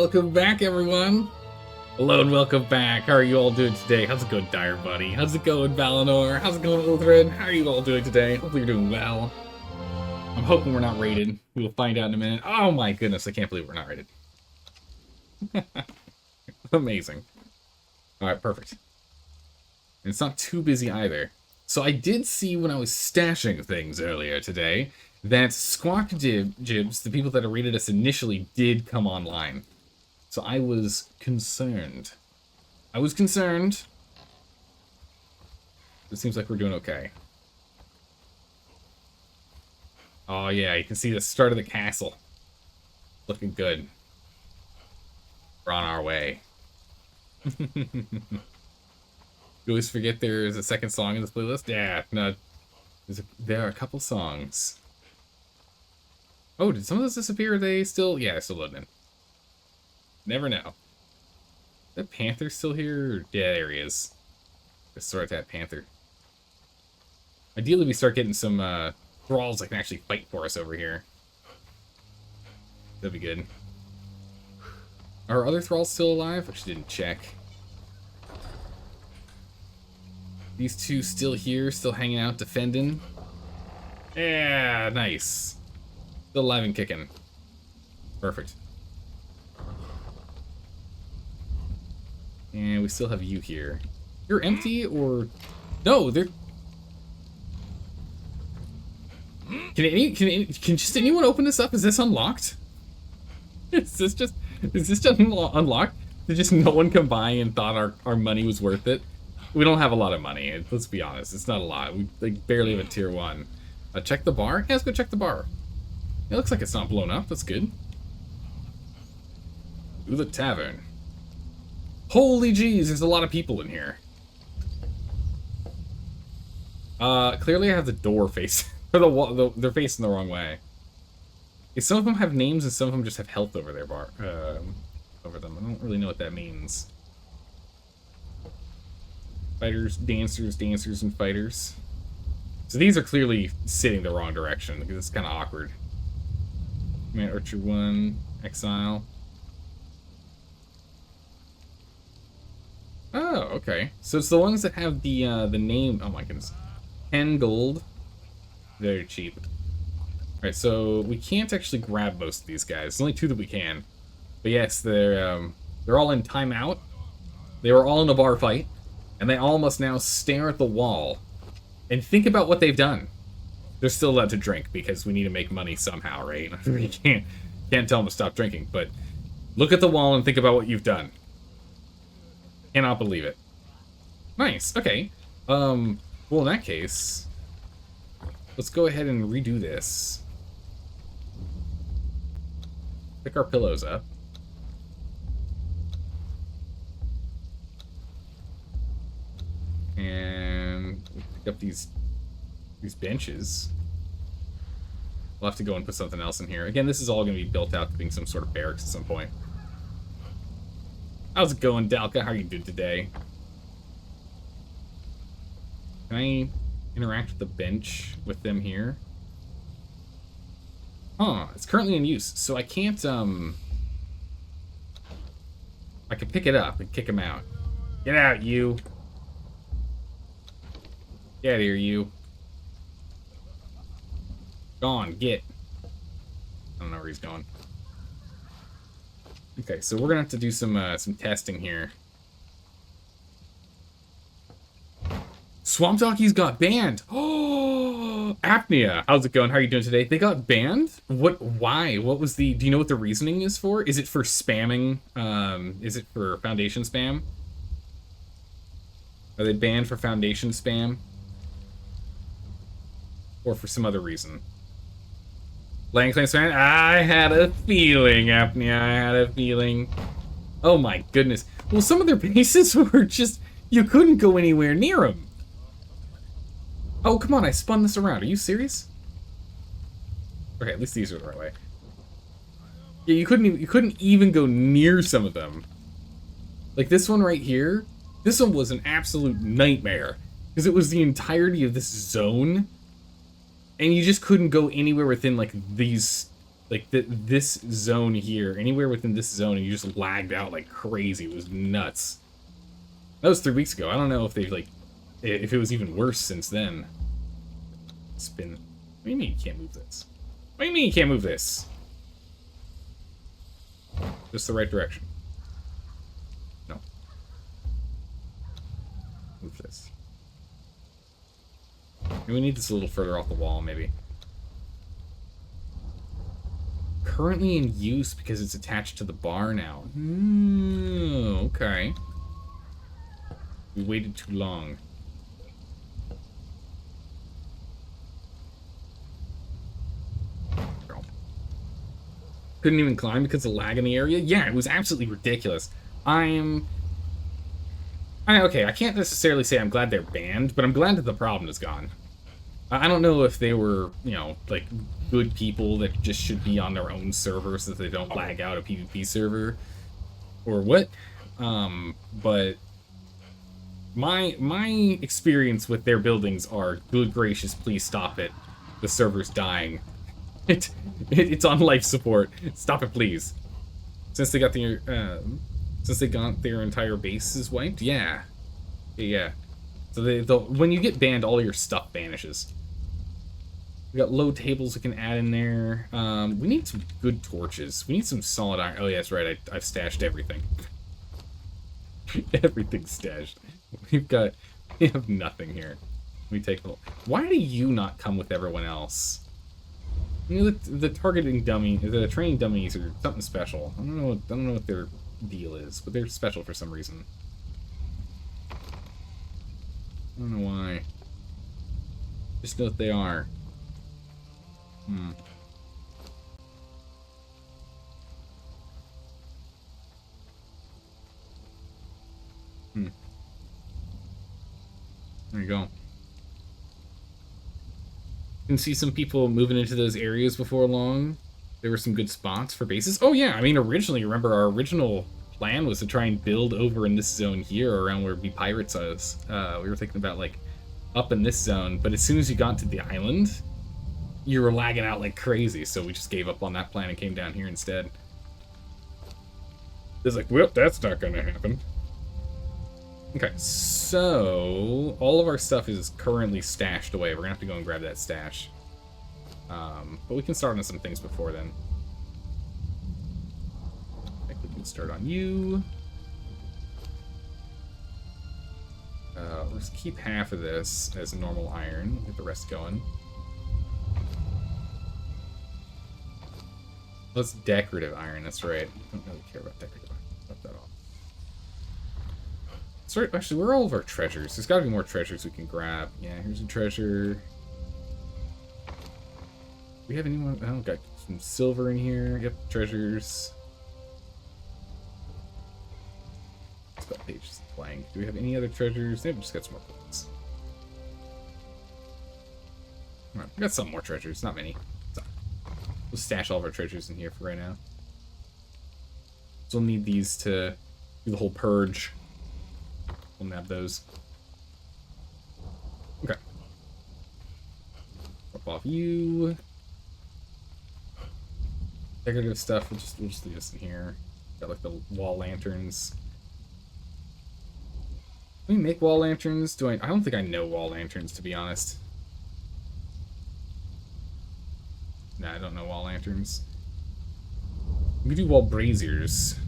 welcome back, everyone. Hello and welcome back. How are you all doing today? How's it going, Dire Buddy? How's it going, Valinor? How's it going, Uldred? How are you all doing today? Hopefully you're doing well. I'm hoping we're not raided. We will find out in a minute. Oh my goodness, I can't believe we're not raided. Amazing. Alright, perfect. And it's not too busy either. So I did see when I was stashing things earlier today that Squawk Jibs, the people that had raided us initially, did come online. So I was concerned. It seems like we're doing okay. Oh yeah, you can see the start of the castle. Looking good. We're on our way. You always forget there's a second song in this playlist? Yeah, no. There are a couple songs. Oh, did some of those disappear? Are they still? Yeah, they're still loading in. Never know. Is that panther still here? Yeah, there he is. Let's sort that panther. Ideally, we start getting some thralls that can actually fight for us over here. That'd be good. Are other thralls still alive? Actually, didn't check. These two still here, still hanging out, defending. Yeah, nice. Still alive and kicking. Perfect. And we still have you here. You're empty, or no? They're. Can just anyone open this up? Is this unlocked? Is this just unlocked? Did just no one come by and thought our money was worth it? We don't have a lot of money. Let's be honest. It's not a lot. We like barely have a tier 1. Check the bar. Yeah, let's go check the bar. It looks like it's not blown up. That's good. Ooh, the tavern. Holy jeez, there's a lot of people in here. Clearly I have the door facing, or the wall. They're facing the wrong way. Some of them have names and some of them just have health over their bar, over them. I don't really know what that means. Fighters, dancers, and fighters. So these are clearly sitting the wrong direction because it's kind of awkward. Man, Archer 1, Exile. Oh, okay. So it's the ones that have the name. Oh my goodness, 10 gold. Very cheap. All right, so we can't actually grab most of these guys. There's only 2 that we can. But yes, they're all in timeout. They were all in a bar fight, and they all must now stare at the wall and think about what they've done. They're still allowed to drink because we need to make money somehow, right? We can't tell them to stop drinking, but look at the wall and think about what you've done. Cannot believe it. Nice. Okay. Well, in that case, let's go ahead and redo this. Pick our pillows up. And pick up these benches. We'll have to go and put something else in here. Again, this is all going to be built out to being some sort of barracks at some point. How's it going, Dalka? How are you doing today? Can I interact with the bench with them here? Huh, it's currently in use, so I can't, I can pick it up and kick him out. Get out, you. Get out of here, you. Gone, get. I don't know where he's going. Okay, so we're gonna have to do some testing here. Swamp Donkeys got banned. Oh, Apnea. How's it going? How are you doing today? They got banned? What? Why? What was the? Do you know what the reasoning is for? Is it for spamming? Is it for Foundation spam? Are they banned for Foundation spam? Or for some other reason? Land Claim spam? I had a feeling, Apnea. I had a feeling. Oh my goodness. Well, some of their bases were just, you couldn't go anywhere near them. Oh, come on, I spun this around. Are you serious? Okay, at least these are the right way. Yeah, you couldn't even go near some of them. Like this one right here. This one was an absolute nightmare. Because it was the entirety of this zone. And you just couldn't go anywhere within, like, these Like, this zone here, anywhere within this zone, and you just lagged out like crazy. It was nuts. That was 3 weeks ago. I don't know if they've, like, if it was even worse since then. It's been... What do you mean you can't move this? What do you mean you can't move this? Just the right direction. No. Move this. We need this a little further off the wall, maybe. Currently in use because it's attached to the bar now. Okay. We waited too long. Couldn't even climb because of lag in the area? Yeah, it was absolutely ridiculous. Okay, I can't necessarily say I'm glad they're banned, but I'm glad that the problem is gone. I don't know if they were, you know, like, good people that just should be on their own server so that they don't lag out a PvP server, or what, but my experience with their buildings are, good gracious, please stop it. The server's dying. It's on life support. Stop it, please. Since they got their entire bases wiped, yeah. So when you get banned, all your stuff vanishes. We got low tables we can add in there. We need some good torches. We need some solid iron. Oh yeah, that's right. I've stashed everything. Everything's stashed. We have nothing here. Let me take a look. Why do you not come with everyone else? You know, the targeting dummy, the training dummies are something special. I don't know what their deal is, but they're special for some reason. I don't know why. Just know that they are. There you go. You can see some people moving into those areas before long. There were some good spots for bases. Oh yeah, I mean, originally, remember, our original plan was to try and build over in this zone here around where B Pirates is. We were thinking about, like, up in this zone, but as soon as you got to the island, you were lagging out like crazy, so we just gave up on that plan and came down here instead. It's like, well, that's not gonna happen. Okay, so all of our stuff is currently stashed away. We're gonna have to go and grab that stash. But we can start on some things before then. I think we can start on you. Let's keep half of this as normal iron. Get the rest going. Let's decorative iron, that's right. I don't really care about decorative iron. Cut that off. Sorry, actually, where are all of our treasures? There's gotta be more treasures we can grab. Yeah, here's a treasure. Do we have anyone? Oh, got some silver in here. Yep, treasures. It's got pages blank. Do we have any other treasures? They've just got some more books. Alright, we got some more treasures, not many. We'll stash all of our treasures in here for right now. So we'll need these to do the whole purge. We'll nab those. Okay. Drop off you. Decorative stuff, we'll just leave this in here. Got like the wall lanterns. Can we make wall lanterns? I don't think I know wall lanterns, to be honest. Nah, I don't know wall lanterns. We can do wall braziers.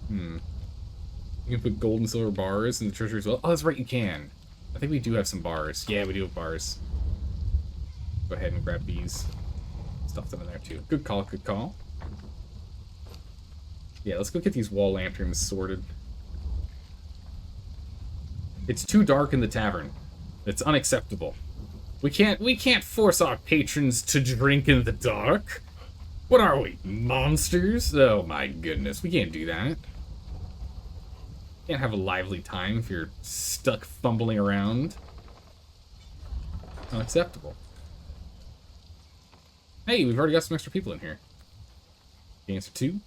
You can put gold and silver bars in the treasure as well. Oh, that's right, you can. I think we do have some bars. Yeah, we do have bars. Go ahead and grab these. Stuff them in there too. Good call, good call. Yeah, let's go get these wall lanterns sorted. It's too dark in the tavern. It's unacceptable. We can't force our patrons to drink in the dark. What are we, monsters? Oh my goodness, we can't do that. Can't have a lively time if you're stuck fumbling around. Unacceptable. Hey, we've already got some extra people in here. Dancer 2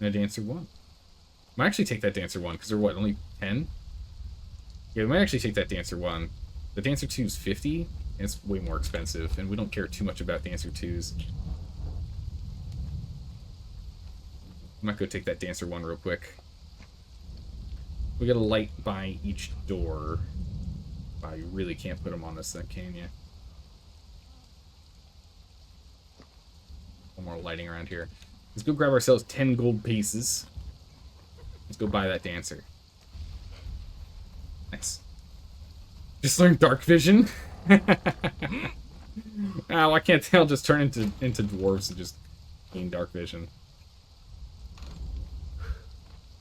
and a Dancer 1. Might actually take that Dancer 1 because they're what, only 10? Yeah, we might actually take that Dancer 1. The Dancer 2 is 50. It's way more expensive, and we don't care too much about Dancer 2s. I might go take that Dancer 1 real quick. We got a light by each door. Wow, you really can't put them on this thing, can you? One more lighting around here. Let's go grab ourselves 10 gold pieces. Let's go buy that Dancer. Nice. Just learned Dark Vision. Oh, why can't they all just turn into dwarves and just gain Dark Vision?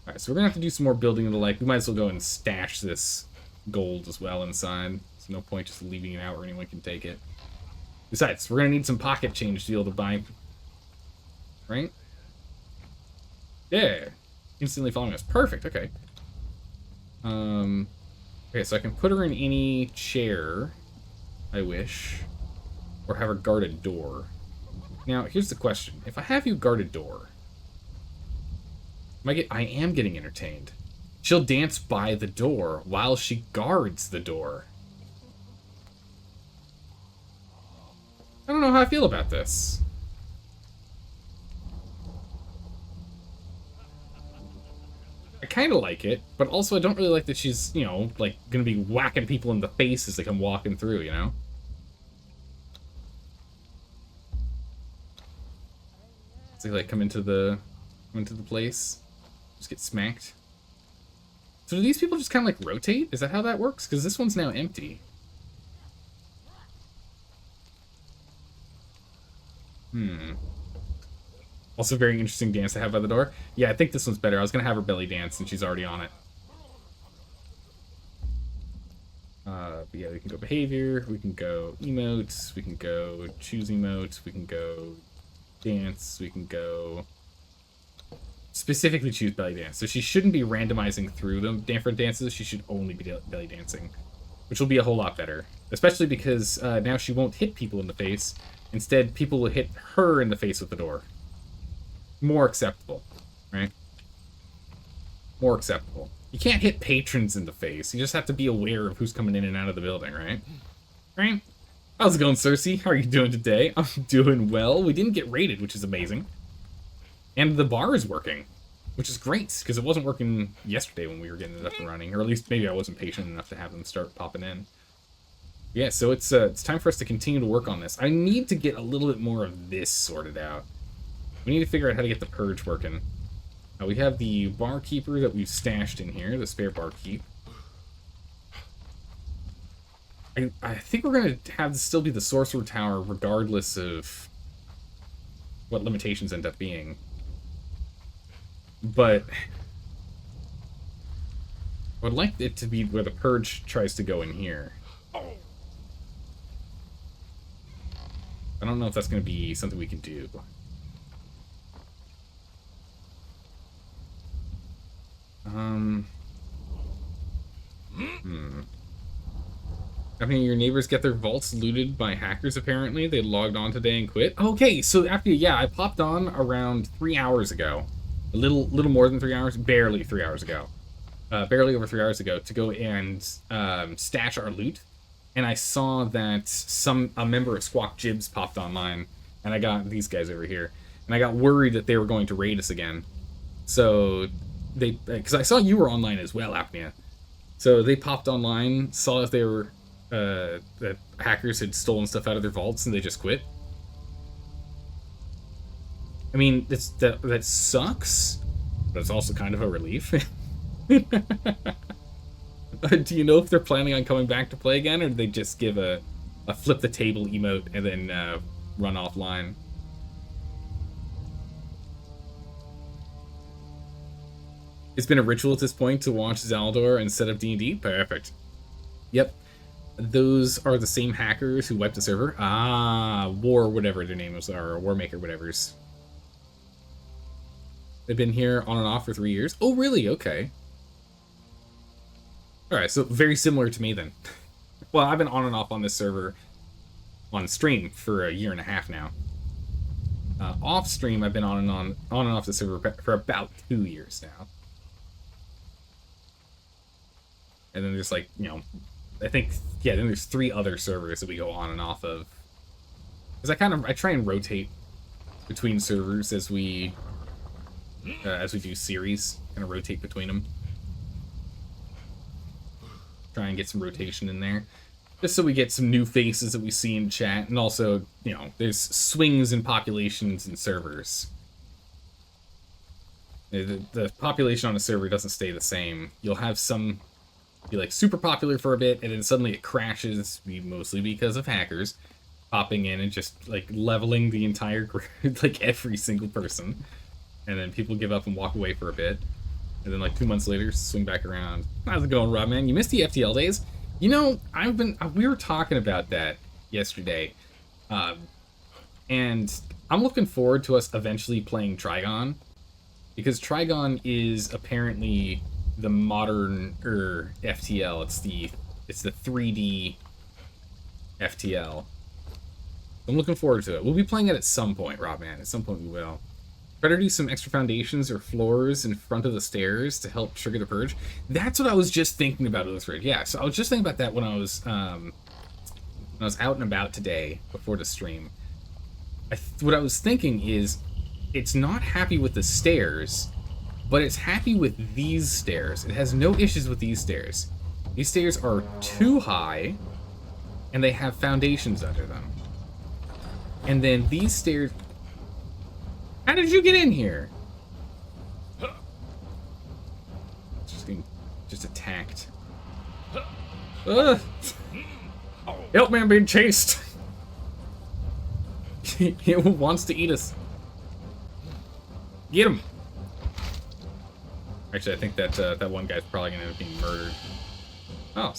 Alright, so we're gonna have to do some more building of the lake. We might as well go and stash this gold as well inside. There's no point just leaving it out where anyone can take it. Besides, we're gonna need some pocket change to be able to buy. Right? Yeah. Instantly following us. Perfect, okay. Okay, so I can put her in any chair I wish. Or have her guard a door. Now, here's the question. If I have you guard a door, I am getting entertained. She'll dance by the door while she guards the door. I don't know how I feel about this. I kind of like it, but also I don't really like that she's, you know, like, gonna be whacking people in the face as they come walking through, you know? So they, like, come into the place, just get smacked. So do these people just kind of, like, rotate? Is that how that works? Because this one's now empty. Also very interesting dance to have by the door. Yeah, I think this one's better. I was going to have her belly dance, and she's already on it. But yeah, we can go behavior, we can go emotes, we can go choose emotes, we can go dance, we can go specifically choose belly dance. So she shouldn't be randomizing through the different dances, she should only be belly dancing, which will be a whole lot better. Especially because now she won't hit people in the face. Instead, people will hit her in the face with the door. More acceptable, right? More acceptable. You can't hit patrons in the face. You just have to be aware of who's coming in and out of the building, right? Right? How's it going, Cersei? How are you doing today? I'm doing well. We didn't get raided, which is amazing. And the bar is working, which is great, because it wasn't working yesterday when we were getting it up and running. Or at least maybe I wasn't patient enough to have them start popping in. Yeah, so it's time for us to continue to work on this. I need to get a little bit more of this sorted out. We need to figure out how to get the purge working. We have the barkeeper that we've stashed in here, the spare barkeep. I think we're going to have this still be the sorcerer tower regardless of what limitations end up being. But I would like it to be where the purge tries to go in here. I don't know if that's going to be something we can do. I mean, your neighbors get their vaults looted by hackers, apparently. They logged on today and quit. Okay, so after, yeah, I popped on around 3 hours ago. A little more than 3 hours. Barely 3 hours ago. Barely over 3 hours ago to go and stash our loot. And I saw that a member of Squawk Jibs popped online. And I got these guys over here. And I got worried that they were going to raid us again. So because I saw you were online as well, Apnea. So they popped online, saw that they were that hackers had stolen stuff out of their vaults, and they just quit. I mean, that sucks, but it's also kind of a relief. Do you know if they're planning on coming back to play again, or did they just give a flip the table emote and then run offline? It's been a ritual at this point to watch Zaldor instead of D&D? Perfect. Yep. Those are the same hackers who wiped the server. War whatever their names are, or Warmaker whatevers. They've been here on and off for 3 years. Oh, really? Okay. Alright, so very similar to me then. Well, I've been on and off on this server on stream for 1.5 years now. Off stream, I've been on and off the server for about 2 years now. And then just, like, you know, I think, yeah, then there's 3 other servers that we go on and off of. Because I try and rotate between servers as we do series, kind of rotate between them. Try and get some rotation in there. Just so we get some new faces that we see in chat, and also, you know, there's swings in populations and servers. The population on a server doesn't stay the same. You'll have some be like super popular for a bit, and then suddenly it crashes, mostly because of hackers popping in and just like leveling the entire group, like every single person. And then people give up and walk away for a bit. And then like 2 months later, swing back around. How's it going, Rob, man? You missed the FTL days? You know, we were talking about that yesterday. And I'm looking forward to us eventually playing Trigon. Because Trigon is apparently the modern FTL. It's the 3D FTL. I'm looking forward to it. We'll be playing it at some point, Rob, man. At some point we will. Better do some extra foundations or floors in front of the stairs to help trigger the purge. That's what I was just thinking about with this rig. Yeah, so I was just thinking about that when I was out and about today before the stream. What I was thinking is, it's not happy with the stairs, but it's happy with these stairs. It has no issues with these stairs. These stairs are too high, and they have foundations under them. And then these stairs... How did you get in here? Just attacked. Ugh. Help me, I'm being chased. He wants to eat us. Get him. Actually, I think that that one guy's probably gonna end up being murdered. Oh.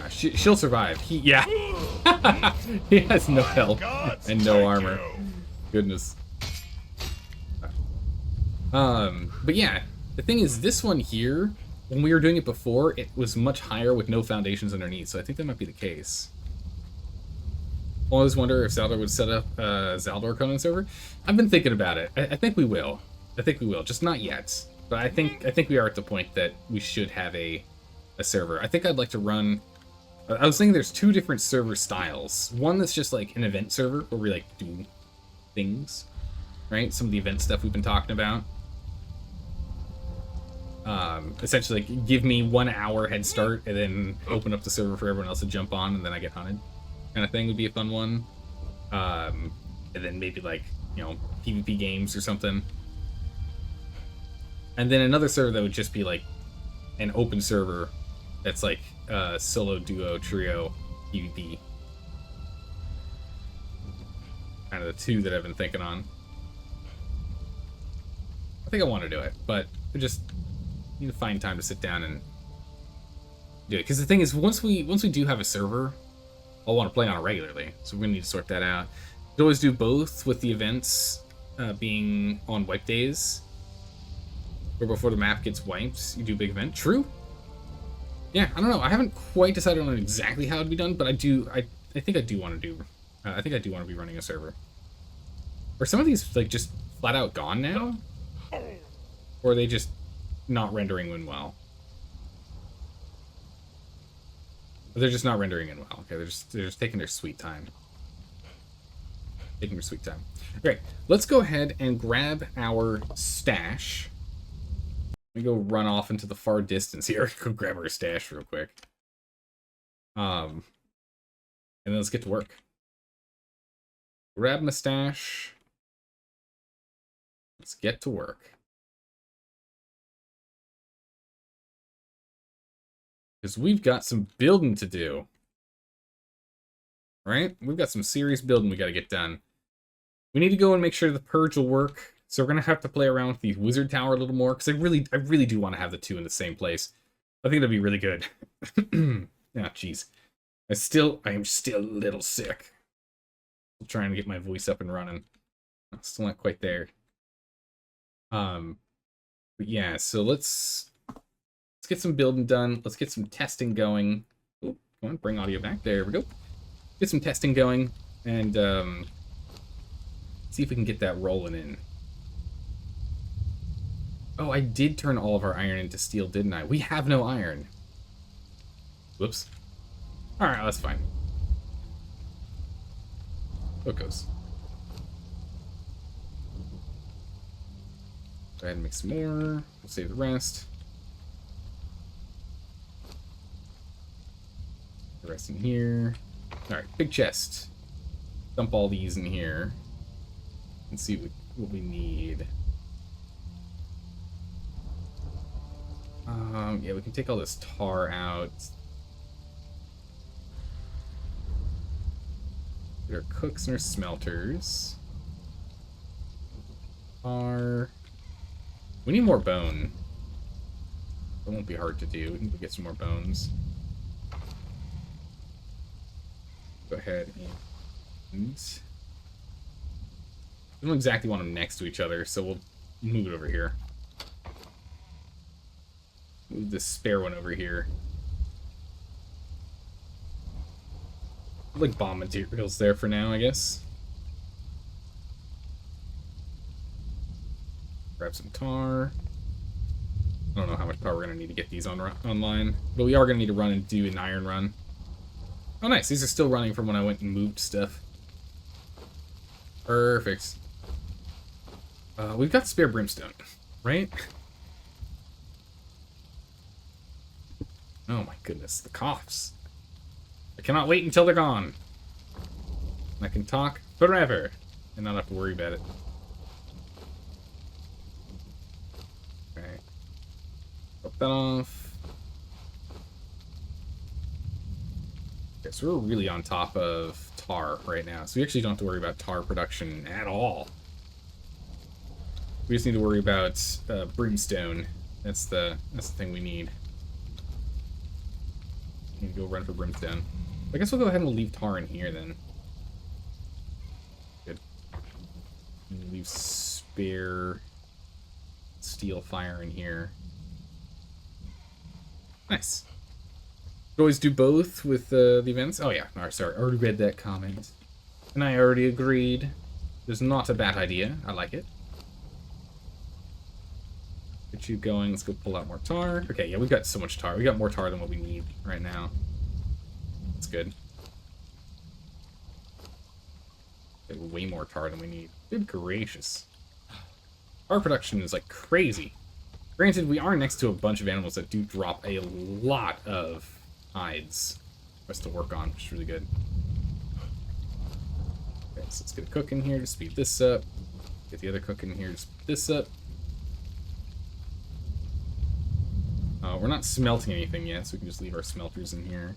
She'll survive. Yeah. He has no health and no armor. Goodness. But yeah, the thing is, this one here, when we were doing it before, it was much higher with no foundations underneath, so I think that might be the case. I always wonder if Zaldor would set up a Zaldor Conan server. I've been thinking about it. I think we will. I think we will, just not yet. But I think we are at the point that we should have a server. I think I'd like to run... I was thinking there's 2 different server styles. One that's just like an event server where we like do things, right? Some of the event stuff we've been talking about. Essentially, like, give me 1 hour head start and then open up the server for everyone else to jump on, and then I get hunted. Kind of thing would be a fun one. And then maybe like, you know, PvP games or something. And then another server that would just be like an open server that's like solo, duo, trio, PvP. Kind of the 2 that I've been thinking on. I think I want to do it, but I just need to find time to sit down and do it. Because the thing is, once we do have a server, I'll want to play on it regularly, so we're gonna need to sort that out. You always do both with the events being on wipe days, or before the map gets wiped, you do a big event. True. Yeah, I don't know. I haven't quite decided on exactly how it'd be done, but I think I do want to do. I think I do want to be running a server. Are some of these like just flat out gone now, or are they just not rendering in well? They're just not rendering in well. Okay, they're just taking their sweet time. Taking their sweet time. Great. Let's go ahead and grab our stash. Let me go run off into the far distance here. Go grab our stash real quick. And then let's get to work. Grab my stash. Let's get to work. Because we've got some building to do. Right? We've got some serious building we got to get done. We need to go and make sure the purge will work. So we're going to have to play around with the wizard tower a little more. Because I really do want to have the 2 in the same place. I think that'd be really good. Ah, jeez. I am still a little sick. I'm trying to get my voice up and running. Still not quite there. But yeah, so let's get some building done. Let's get some testing going. Oh, come on, bring audio back. There we go. Get some testing going, and see if we can get that rolling in. Oh, I did turn all of our iron into steel, didn't I? We have no iron. Whoops. Alright, that's fine. It goes. Go ahead and make some more. We'll save the rest. The rest in here. Alright, big chest. Dump all these in here. And see what we need. Yeah, we can take all this tar out. Get our cooks and our smelters. Tar. We need more bone. It won't be hard to do. We can go get some more bones. Go ahead and... We don't exactly want them next to each other, so we'll move it over here. Move this spare one over here. Like bomb materials there for now, I guess. Grab some tar. I don't know how much power we're going to need to get these online, but we are going to need to run and do an iron run. Oh, nice. These are still running from when I went and moved stuff. Perfect. We've got spare brimstone, right? Oh my goodness, the coughs. I cannot wait until they're gone. I can talk forever and not have to worry about it. Okay. Drop that off. Okay, so we're really on top of tar right now. So we actually don't have to worry about tar production at all. We just need to worry about brimstone. That's the thing we need. We need to go run for brimstone. I guess we'll go ahead and we'll leave tar in here then. Good. And leave spare steel fire in here. Nice. We always do both with the events. Oh yeah, no, sorry, I already read that comment. And I already agreed. It's not a bad idea. I like it. Get you going. Let's go pull out more tar. Okay, yeah, we've got so much tar. We got more tar than what we need right now. That's good. Got way more tar than we need. Good gracious. Tar production is like crazy. Granted, we are next to a bunch of animals that do drop a lot of hides for us to work on, which is really good. Okay, so let's get a cook in here to speed this up. Get the other cook in here to speed this up. We're not smelting anything yet, so we can just leave our smelters in here.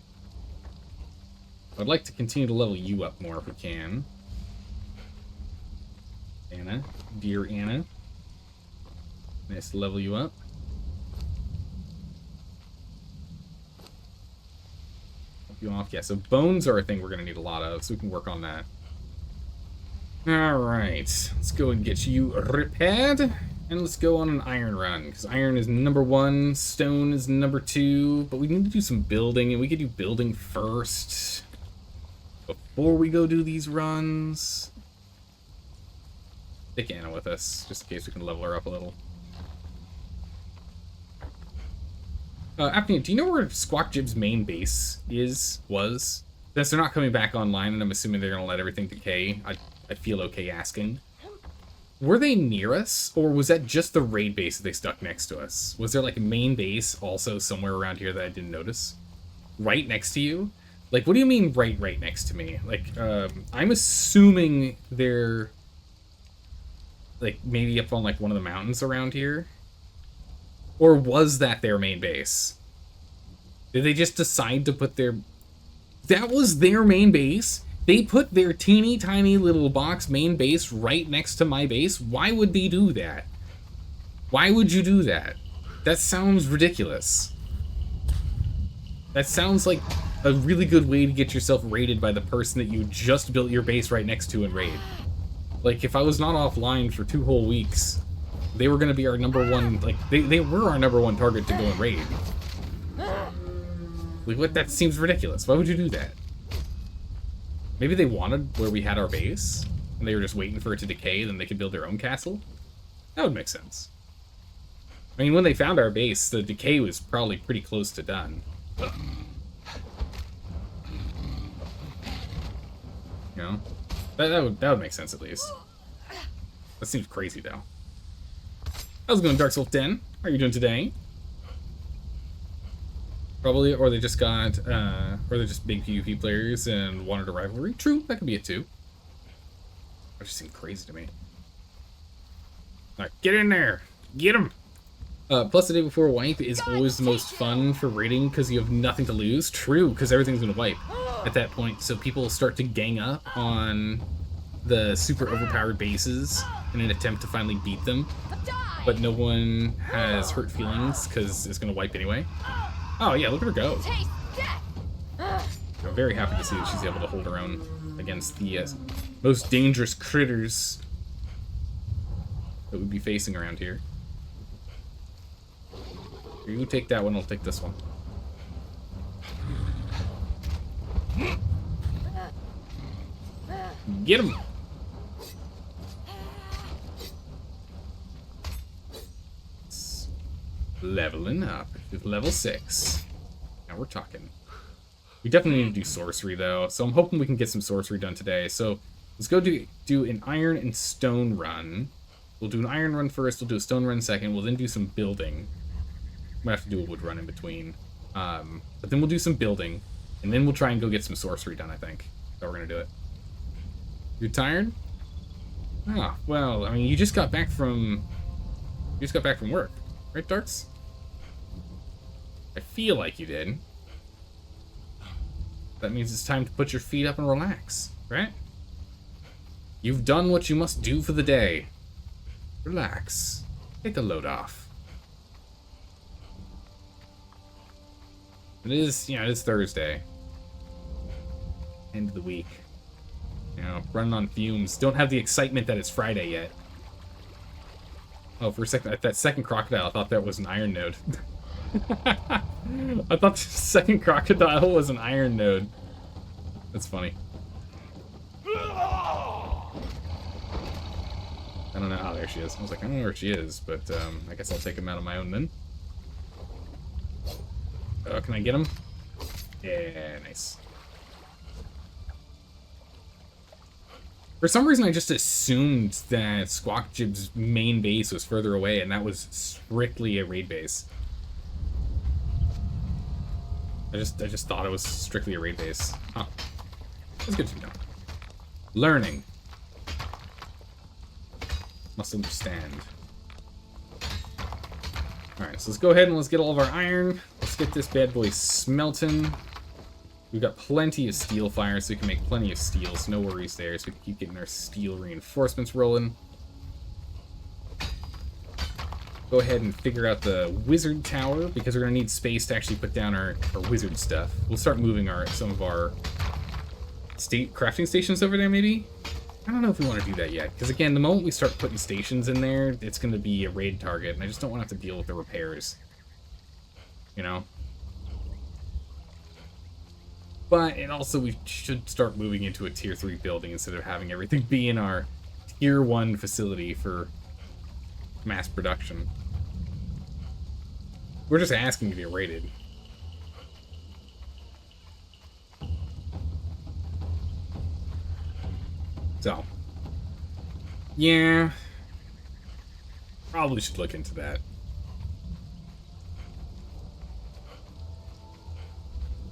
I'd like to continue to level you up more if we can. Anna, dear Anna. Nice to level you up. Help you off. Yeah, so bones are a thing we're going to need a lot of, so we can work on that. Alright, let's go and get you repaired. And let's go on an iron run, because iron is #1, stone is #2, but we need to do some building, and we could do building first before we go do these runs. Take Anna with us, just in case we can level her up a little. Apnea, do you know where Squawk Jib's main base was? Since they're not coming back online, and I'm assuming they're going to let everything decay, I feel okay asking. Were they near us, or was that just the raid base that they stuck next to us? Was there like a main base also somewhere around here that I didn't notice? Right next to you? Like, what do you mean right next to me? Like, I'm assuming they're like maybe up on like one of the mountains around here? Or was that their main base? Did they just decide to put their... That was their main base? They put their teeny tiny little box main base right next to my base? Why would they do that? Why would you do that? That sounds ridiculous. That sounds like a really good way to get yourself raided by the person that you just built your base right next to in raid. Like, if I was not offline for 2 whole weeks, they were going to be our #1, like, they were our #1 target to go and raid. Like, what? That seems ridiculous. Why would you do that? Maybe they wanted where we had our base, and they were just waiting for it to decay, then they could build their own castle? That would make sense. I mean, when they found our base, the decay was probably pretty close to done. You know? That would make sense, at least. That seems crazy, though. How's it going, Dark Souls 10? How are you doing today? Probably, or they just got, or they're just big PvP players and wanted a rivalry. True, that could be it, too. That just seemed crazy to me. Alright, get in there! Get him! Plus, the day before wipe is always the most fun for raiding because you have nothing to lose. True, because everything's going to wipe at that point, so people start to gang up on the super overpowered bases in an attempt to finally beat them. But no one has hurt feelings because it's going to wipe anyway. Oh yeah, look at her go. I'm very happy to see that she's able to hold her own against the most dangerous critters that we'd be facing around here. You take that one, I'll take this one. Get him! Leveling up. Level 6. Now we're talking. We definitely need to do sorcery, though, so I'm hoping we can get some sorcery done today. So let's go do an iron and stone run. We'll do an iron run first, we'll do a stone run second, we'll then do some building. Might have to do a wood run in between. But then we'll do some building, and then we'll try and go get some sorcery done, I think. So we're gonna do it. You tired? Ah, well, I mean, you just got back from work, right, Darks? I feel like you did. That means it's time to put your feet up and relax, right? You've done what you must do for the day. Relax. Take a load off. It is, you know, it's Thursday. End of the week. You know, running on fumes. Don't have the excitement that it's Friday yet. Oh, for a second, that second crocodile, I thought that was an iron node. I thought the second crocodile was an iron node. That's funny. I don't know. Oh, there she is. I was like, I don't know where she is, but I guess I'll take him out on my own then. Can I get him? Yeah, nice. For some reason, I just assumed that Squawk Jib's main base was further away, and that was strictly a raid base. I just thought it was strictly a raid base. Huh. That's good to know. Learning. Must understand. Alright, so let's go ahead and let's get all of our iron. Let's get this bad boy smelting. We've got plenty of steel fire, so we can make plenty of steel, so no worries there. So we can keep getting our steel reinforcements rolling. Go ahead and figure out the wizard tower, because we're going to need space to actually put down our wizard stuff. We'll start moving some of our crafting stations over there, maybe? I don't know if we want to do that yet, because again, the moment we start putting stations in there, it's going to be a raid target, and I just don't want to have to deal with the repairs. You know? But, and also we should start moving into a tier 3 building instead of having everything be in our tier 1 facility for mass production. We're just asking to be raided. So, yeah, probably should look into that.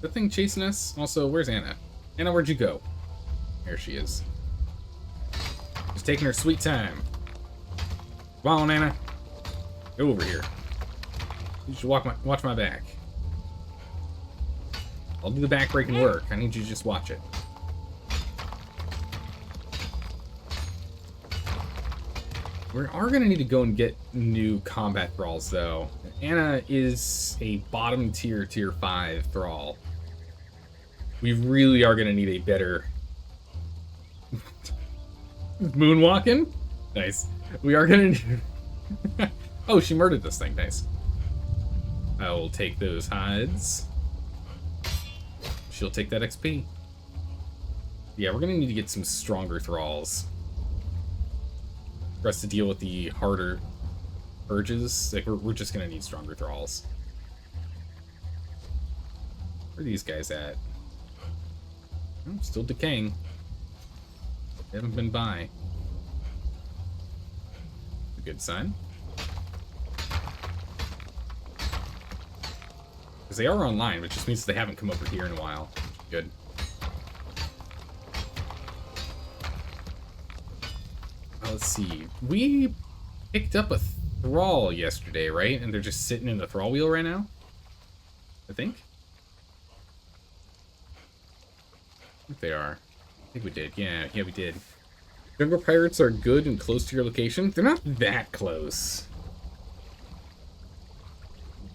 The thing chasing us? Also, where's Anna? Anna, where'd you go? There she is. Just taking her sweet time. Come on, Anna. Go over here. You should watch my back. I'll do the back-breaking work. I need you to just watch it. We are going to need to go and get new combat thralls, though. Anna is a bottom tier, tier 5 thrall. We really are going to need a better... Moonwalking? Nice. We are going to need... Oh, she murdered this thing. Nice. I will take those hides. She'll take that XP. Yeah, we're going to need to get some stronger thralls for us to deal with the harder urges. Like, we're just gonna need stronger thralls. Where are these guys at? Oh, still decaying. They haven't been by. A good sign. Because they are online, which just means they haven't come over here in a while. Good. Let's see. We picked up a thrall yesterday, right? And they're just sitting in the thrall wheel right now? I think they are. I think we did. Yeah, we did. Jungle pirates are good and close to your location. They're not that close.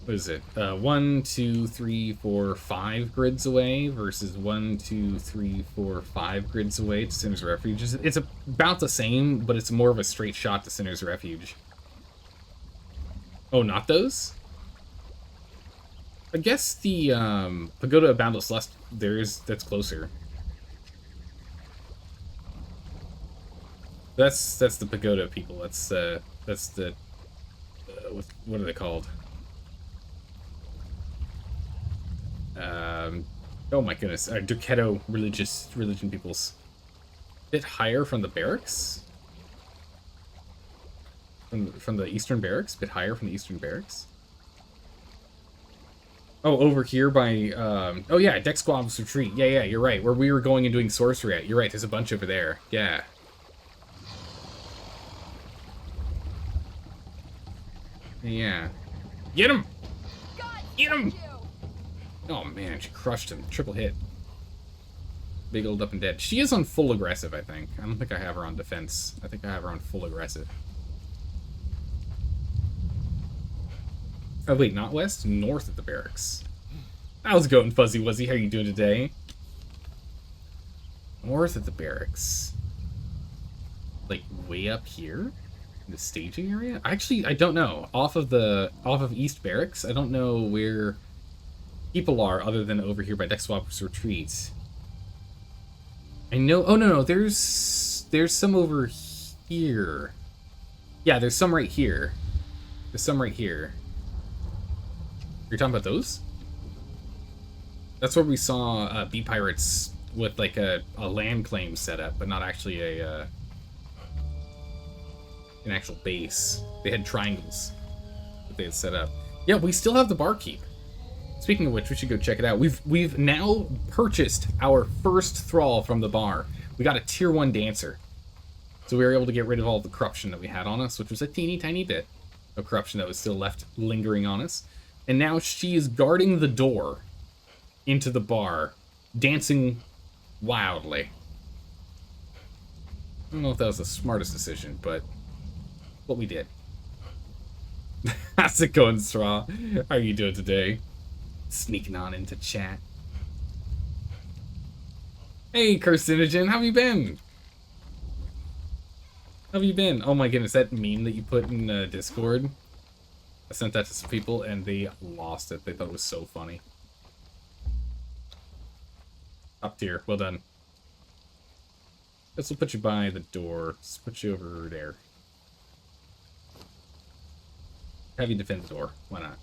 What is it? 1, 2, 3, 4, 5 grids away versus 1, 2, 3, 4, 5 grids away to Sinner's Refuge. It's about the same, but it's more of a straight shot to Sinner's Refuge. Oh, not those? I guess the Pagoda of Boundless Lust that's closer. That's the Pagoda people. That's the what are they called? Oh my goodness, Duketo religion peoples. Bit higher from the barracks? From the eastern barracks? Bit higher from the eastern barracks? Oh, over here by, oh yeah, Deck Squad's Retreat. Yeah, you're right. Where we were going and doing sorcery at. You're right, there's a bunch over there. Yeah. Yeah. Get him! Get him! Oh man, she crushed him. Triple hit. Big old up and dead. She is on full aggressive, I think. I don't think I have her on defense. I think I have her on full aggressive. Oh wait, not west? North of the barracks. How's it going, Fuzzy Wuzzy? How you doing today? North of the barracks. Like way up here? In the staging area? Actually, I don't know. Off of East Barracks, I don't know where people are other than over here by Deck Swapper's Retreat. I know. Oh no, there's some over here. Yeah, there's some right here. There's some right here. You're talking about those? That's where we saw bee pirates with like a land claim set up, but not actually an actual base. They had triangles that they had set up. Yeah, we still have the barkeep. Speaking of which, we should go check it out. We've now purchased our first thrall from the bar. We got a tier 1 dancer. So we were able to get rid of all the corruption that we had on us, which was a teeny tiny bit of corruption that was still left lingering on us. And now she is guarding the door into the bar, dancing wildly. I don't know if that was the smartest decision, but what we did. How's it going, Straw? How are you doing today? Sneaking on into chat. Hey, Carcinogen, how have you been? How have you been? Oh my goodness, that meme that you put in Discord. I sent that to some people and they lost it. They thought it was so funny. Top tier, well done. This will put you by the door. Let's put you over there. Have you defend the door. Why not?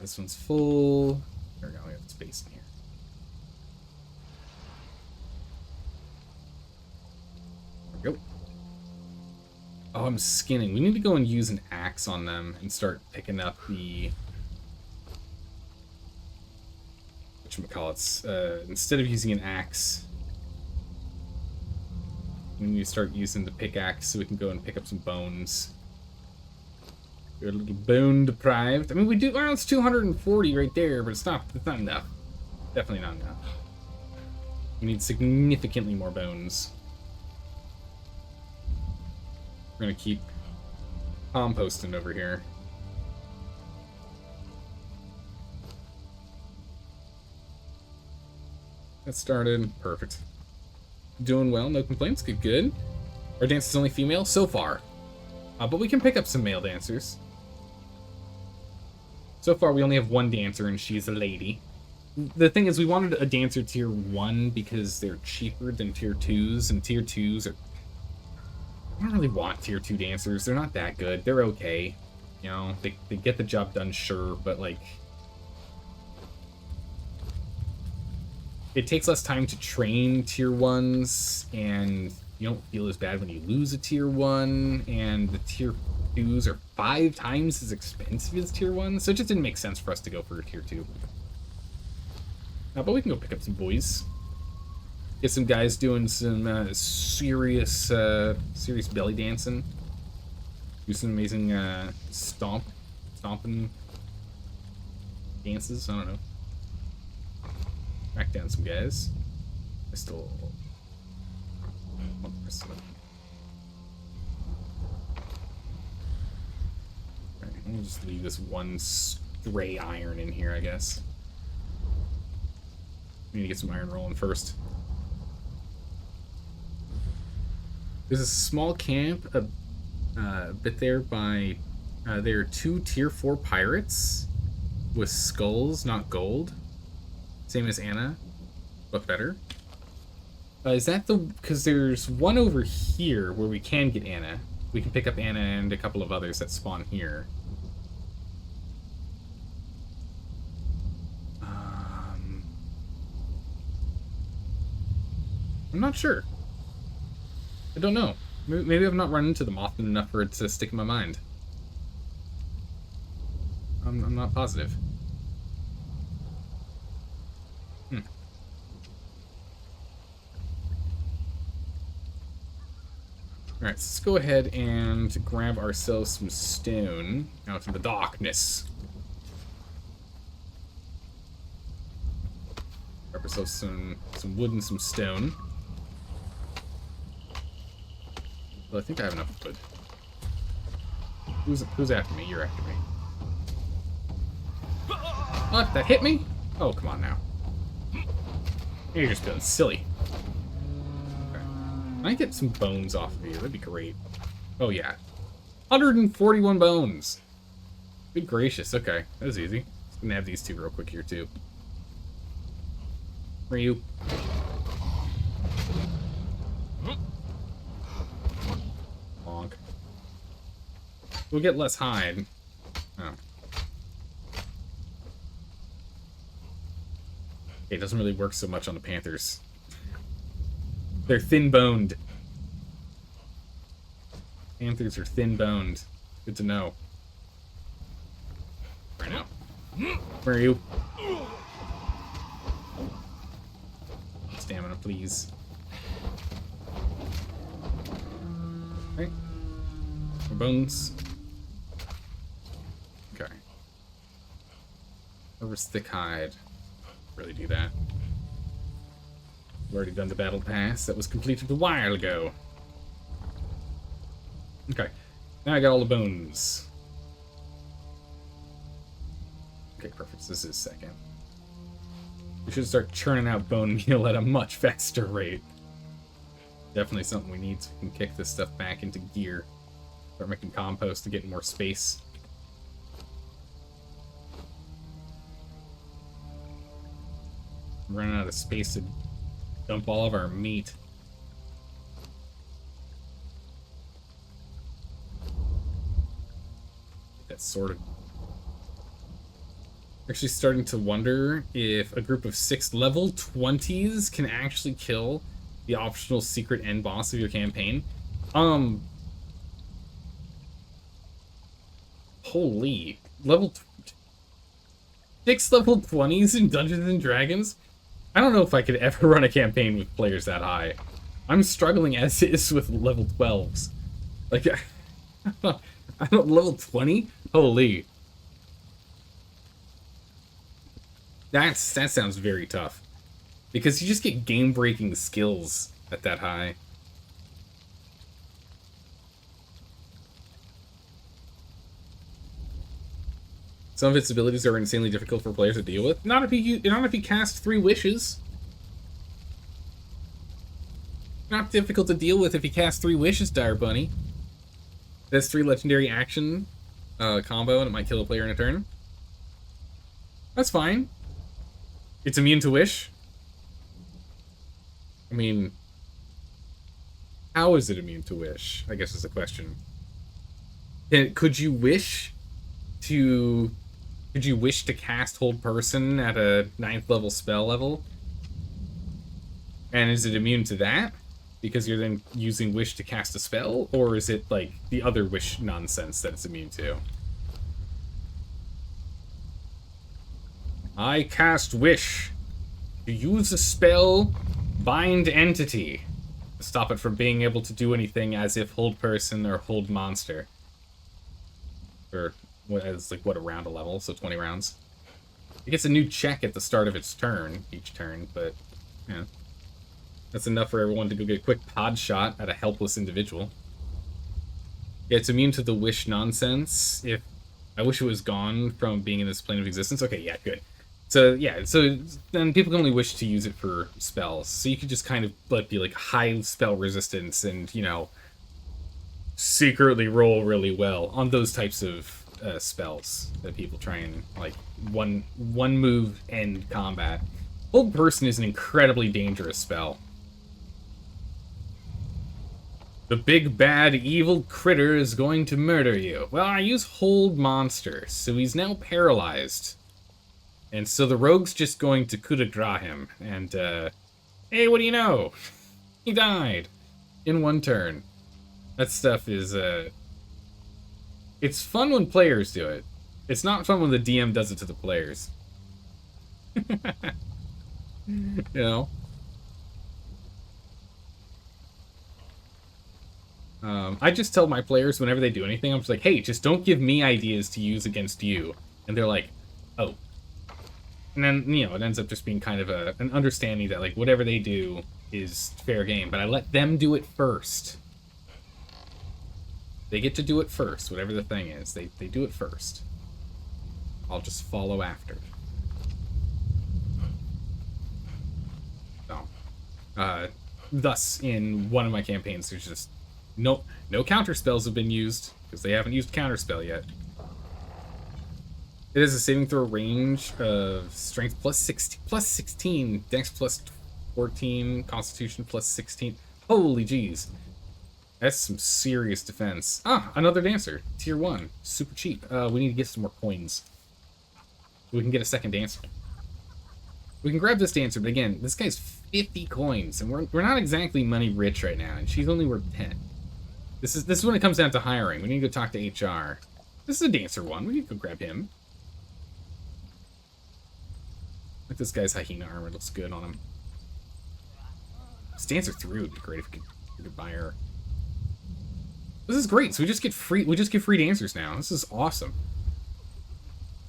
This one's full. There we go, we have space in here. There we go. Oh, I'm skinning. We need to go and use an axe on them and start picking up the... whatchamacallits. Instead of using an axe, we need to start using the pickaxe so we can go and pick up some bones. We're a little bone deprived. I mean, we do. Well, it's 240 right there, but it's not enough. Definitely not enough. We need significantly more bones. We're gonna keep composting over here. That started. Perfect. Doing well, no complaints. Good. Our dance is only female so far, but we can pick up some male dancers. So far, we only have one dancer, and she's a lady. The thing is, we wanted a dancer tier 1 because they're cheaper than tier 2s, and tier 2s are I don't really want tier 2 dancers. They're not that good. They're okay. You know, they get the job done, sure, but like... It takes less time to train tier 1s, and you don't feel as bad when you lose a tier 1, and the tier 2s are 5 times as expensive as tier 1, so it just didn't make sense for us to go for a tier 2. But we can go pick up some boys. Get some guys doing some serious belly dancing. Do some amazing stomping dances. I don't know. Crack down some guys. I still want to press it. Alright, we'll just leave this one stray iron in here, I guess. We need to get some iron rolling first. There's a small camp a bit there by... there are 2 tier 4 pirates with skulls, not gold. Same as Anna, but better. Is that the... Because there's one over here where we can get Anna. We can pick up Anna and a couple of others that spawn here. I'm not sure. I don't know. Maybe I've not run into them often enough for it to stick in my mind. I'm not positive. Alright, so let's go ahead and grab ourselves some stone out of the darkness. Grab ourselves some wood and some stone. Well, I think I have enough wood. Who's after me? You're after me. What? That hit me? Oh, come on now. You're just feeling silly. Okay. Can I get some bones off of you? That'd be great. Oh, yeah. 141 bones! Good gracious. Okay, that was easy. Just gonna have these 2 real quick here, too. Where are you? Bonk. We'll get less hide. Oh. It doesn't really work so much on the panthers. They're thin-boned. Panthers are thin-boned. Good to know. Right now. Where are you? Stamina, please. Okay. More bones. Okay. Whoever's thick hide. Really do that. I've already done the battle pass. That was completed a while ago. Okay. Now I got all the bones. Okay, perfect. This is second. We should start churning out bone meal at a much faster rate. Definitely something we need so we can kick this stuff back into gear. Start making compost to get more space. I'm running out of space to dump all of our meat. That's sorted. Actually starting to wonder if a group of 6 level 20s can actually kill the optional secret end boss of your campaign. Holy. 6 level 20s in Dungeons and Dragons? I don't know if I could ever run a campaign with players that high. I'm struggling as is with level 12s. Like, I don't level 20? Holy. That sounds very tough. Because you just get game-breaking skills at that high. Some of its abilities are insanely difficult for players to deal with. Not if you cast 3 wishes. Not difficult to deal with if you cast 3 wishes, Dire Bunny. That's 3 legendary action combo, and it might kill a player in a turn. That's fine. It's immune to wish. I mean, How is it immune to wish? I guess is the question. Could you wish to... Could you wish to cast Hold Person at a 9th level spell level? And is it immune to that? Because you're then using wish to cast a spell? Or is it like the other wish nonsense that it's immune to? I cast wish to use a spell bind entity to stop it from being able to do anything as if Hold Person or Hold Monster. Or as like what, around a level, so 20 rounds. It gets a new check at the start of its turn, each turn, but yeah. That's enough for everyone to go get a quick pod shot at a helpless individual. Yeah, it's immune to the wish nonsense. If I wish it was gone from being in this plane of existence. Okay, yeah, good. So yeah, so then people can only wish to use it for spells. So you could just kind of like be like high spell resistance and, you know, secretly roll really well on those types of spells that people try and like one move end combat. Hold Person is an incredibly dangerous spell. The big bad evil critter is going to murder you. Well, I use Hold Monster, so he's now paralyzed. And so the rogue's just going to coup de grace him. And, hey, what do you know? He died in one turn. That stuff is, it's fun when players do it. It's not fun when the DM does it to the players. You know? I just tell my players whenever they do anything, I'm just like, hey, just don't give me ideas to use against you. And they're like, oh. And then, you know, it ends up just being kind of an understanding that, like, whatever they do is fair game. But I let them do it first. They get to do it first, whatever the thing is. They do it first. I'll just follow after. So, thus, in one of my campaigns, there's just no counter spells have been used, because they haven't used counter spell yet. It has a saving throw range of strength plus 16, dex plus 14, constitution plus 16. Holy jeez. That's some serious defense. Ah, another dancer. Tier 1. Super cheap. We need to get some more coins. We can get a second dancer. We can grab this dancer, but again, this guy's 50 coins, and we're not exactly money rich right now, and she's only worth 10. This is when it comes down to hiring. We need to go talk to HR. This is a dancer one. We need to go grab him. Like this guy's hyena armor looks good on him. This dancer 3 would be great if we could buy her. This is great. So we just get free dancers now. This is awesome.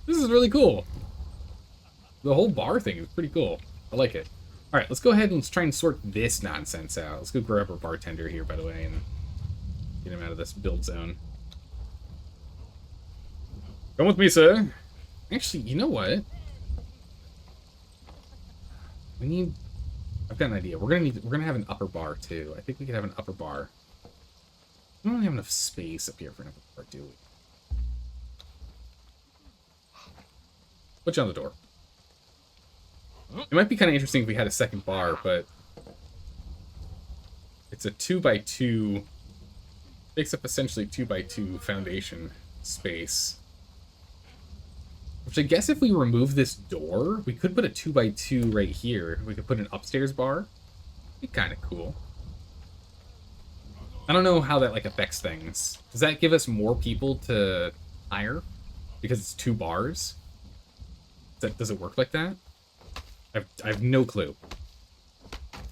This is really cool. The whole bar thing is pretty cool. I like it. All right, let's go ahead and let's try and sort this nonsense out. Let's go grab our bartender here, by the way, and get him out of this build zone. Come with me, sir. Actually, you know what? We need... I've got an idea. We're gonna have an upper bar too. I think we could have an upper bar. We don't really have enough space up here for an upper bar, do we? Put you on the door. It might be kind of interesting if we had a second bar, but it's a 2x2. Takes up essentially 2x2 foundation space. Which I guess if we remove this door, we could put a 2x2 right here. We could put an upstairs bar. Be kind of cool. I don't know how that like affects things. Does that give us more people to hire because it's 2 bars? Does it work like that? I have no clue.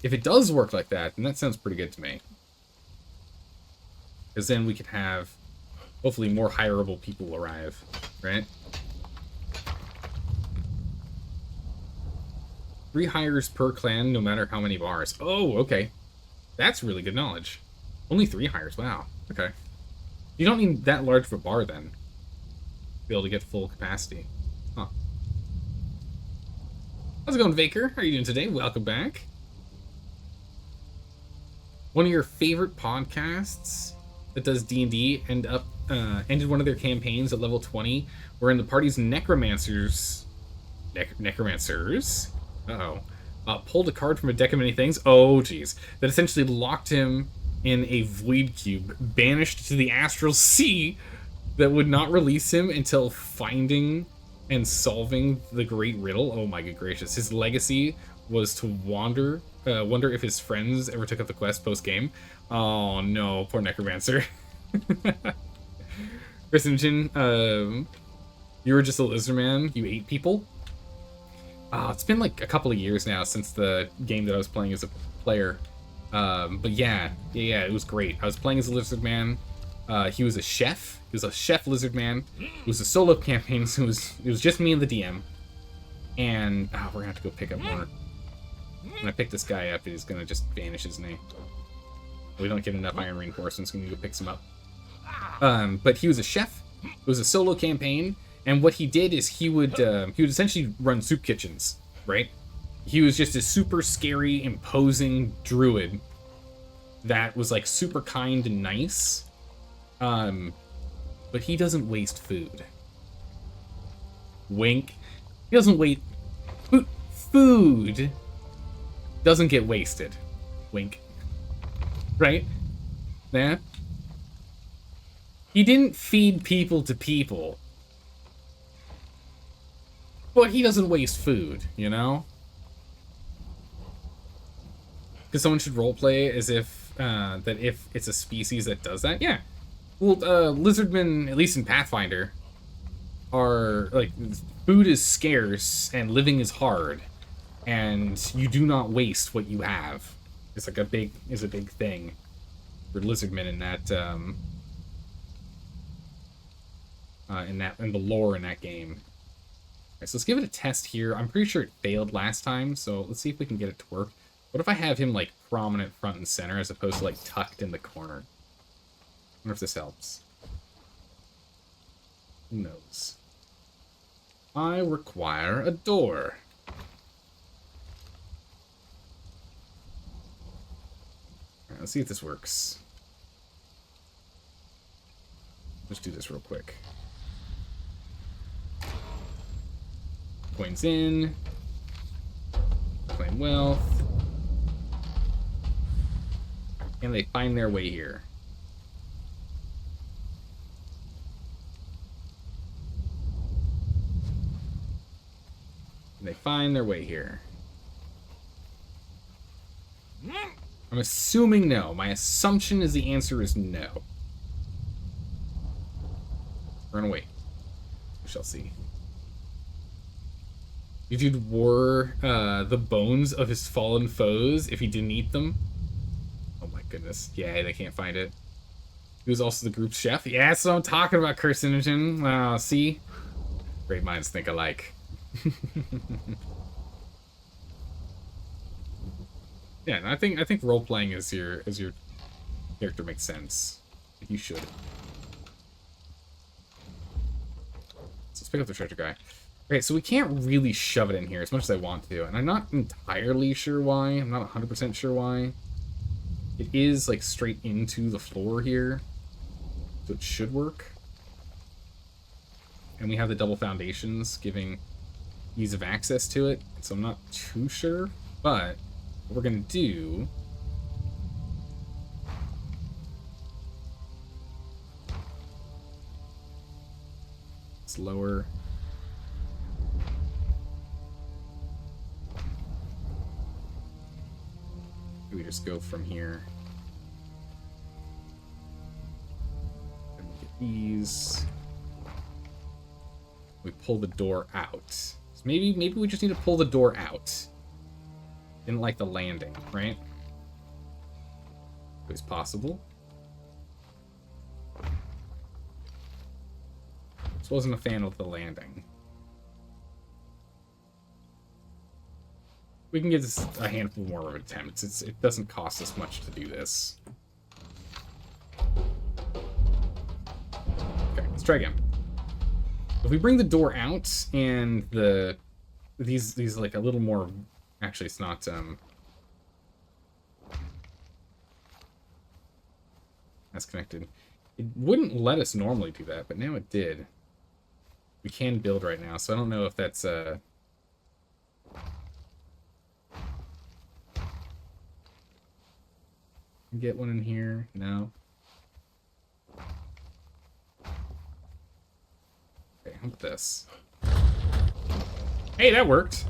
If it does work like that, then that sounds pretty good to me. Because then we could have, hopefully, more hireable people arrive, right? 3 hires per clan, no matter how many bars. Oh, okay. That's really good knowledge. Only 3 hires, wow. Okay. You don't need that large of a bar, then, to be able to get full capacity. Huh. How's it going, Vaker? How are you doing today? Welcome back. One of your favorite podcasts that does D&D ended one of their campaigns at level 20, wherein the party's necromancers pulled a card from a deck of many things. Oh, geez. That essentially locked him in a void cube, banished to the astral sea that would not release him until finding and solving the great riddle. Oh my good gracious. His legacy was to wonder if his friends ever took up the quest post-game. Oh no, poor Necromancer. Christian, you were just a lizard man. You ate people. It's been like a couple of years now since the game that I was playing as a player. But yeah, it was great. I was playing as a lizard man. He was a chef. He was a chef lizard man. It was a solo campaign, so it was just me and the DM. And we're gonna have to go pick up more. When I pick this guy up, he's gonna just vanish, isn't he? We don't get enough iron reinforcements. We need to go pick some up. But he was a chef. It was a solo campaign, and what he did is he would essentially run soup kitchens, right? He was just a super scary, imposing druid that was like super kind and nice. But he doesn't waste food. Wink. He doesn't waste food. Doesn't get wasted. Wink. Right? Yeah. He didn't feed people to people. But he doesn't waste food, you know? Because someone should roleplay as if, that if it's a species that does that. Yeah. Well, lizardmen, at least in Pathfinder, are, like, food is scarce and living is hard. And you do not waste what you have. It's like a big thing for lizardmen in that, in the lore in that game. Alright, so let's give it a test here. I'm pretty sure it failed last time, so let's see if we can get it to work. What if I have him, like, prominent front and center as opposed to, like, tucked in the corner? I wonder if this helps. Who knows? I require a door. Alright, let's see if this works. Let's do this real quick. Coins in. Claim wealth. And they find their way here. And they find their way here. I'm assuming no. My assumption is the answer is no. Run away. We shall see. The dude wore the bones of his fallen foes if he didn't eat them. Oh my goodness. Yeah, they can't find it. He was also the group's chef. Yeah, that's what I'm talking about, Carcinogen. See? Great minds think alike. Yeah, and I think role playing as your character makes sense. You should. So let's pick up the treasure guy. Okay, so we can't really shove it in here as much as I want to, and I'm not entirely sure why. I'm not 100% sure why. It is like straight into the floor here, so it should work. And we have the double foundations giving ease of access to it, so I'm not too sure, but what we're gonna do is lower. We just go from here. And we get these. We pull the door out. So maybe we just need to pull the door out. Didn't like the landing, right? It was possible. Just wasn't a fan of the landing. We can give this a handful more of attempts. It doesn't cost us much to do this. Okay, let's try again. If we bring the door out and these like a little more, actually it's not that's connected. It wouldn't let us normally do that, but now it did. We can build right now, so I don't know if that's get one in here? No. Okay, how about this? Hey, that worked.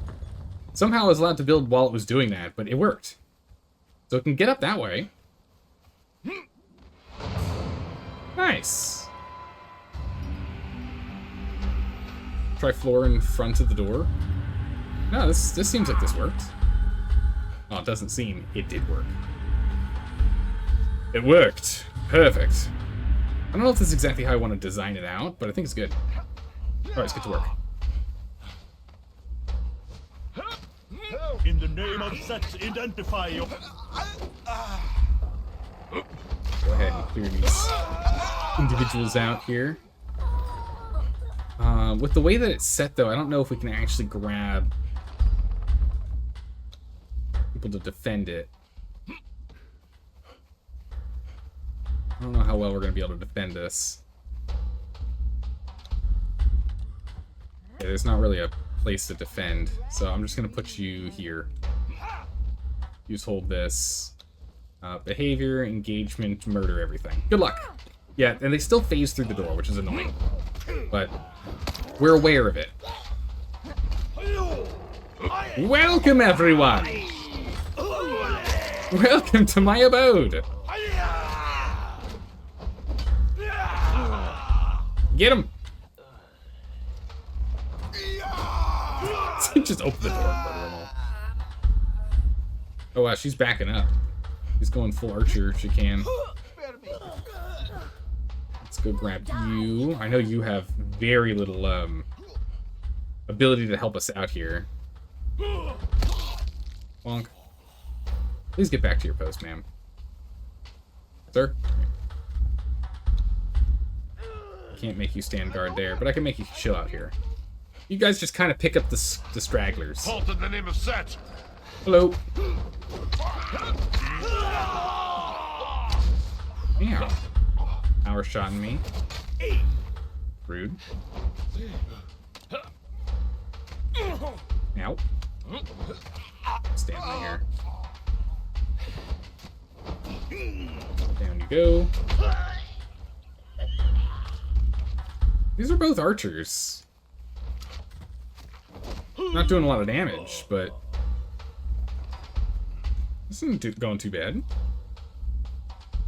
Somehow I was allowed to build while it was doing that, but it worked. So it can get up that way. Nice. Try floor in front of the door. No, this seems like this worked. Oh, it doesn't seem. It did work. It worked. Perfect. I don't know if this is exactly how I want to design it out, but I think it's good. Alright, let's get to work. In the name of sex, identify your... Go ahead and clear these individuals out here. With the way that it's set, though, I don't know if we can actually grab people to defend it. I don't know how well we're going to be able to defend this. Yeah, there's not really a place to defend, so I'm just going to put you here. You just hold this. Behavior, engagement, murder, everything. Good luck. Yeah, and they still phase through the door, which is annoying. But we're aware of it. Welcome, everyone! Welcome to my abode! Get him! Just open the door and murder them all. Oh wow, she's backing up. She's going full archer if she can. Let's go grab you. I know you have very little ability to help us out here. Bonk. Please get back to your post, ma'am. Sir? Can't make you stand guard there, but I can make you chill out here. You guys just kind of pick up the stragglers. Halt in the name of Set. Hello. Meow. Power shotting me. Rude. Ow. Stand right here. Down you go. These are both archers. Not doing a lot of damage, but this isn't going too bad.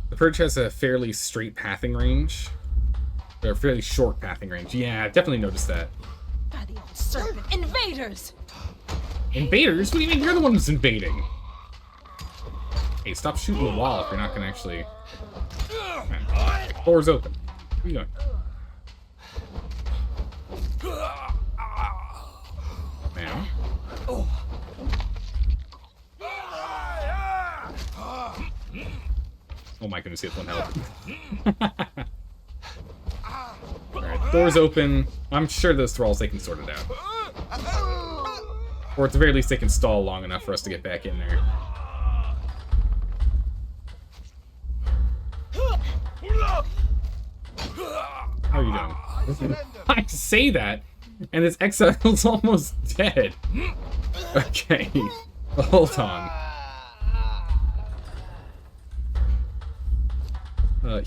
The Purge has a fairly straight pathing range. Or a fairly short pathing range. Yeah, I've definitely noticed that. By the old serpent. Invaders! Invaders? What do you mean? You're the one who's invading. Hey, stop shooting the wall if you're not going to actually... Man. Door's open. What are you doing? Now. Oh my goodness, he has one health. Alright, door's open. I'm sure those thralls, they can sort it out. Or at the very least, they can stall long enough for us to get back in there. How are you doing? I say that, and this exile's almost dead. Okay, hold on.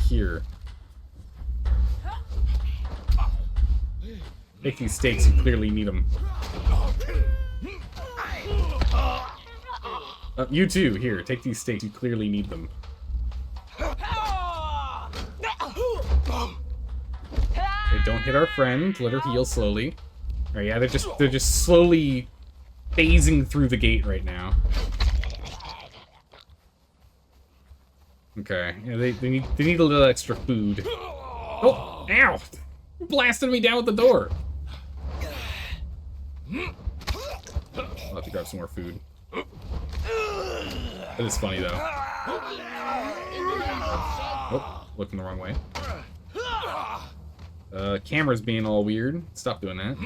Here. Take these stakes, you clearly need them. You too, here, take these stakes, you clearly need them. Okay, don't hit our friend, let her heal slowly. Alright, yeah, they're just slowly phasing through the gate right now. Okay, yeah, they need a little extra food. Oh, ow! Blasted me down with the door. I'll have to grab some more food. That is funny though. Oh, looking the wrong way. Camera's being all weird. Stop doing that.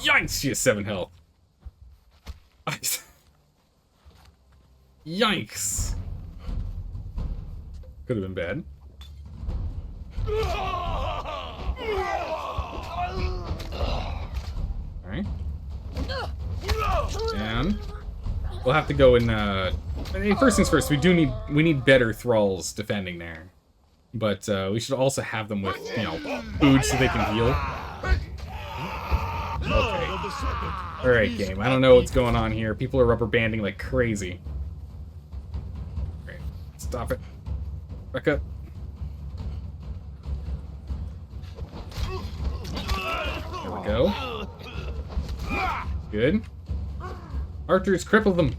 Yikes! She has 7 health. Yikes! Could have been bad. Alright. Down. done. We'll have to go and, first things first, we need better thralls defending there. But, we should also have them with, you know, food so they can heal. Okay. Alright, game. I don't know what's going on here. People are rubber banding like crazy. Alright, stop it. Back up. There we go. Good. Archers, cripple them.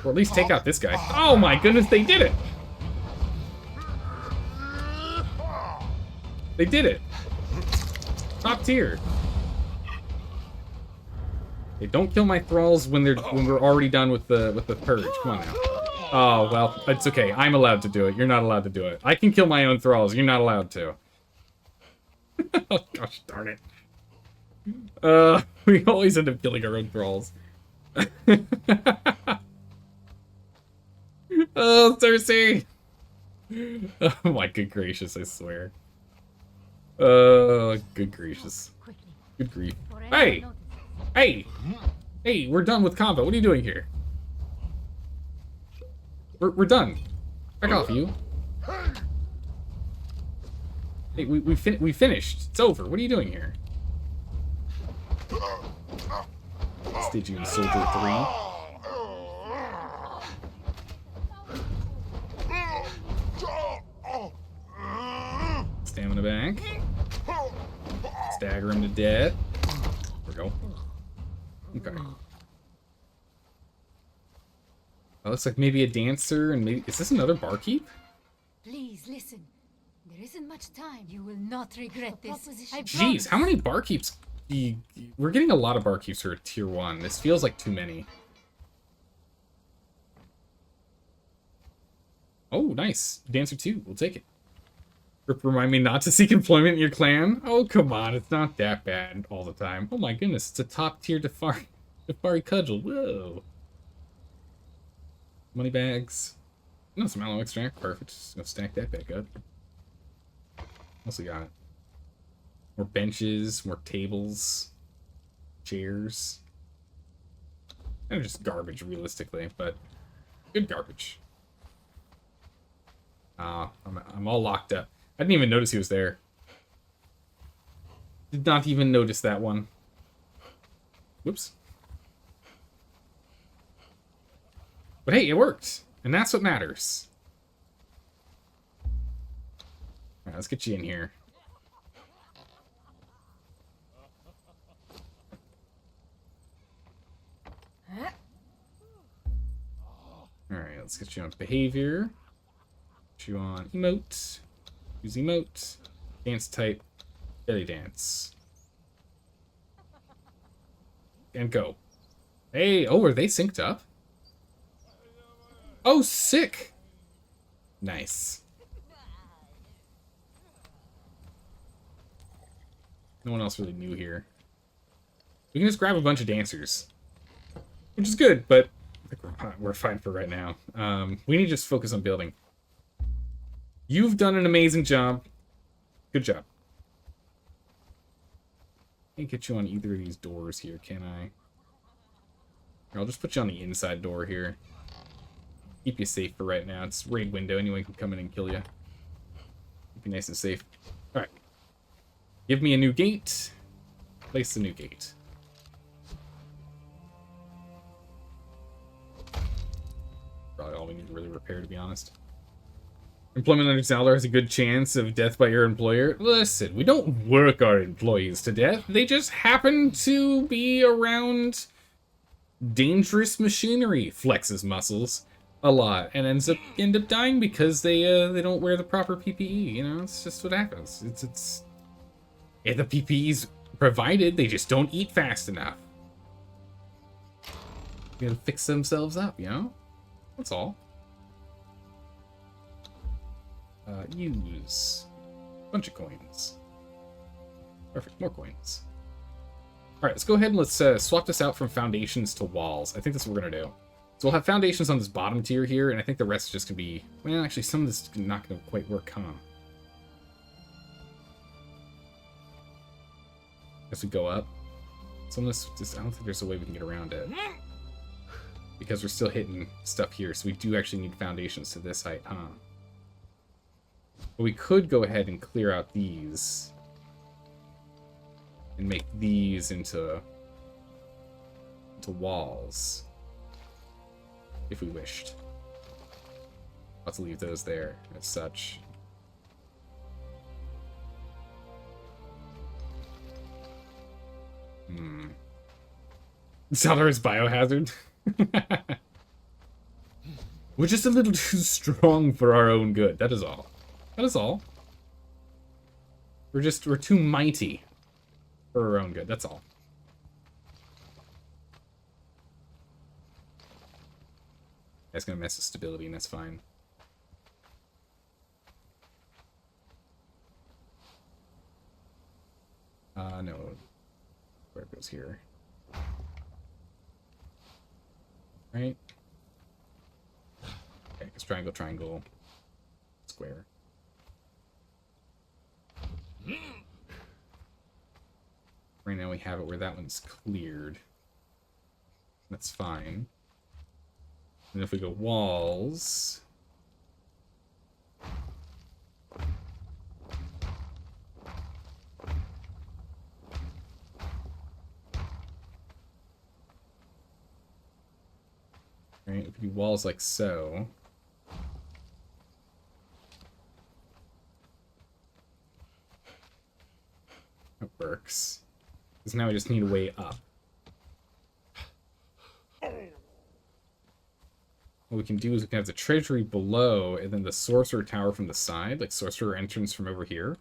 Or at least take out this guy. Oh my goodness, they did it! They did it! Top tier. Hey, don't kill my thralls when we're already done with the purge. Come on now. Oh well, it's okay. I'm allowed to do it. You're not allowed to do it. I can kill my own thralls. You're not allowed to. Oh gosh darn it. We always end up killing our own thralls. Oh, Cersei! Oh my good gracious, I swear. Good gracious. Good grief. Hey! Hey! Hey, we're done with combat. What are you doing here? We're done. Back off, you. Hey, we finished. It's over. What are you doing here? Stygian Soldier 3. Stamina back. Stagger him to death. There we go. Okay. Oh, looks like maybe a dancer and maybe... Is this another barkeep? Please listen. There isn't much time. You will not regret this. Jeez, how many barkeeps? We're getting a lot of barkeeps for tier 1. This feels like too many. Oh, nice. Dancer 2. We'll take it. Remind me not to seek employment in your clan? Oh, come on. It's not that bad all the time. Oh my goodness. It's a top tier Defari cudgel. Whoa. Money bags. No, some aloe extract. Perfect. Just gonna stack that back up. Also got it. More benches, more tables, chairs. Kind of just garbage, realistically, but good garbage. I'm all locked up. I didn't even notice he was there. Did not even notice that one. Whoops. But hey, it worked. And that's what matters. Alright, let's get you in here. Alright, let's get you on behavior. Get you on emote. Use emote. Dance type. Belly dance. And go. Hey, oh, are they synced up? Oh, sick! Nice. No one else really new here. We can just grab a bunch of dancers. Which is good, but I think we're fine for right now. We need to just focus on building. You've done an amazing job. Good job. Can't get you on either of these doors here, can I? Here, I'll just put you on the inside door here. Keep you safe for right now. It's raid window. Anyone can come in and kill you. Keep you nice and safe. Alright. Give me a new gate. Place the new gate. Probably all we need to really repair, to be honest. Employment under Zaldar has a good chance of death by your employer. Listen, we don't work our employees to death. They just happen to be around dangerous machinery. Flexes muscles a lot and end up dying because they don't wear the proper PPE. You know, it's just what happens. It's if the PPE's provided, they just don't eat fast enough. They gotta fix themselves up, you know? That's all. Use a bunch of coins. Perfect, more coins. Alright, let's go ahead and let's swap this out from foundations to walls. I think that's what we're gonna do. So we'll have foundations on this bottom tier here, and I think the rest is just gonna be... Well, actually, some of this is not gonna quite work, huh? As we go up. So unless, I don't think there's a way we can get around it. Because we're still hitting stuff here, so we do actually need foundations to this height, huh? But we could go ahead and clear out these. And make these into walls. If we wished. Let's leave those there as such. Solar is biohazard. We're just a little too strong for our own good. That is all. That is all. We're too mighty for our own good. That's all. That's gonna mess with stability, and that's fine. No. Where it goes here. Right? Okay, because triangle, triangle, square. Right now we have it where that one's cleared. That's fine. And if we go walls... Right, if we do walls like so... That works. Because now we just need a way up. What we can do is we can have the treasury below, and then the sorcerer tower from the side, like sorcerer entrance from over here.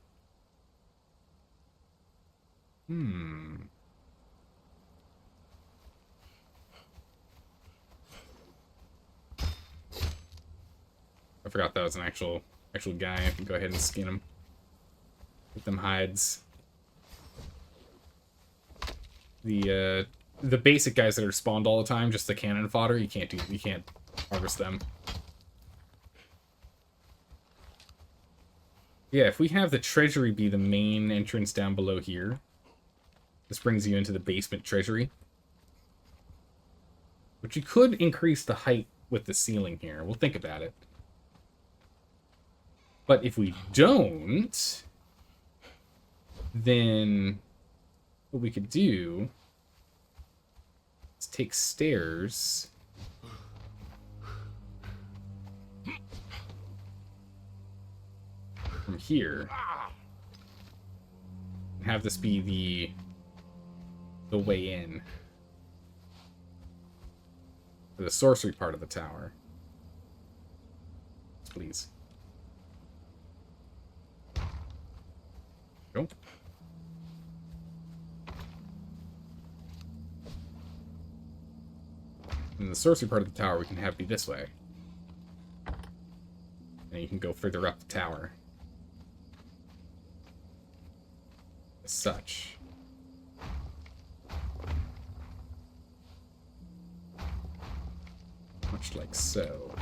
I forgot that was an actual guy. I can go ahead and skin him. Get them hides. The basic guys that are spawned all the time, just the cannon fodder, you can't harvest them. Yeah, if we have the treasury be the main entrance down below here, this brings you into the basement treasury. But you could increase the height with the ceiling here. We'll think about it. But if we don't, then what we could do is take stairs from here and have this be the way in for the sorcery part of the tower. Please. Go. And the sorcery part of the tower we can have be this way. And you can go further up the tower. As such. Much like so.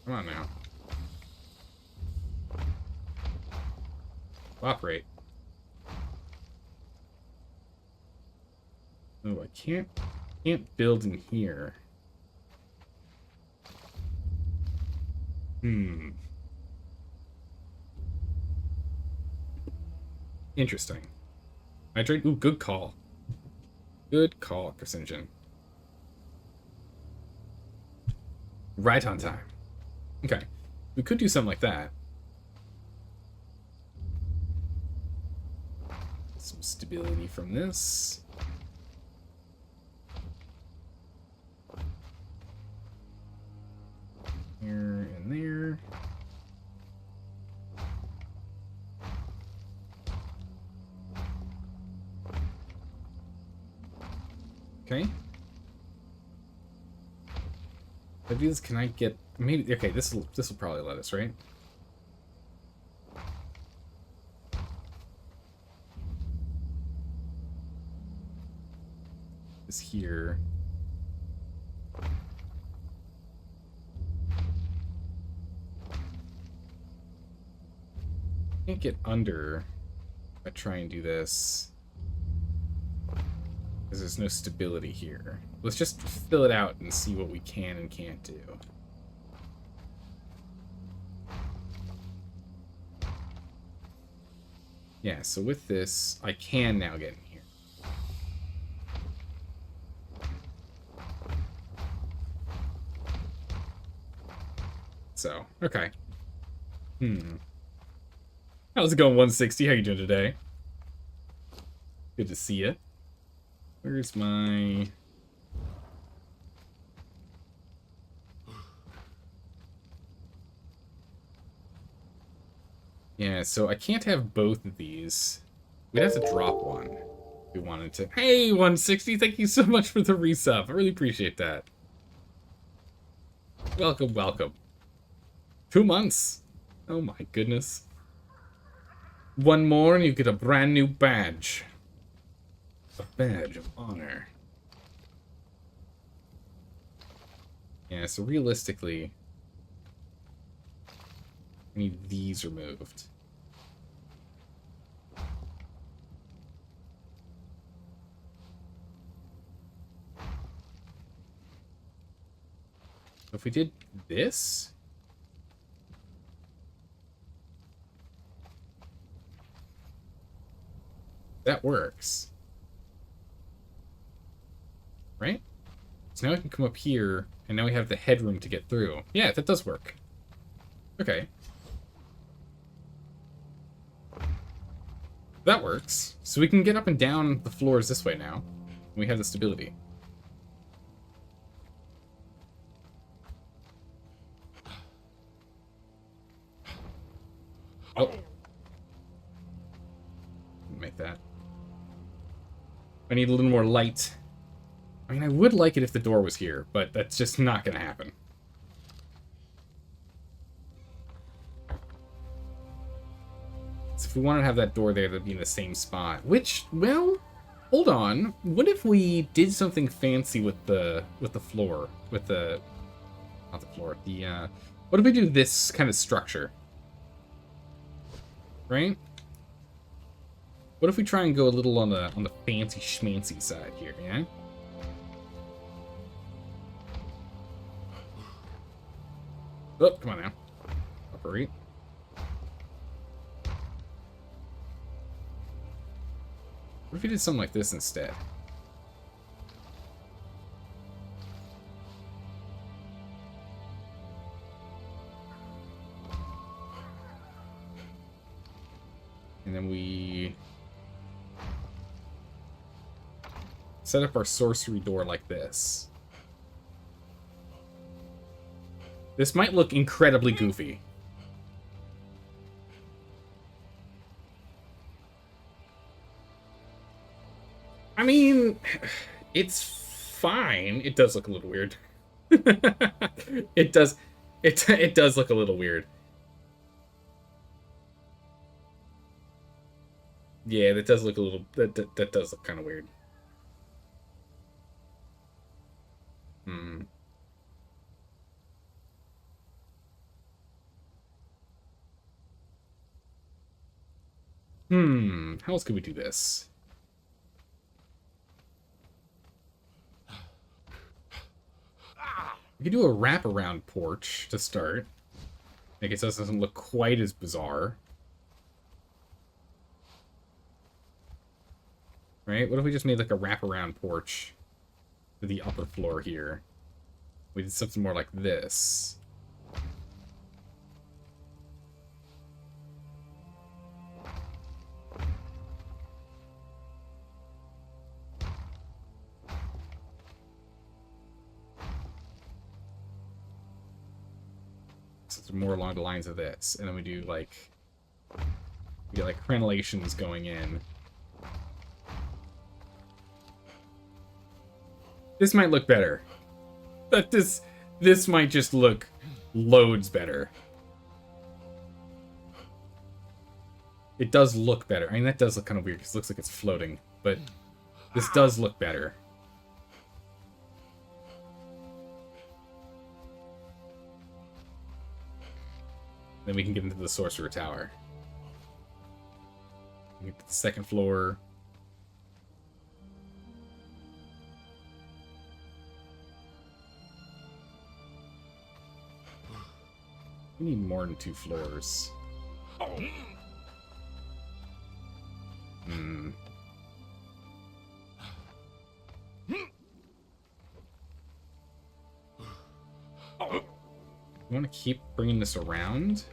Come on now. Cooperate. Oh, I can't build in here. Interesting. Hydrate. Ooh, good call. Good call, Carcinogen. Right on time. Okay. We could do something like that. Some stability from this. Here and there. Okay. If I do this, can I get maybe? Okay, this will probably let us, right? This here. Can't get under if I try and do this. Because there's no stability here. Let's just fill it out and see what we can and can't do. Yeah, so with this, I can now get in here. So, okay. How's it going, 160? How you doing today? Good to see you. Where's my... Yeah, so I can't have both of these. We'd have to drop one if we wanted to. Hey, 160, thank you so much for the resub. I really appreciate that. Welcome, welcome. 2 months. Oh my goodness. One more and you get a brand new badge. A badge of honor. Yeah, so realistically, I need these removed. So if we did this... That works. Right? So now we can come up here, and now we have the headroom to get through. Yeah, that does work. Okay. That works. So we can get up and down the floors this way now. We have the stability. Oh. Make that. I need a little more light. I mean, I would like it if the door was here, but that's just not going to happen. So if we wanted to have that door there, that'd be in the same spot. Which, well, hold on. What if we did something fancy with the floor? With the... Not the floor. The, what if we do this kind of structure? Right? What if we try and go a little on the fancy schmancy side here, yeah? Oh, come on now. Operate. What if we did something like this instead? And then we set up our sorcery door like this. This might look incredibly goofy. I mean, it's fine. It does look a little weird. It does look a little weird. Yeah, that does look a little... That does look kind of weird. How else could we do this? We could do a wraparound porch to start. I guess that doesn't look quite as bizarre. Right? What if we just made like a wraparound porch for the upper floor here? We did something more like this. Something more along the lines of this. And then we do like... We get like crenellations going in. This might look better. But this might just look loads better. It does look better. I mean, that does look kind of weird because it looks like it's floating. But this does look better. Then we can get into the Sorcerer Tower. Get to the second floor. We need more than 2 floors. Hmm. You want to keep bringing this around?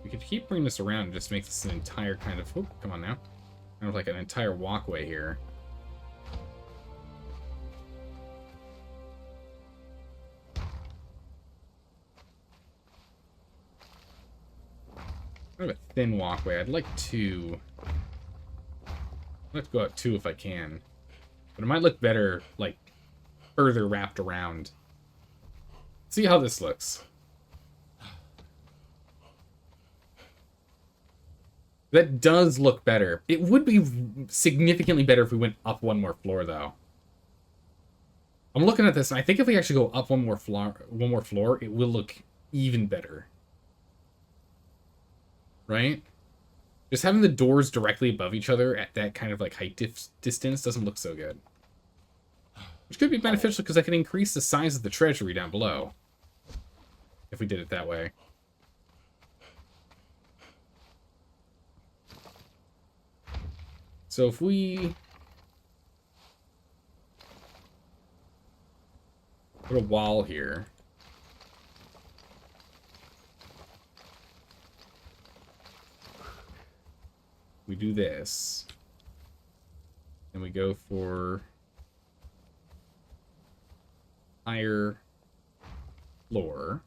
We could keep bringing this around and just make this an entire kind of... Oh, come on now. Kind of like an entire walkway here. Kind of a thin walkway. I'd like to... I'd like to go out 2 if I can. But it might look better, like, further wrapped around. See how this looks. That does look better. It would be significantly better if we went up 1 more floor, though. I'm looking at this, and I think if we actually go up one more floor, it will look even better. Right? Just having the doors directly above each other at that kind of like height distance doesn't look so good. Which could be beneficial because I can increase the size of the treasury down below. If we did it that way. So if we put a wall here. We do this. And we go for higher floor.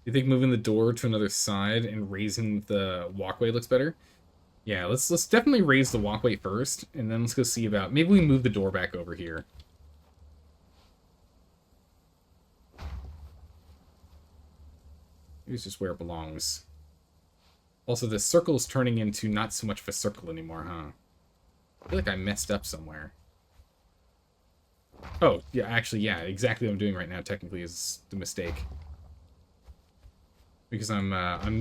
You think moving the door to another side and raising the walkway looks better? Yeah, let's definitely raise the walkway first, and then let's go see about... Maybe we move the door back over here. It's just where it belongs. Also, this circle is turning into not so much of a circle anymore, huh? I feel like I messed up somewhere. Oh, yeah, actually, yeah, exactly what I'm doing right now technically is the mistake. Because I'm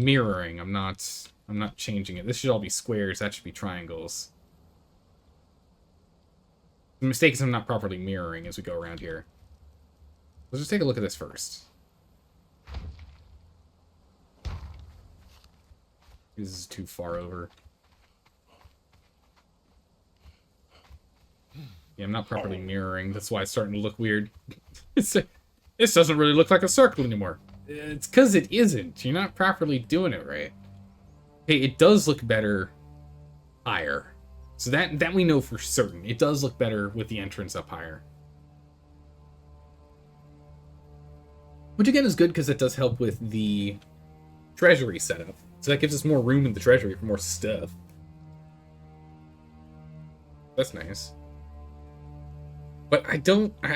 mirroring, I'm not changing it. This should all be squares, that should be triangles. The mistake is I'm not properly mirroring as we go around here. Let's just take a look at this first. This is too far over. Yeah, I'm not properly mirroring. That's why it's starting to look weird. This doesn't really look like a circle anymore. It's because it isn't. You're not properly doing it right. Okay, it does look better higher. So that we know for certain. It does look better with the entrance up higher. Which again is good because it does help with the treasury setup. So that gives us more room in the treasury for more stuff. That's nice. But I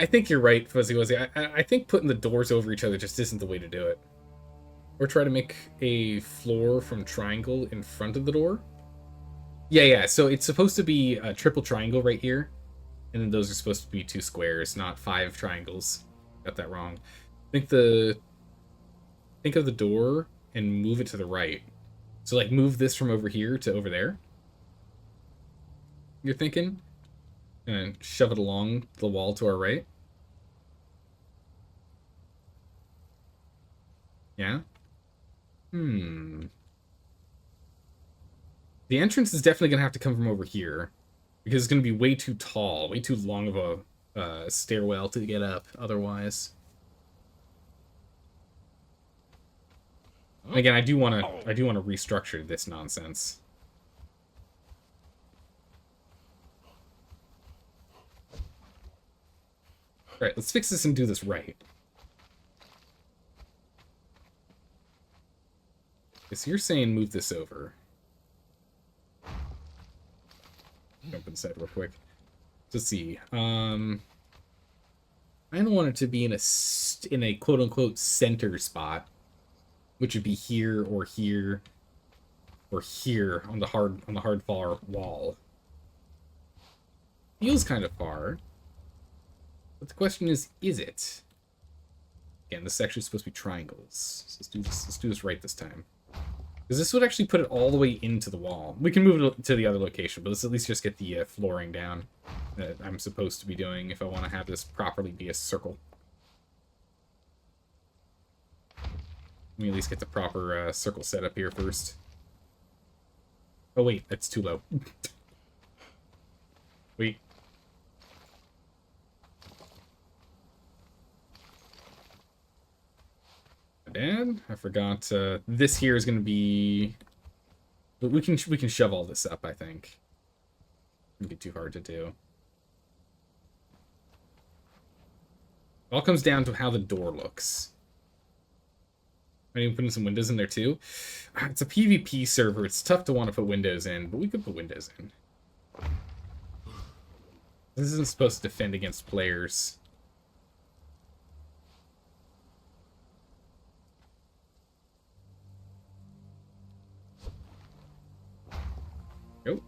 think you're right, Fuzzy Wuzzy. I think putting the doors over each other just isn't the way to do it. Or try to make a floor from triangle in front of the door. Yeah, so it's supposed to be a triple triangle right here. And then those are supposed to be 2 squares, not 5 triangles. Got that wrong. Think of the door and move it to the right. So, like, move this from over here to over there. You're thinking? And shove it along the wall to our right. Yeah? The entrance is definitely going to have to come from over here. Because it's going to be way too tall, way too long of a stairwell to get up otherwise. Again, I do want to restructure this nonsense. All right, let's fix this and do this right. Okay, so you're saying move this over. Jump inside real quick. Let's see. I don't want it to be in a quote unquote center spot, which would be here or here or here on the hard far wall. feels kind of far. But the question is it? Again, this is actually supposed to be triangles. So let's do this right this time. Because this would actually put it all the way into the wall. We can move it to the other location, but let's at least just get the flooring down that I'm supposed to be doing if I want to have this properly be a circle. Let me at least get the proper circle set up here first. Oh wait, that's too low. Wait. Bad. I forgot. This here is going to be. We can shove all this up. I think. It'd be too hard to do. It all comes down to how the door looks. I need to put in some windows in there too. It's a PvP server. It's tough to want to put windows in, but we could put windows in. This isn't supposed to defend against players. Nope.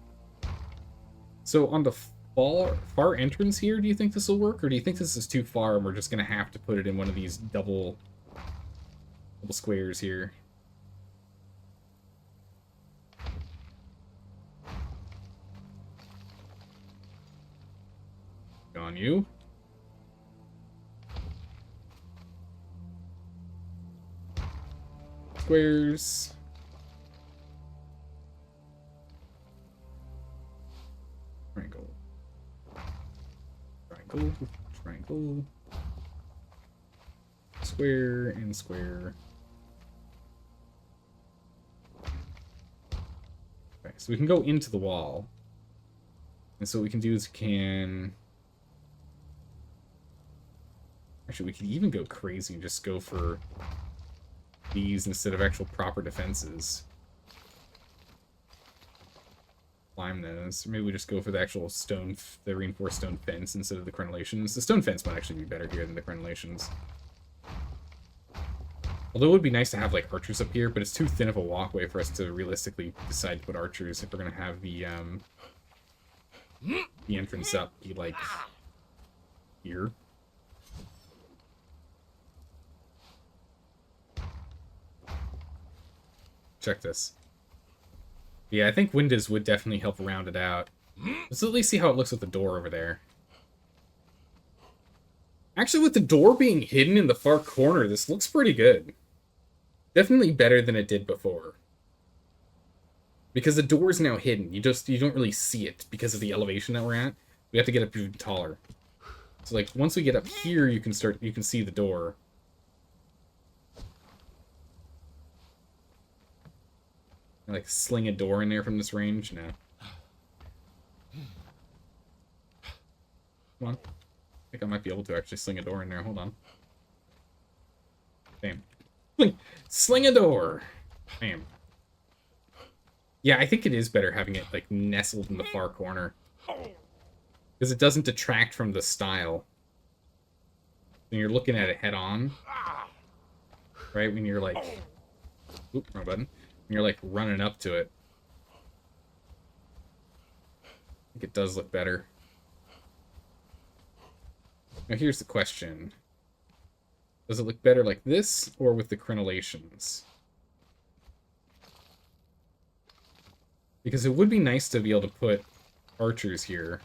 So on the far entrance here, do you think this will work? Or do you think this is too far and we're just going to have to put it in one of these double squares here? On you. Squares. Triangle. Triangle. Triangle. Square and square. Okay, so we can go into the wall. And so what we can do is we can... Actually, we could even go crazy and just go for these instead of actual proper defenses. Climb those. Or maybe we just go for the actual stone, the reinforced stone fence instead of the crenellations. The stone fence might actually be better here than the crenellations. Although it would be nice to have, like, archers up here, but it's too thin of a walkway for us to realistically decide to put archers if we're going to have the entrance up be, like, here. Check this. Yeah, I think windows would definitely help round it out. Let's at least see how it looks with the door over there. Actually, with the door being hidden in the far corner, this looks pretty good. Definitely better than it did before. Because the door is now hidden. You don't really see it because of the elevation that we're at. We have to get up even taller. So like once we get up here, you can see the door. Like sling a door in there from this range? No. Come on. I think I might be able to actually sling a door in there. Hold on. Bam. Sling a door! Bam. Yeah, I think it is better having it like nestled in the far corner. Because it doesn't detract from the style. When you're looking at it head on. Right? When you're like... Oop, wrong button. When you're like running up to it. I think it does look better. Now here's the question. Does it look better like this or with the crenellations? Because it would be nice to be able to put archers here.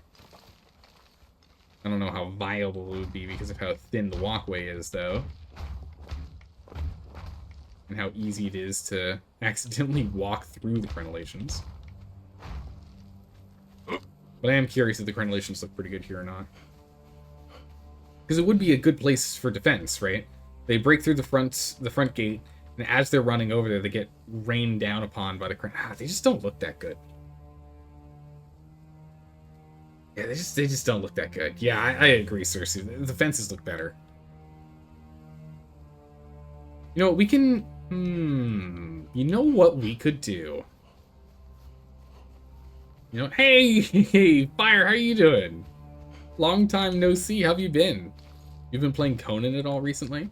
I don't know how viable it would be because of how thin the walkway is, though. And how easy it is to accidentally walk through the crenellations. But I am curious if the crenellations look pretty good here or not. Because it would be a good place for defense, right? They break through the front gate, and as they're running over there, they get rained down upon by the they just don't look that good. Yeah, they just don't look that good. Yeah, I agree, Cersei. The fences look better. You know, we can... you know what we could do? You know, hey, Fire, how you doing? Long time no see, how have you been? You've been playing Conan at all recently?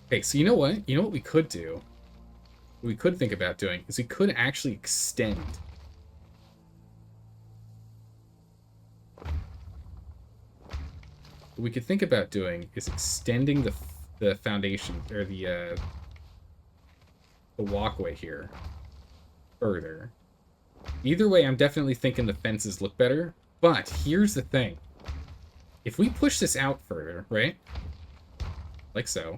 Okay, so you know what? You know what we could do? What we could think about doing is we could actually extend what we could think about doing is extending the foundation, or the walkway here further. Either way, I'm definitely thinking the fences look better, but here's the thing. If we push this out further, right? Like so.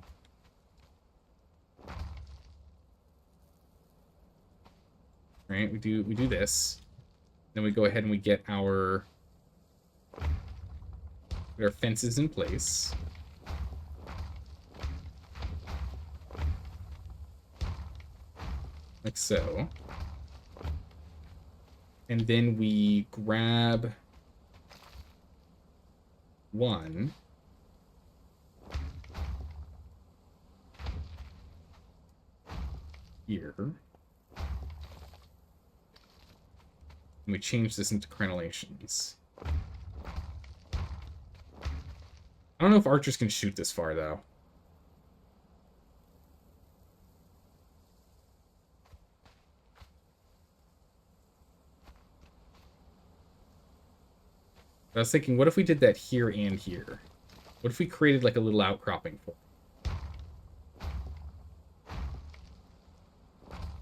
Right, we do this. Then we go ahead and we get our fences in place. Like so. And then we grab one. Here. And we change this into crenellations. I don't know if archers can shoot this far, though. I was thinking, what if we did that here and here? What if we created like a little outcropping for it?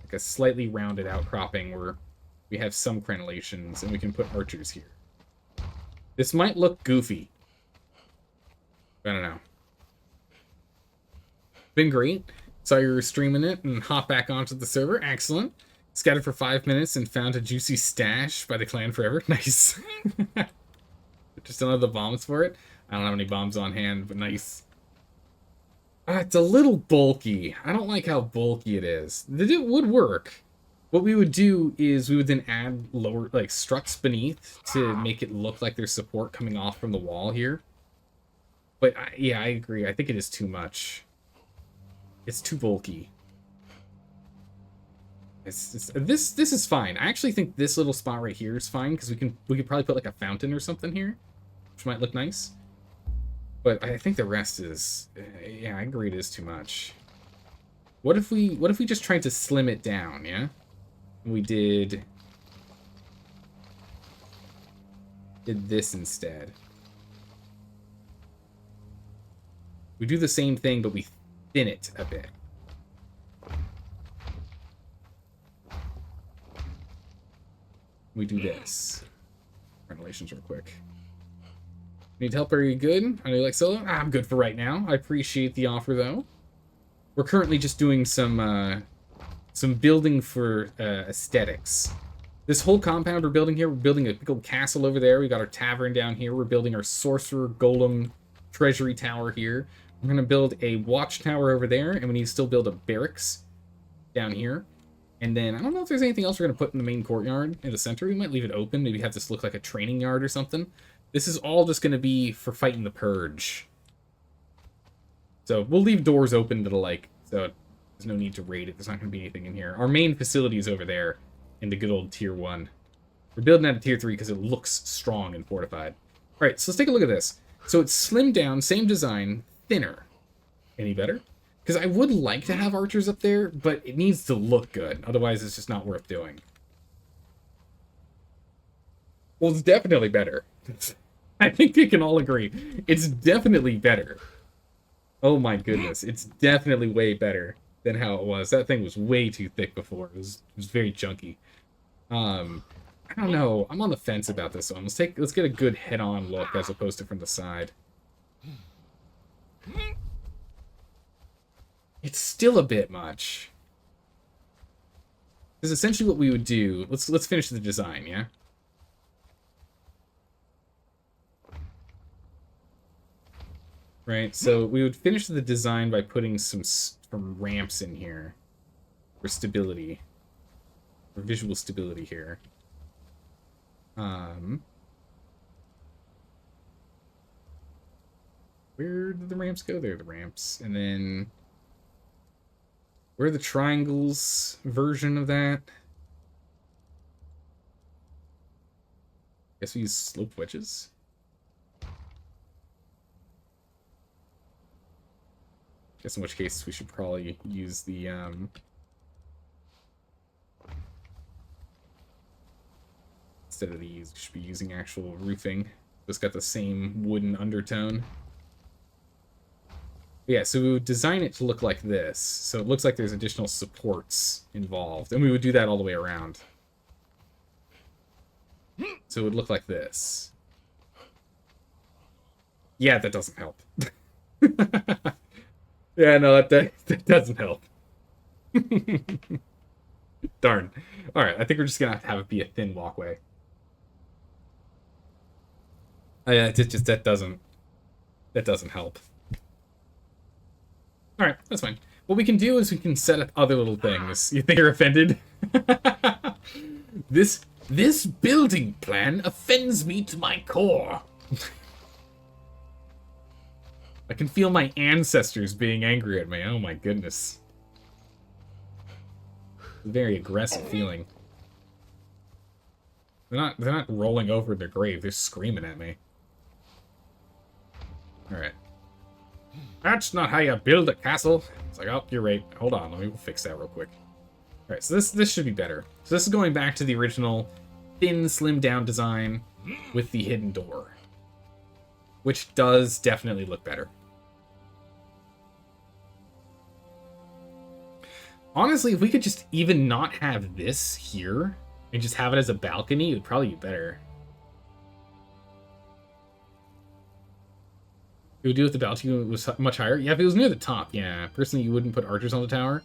Like a slightly rounded outcropping where we have some crenellations and we can put archers here. This might look goofy. I don't know. Been great. Saw you were streaming it and hop back onto the server. Excellent. Scattered for 5 minutes and found a juicy stash by the clan forever. Nice. Just don't have the bombs for it. I don't have any bombs on hand, but nice. It's a little bulky. I don't like how bulky it is. It would work. What we would do is we would then add lower, like, struts beneath to make it look like there's support coming off from the wall here. But, yeah, I agree. I think it is too much. It's too bulky. This is fine. I actually think this little spot right here is fine, because we could probably put, like, a fountain or something here, which might look nice. But I think the rest is... yeah, I agree it is too much. What if we just tried to slim it down, yeah? We did this instead. We do the same thing, but we thin it a bit. We do this. Relations real quick. Need help? Are you good? I know you like solo? I'm good for right now. I appreciate the offer, though. We're currently just doing some building for aesthetics. This whole compound we're building here, we're building a big old castle over there. We got our tavern down here. We're building our sorcerer golem treasury tower here. We're going to build a watchtower over there, and we need to still build a barracks down here. And then, I don't know if there's anything else we're going to put in the main courtyard in the center. We might leave it open, maybe have this look like a training yard or something. This is all just going to be for fighting the purge. So, we'll leave doors open to the, like, so there's no need to raid it. There's not going to be anything in here. Our main facility is over there in the good old Tier 1. We're building at a Tier 3 because it looks strong and fortified. All right, so let's take a look at this. So it's slimmed down, same design, thinner. Any better? Because I would like to have archers up there, but it needs to look good. Otherwise, it's just not worth doing. Well, it's definitely better. I think we can all agree. It's definitely better. Oh my goodness. It's definitely way better than how it was. That thing was way too thick before. It was very chunky. I don't know. I'm on the fence about this one. Let's get a good head-on look as opposed to from the side. It's still a bit much. Because essentially what we would do... Let's finish the design, yeah? Right, so we would finish the design by putting some ramps in here for stability. For visual stability here. Where did the ramps go? There are the ramps. And then... where are the triangles version of that? Guess we use slope wedges. Guess in which case we should probably use the instead of these, we should be using actual roofing. It's got the same wooden undertone. Yeah, so we would design it to look like this. So it looks like there's additional supports involved. And we would do that all the way around. So it would look like this. Yeah, that doesn't help. Yeah, no, that doesn't help. Darn. Alright, I think we're just gonna have it be a thin walkway. Oh, yeah, that doesn't help. Alright, that's fine. What we can do is we can set up other little things. You think you're offended? This building plan offends me to my core. I can feel my ancestors being angry at me. Oh my goodness. Very aggressive feeling. They're not rolling over their grave, they're screaming at me. Alright. That's not how you build a castle. It's like, oh, you're right. Hold on, let me fix that real quick. Alright, so this should be better. So this is going back to the original thin, slimmed down design with the hidden door. Which does definitely look better. Honestly, if we could just even not have this here, and just have it as a balcony, it would probably be better. It would do if the balcony was much higher. Yeah, if it was near the top, yeah. Personally, you wouldn't put archers on the tower.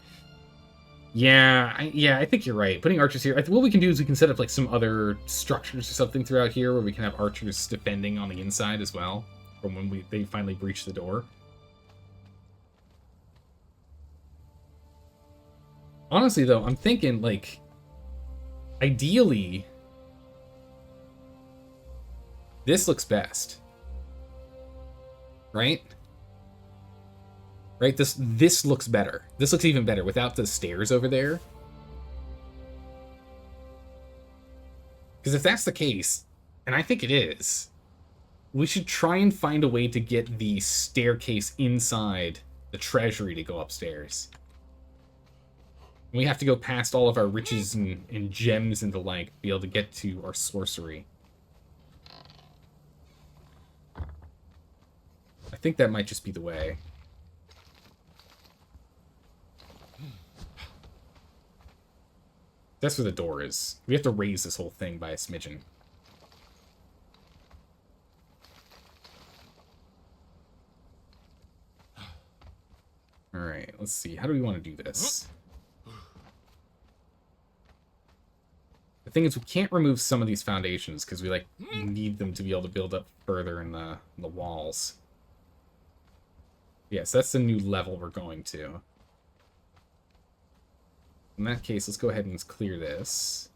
Yeah, I think you're right. Putting archers here, what we can do is we can set up like some other structures or something throughout here where we can have archers defending on the inside as well, from when they finally breach the door. Honestly, though, I'm thinking, like, ideally, this looks best. Right? Right? This looks better. This looks even better without the stairs over there. Because if that's the case, and I think it is, we should try and find a way to get the staircase inside the treasury to go upstairs. We have to go past all of our riches and gems and the like to be able to get to our sorcery. I think that might just be the way. That's where the door is. We have to raise this whole thing by a smidgen. Alright, let's see. How do we want to do this? The thing is, we can't remove some of these foundations because we like need them to be able to build up further in the walls. Yes, that's the new level we're going to. In that case, let's go ahead and clear this.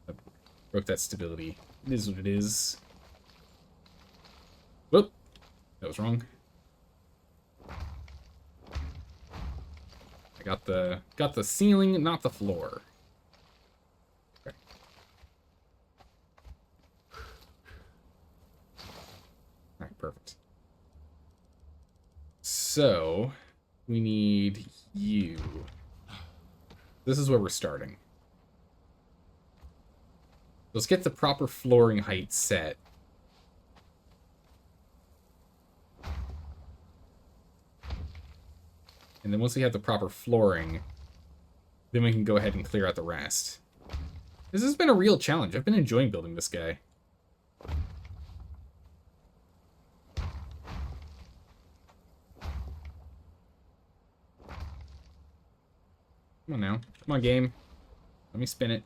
I broke that stability. It is what it is. Whoop! That was wrong. I got the ceiling, not the floor. Okay. Alright, perfect. So, we need you. This is where we're starting. Let's get the proper flooring height set. And then once we have the proper flooring, then we can go ahead and clear out the rest. This has been a real challenge. I've been enjoying building this guy. Come on now. Come on, game. Let me spin it.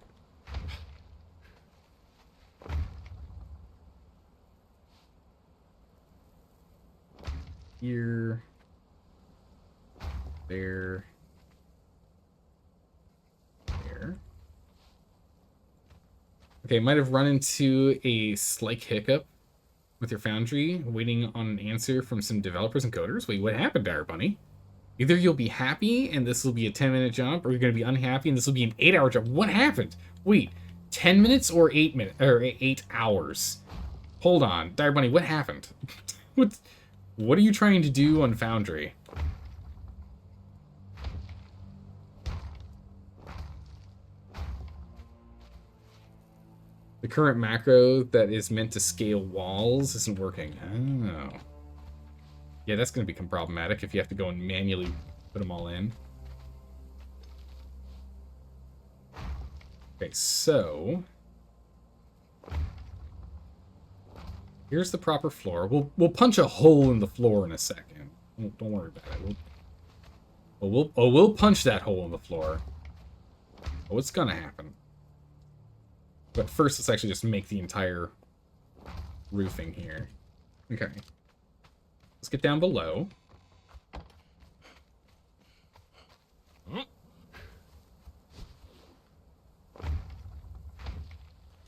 Here. There. There. Okay, might have run into a slight hiccup with your foundry, waiting on an answer from some developers and coders. Wait, what happened, Dire Bunny? Either you'll be happy and this will be a 10-minute job, or you're going to be unhappy and this will be an 8-hour job. What happened? Wait, 10 minutes or 8 minutes or 8 hours? Hold on, Dire Bunny, what happened? What are you trying to do on Foundry? The current macro that is meant to scale walls isn't working. Oh. Yeah, that's going to become problematic if you have to go and manually put them all in. Okay, so... here's the proper floor. We'll punch a hole in the floor in a second. Don't worry about it. We'll punch that hole in the floor. Oh, it's gonna happen. But first, let's actually just make the entire roofing here. Okay. Let's get down below. I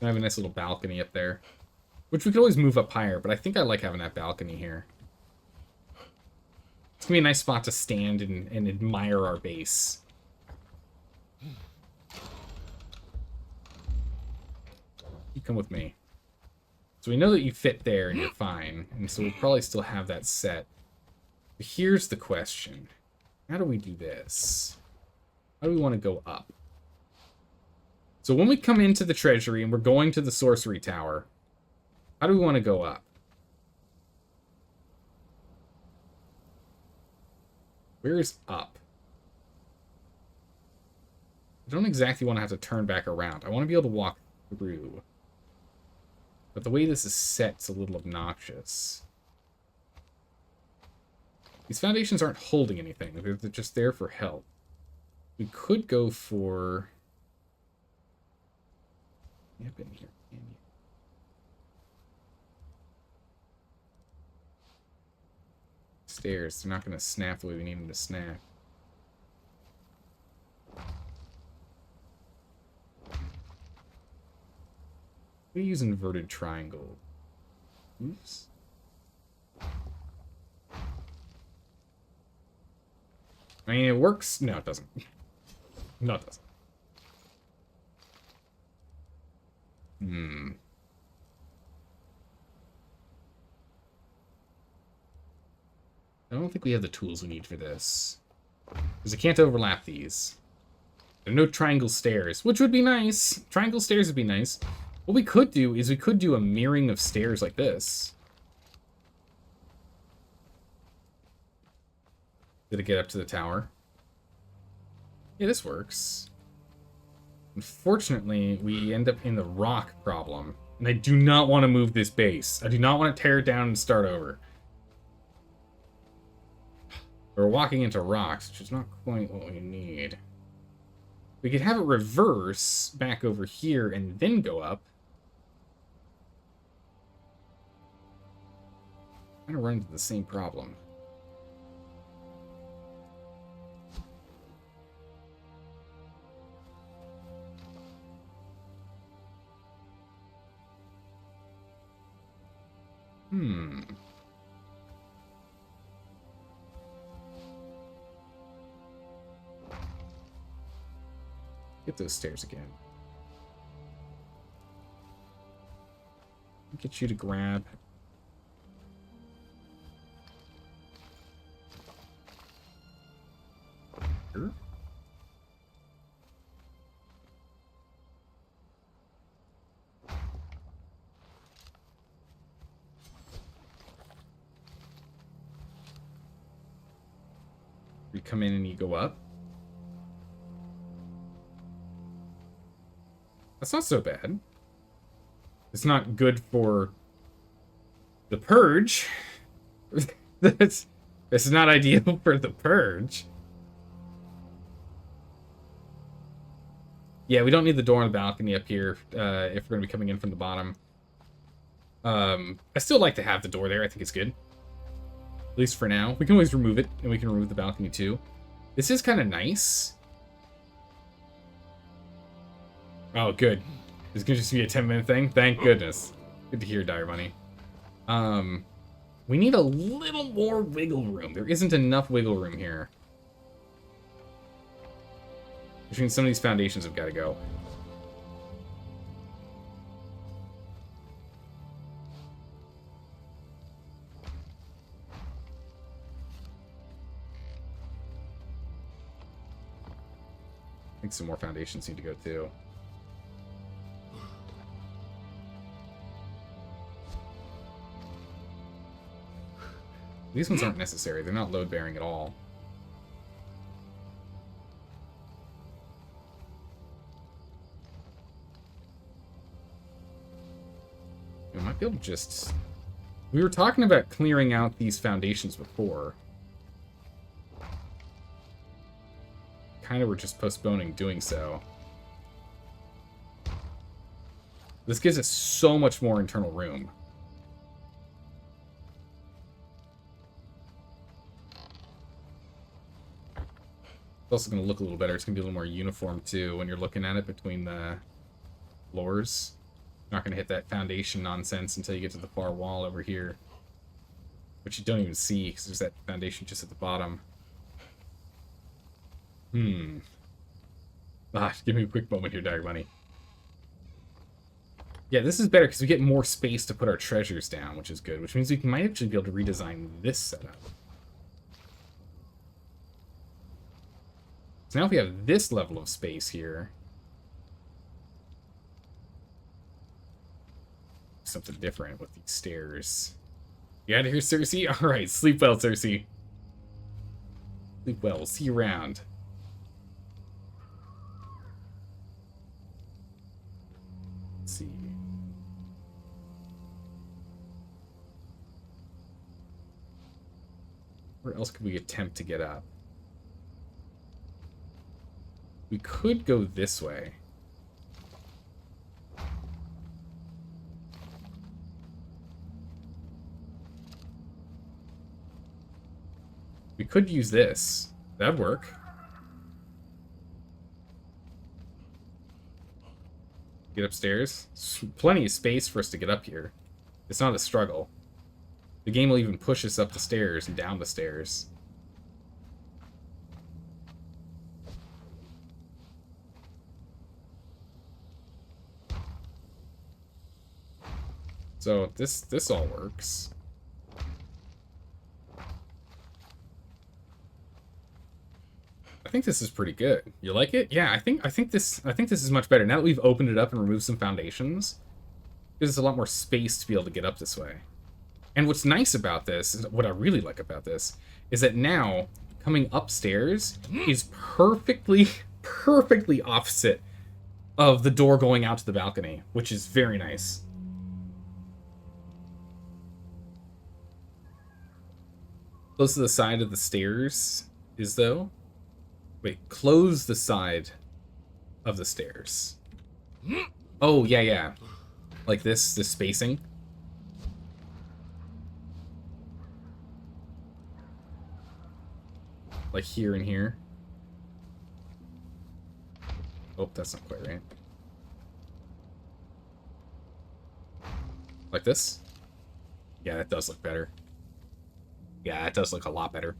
have a nice little balcony up there. Which we could always move up higher, but I think I like having that balcony here. It's gonna be a nice spot to stand and admire our base. You come with me. So we know that you fit there and you're fine, and so we'll probably still have that set. But here's the question. How do we do this? How do we want to go up? So when we come into the treasury and we're going to the sorcery tower, how do we want to go up? Where is up? I don't exactly want to have to turn back around. I want to be able to walk through. But the way this is set is a little obnoxious. These foundations aren't holding anything. They're just there for help. We could go for... Yep, in here. Stairs. They're not going to snap the way we need them to snap. We use inverted triangle. Oops. I mean, it works. No, it doesn't. No, it doesn't. I don't think we have the tools we need for this. Because I can't overlap these. There are no triangle stairs, which would be nice. Triangle stairs would be nice. What we could do is we could do a mirroring of stairs like this. Did it get up to the tower? Yeah, this works. Unfortunately, we end up in the rock problem. And I do not want to move this base. I do not want to tear it down and start over. We're walking into rocks, which is not quite what we need. We could have it reverse back over here and then go up. I'm gonna run into the same problem. Get those stairs again. Get you to grab. Sure. You come in and you go up. That's not so bad. It's not good for the purge. It's not ideal for the purge. Yeah, we don't need the door on the balcony up here if we're going to be coming in from the bottom. I still like to have the door there. I think it's good. At least for now. We can always remove it, and we can remove the balcony too. This is kind of nice. Oh, good. It's gonna just be a 10-minute thing? Thank goodness. Good to hear, Dire Money. We need a little more wiggle room. There isn't enough wiggle room here. Which means some of these foundations have got to go. I think some more foundations need to go too. These ones aren't necessary. They're not load-bearing at all. We might be able to just... We were talking about clearing out these foundations before. Kind of were just postponing doing so. This gives us so much more internal room. It's also going to look a little better. It's going to be a little more uniform, too, when you're looking at it between the floors. Not going to hit that foundation nonsense until you get to the far wall over here. Which you don't even see, because there's that foundation just at the bottom. Give me a quick moment here, Dagger Bunny. Yeah, this is better, because we get more space to put our treasures down, which is good. Which means we might actually be able to redesign this setup. So now if we have this level of space here... something different with these stairs. You out of here, Cersei? Alright, sleep well, Cersei. Sleep well. We'll see you around. Let's see. Where else could we attempt to get up? We could go this way. We could use this. That'd work. Get upstairs. Plenty of space for us to get up here. It's not a struggle. The game will even push us up the stairs and down the stairs. So this all works. I think this is pretty good. You like it? Yeah, I think this is much better. Now that we've opened it up and removed some foundations, gives us a lot more space to be able to get up this way. And what's nice about this, what I really like about this, is that now coming upstairs is perfectly opposite of the door going out to the balcony, which is very nice. Close to the side of the stairs is though. Wait, close the side of the stairs. Oh, yeah. Like this spacing. Like here and here. Oh, that's not quite right. Like this? Yeah, that does look better. Yeah, it does look a lot better.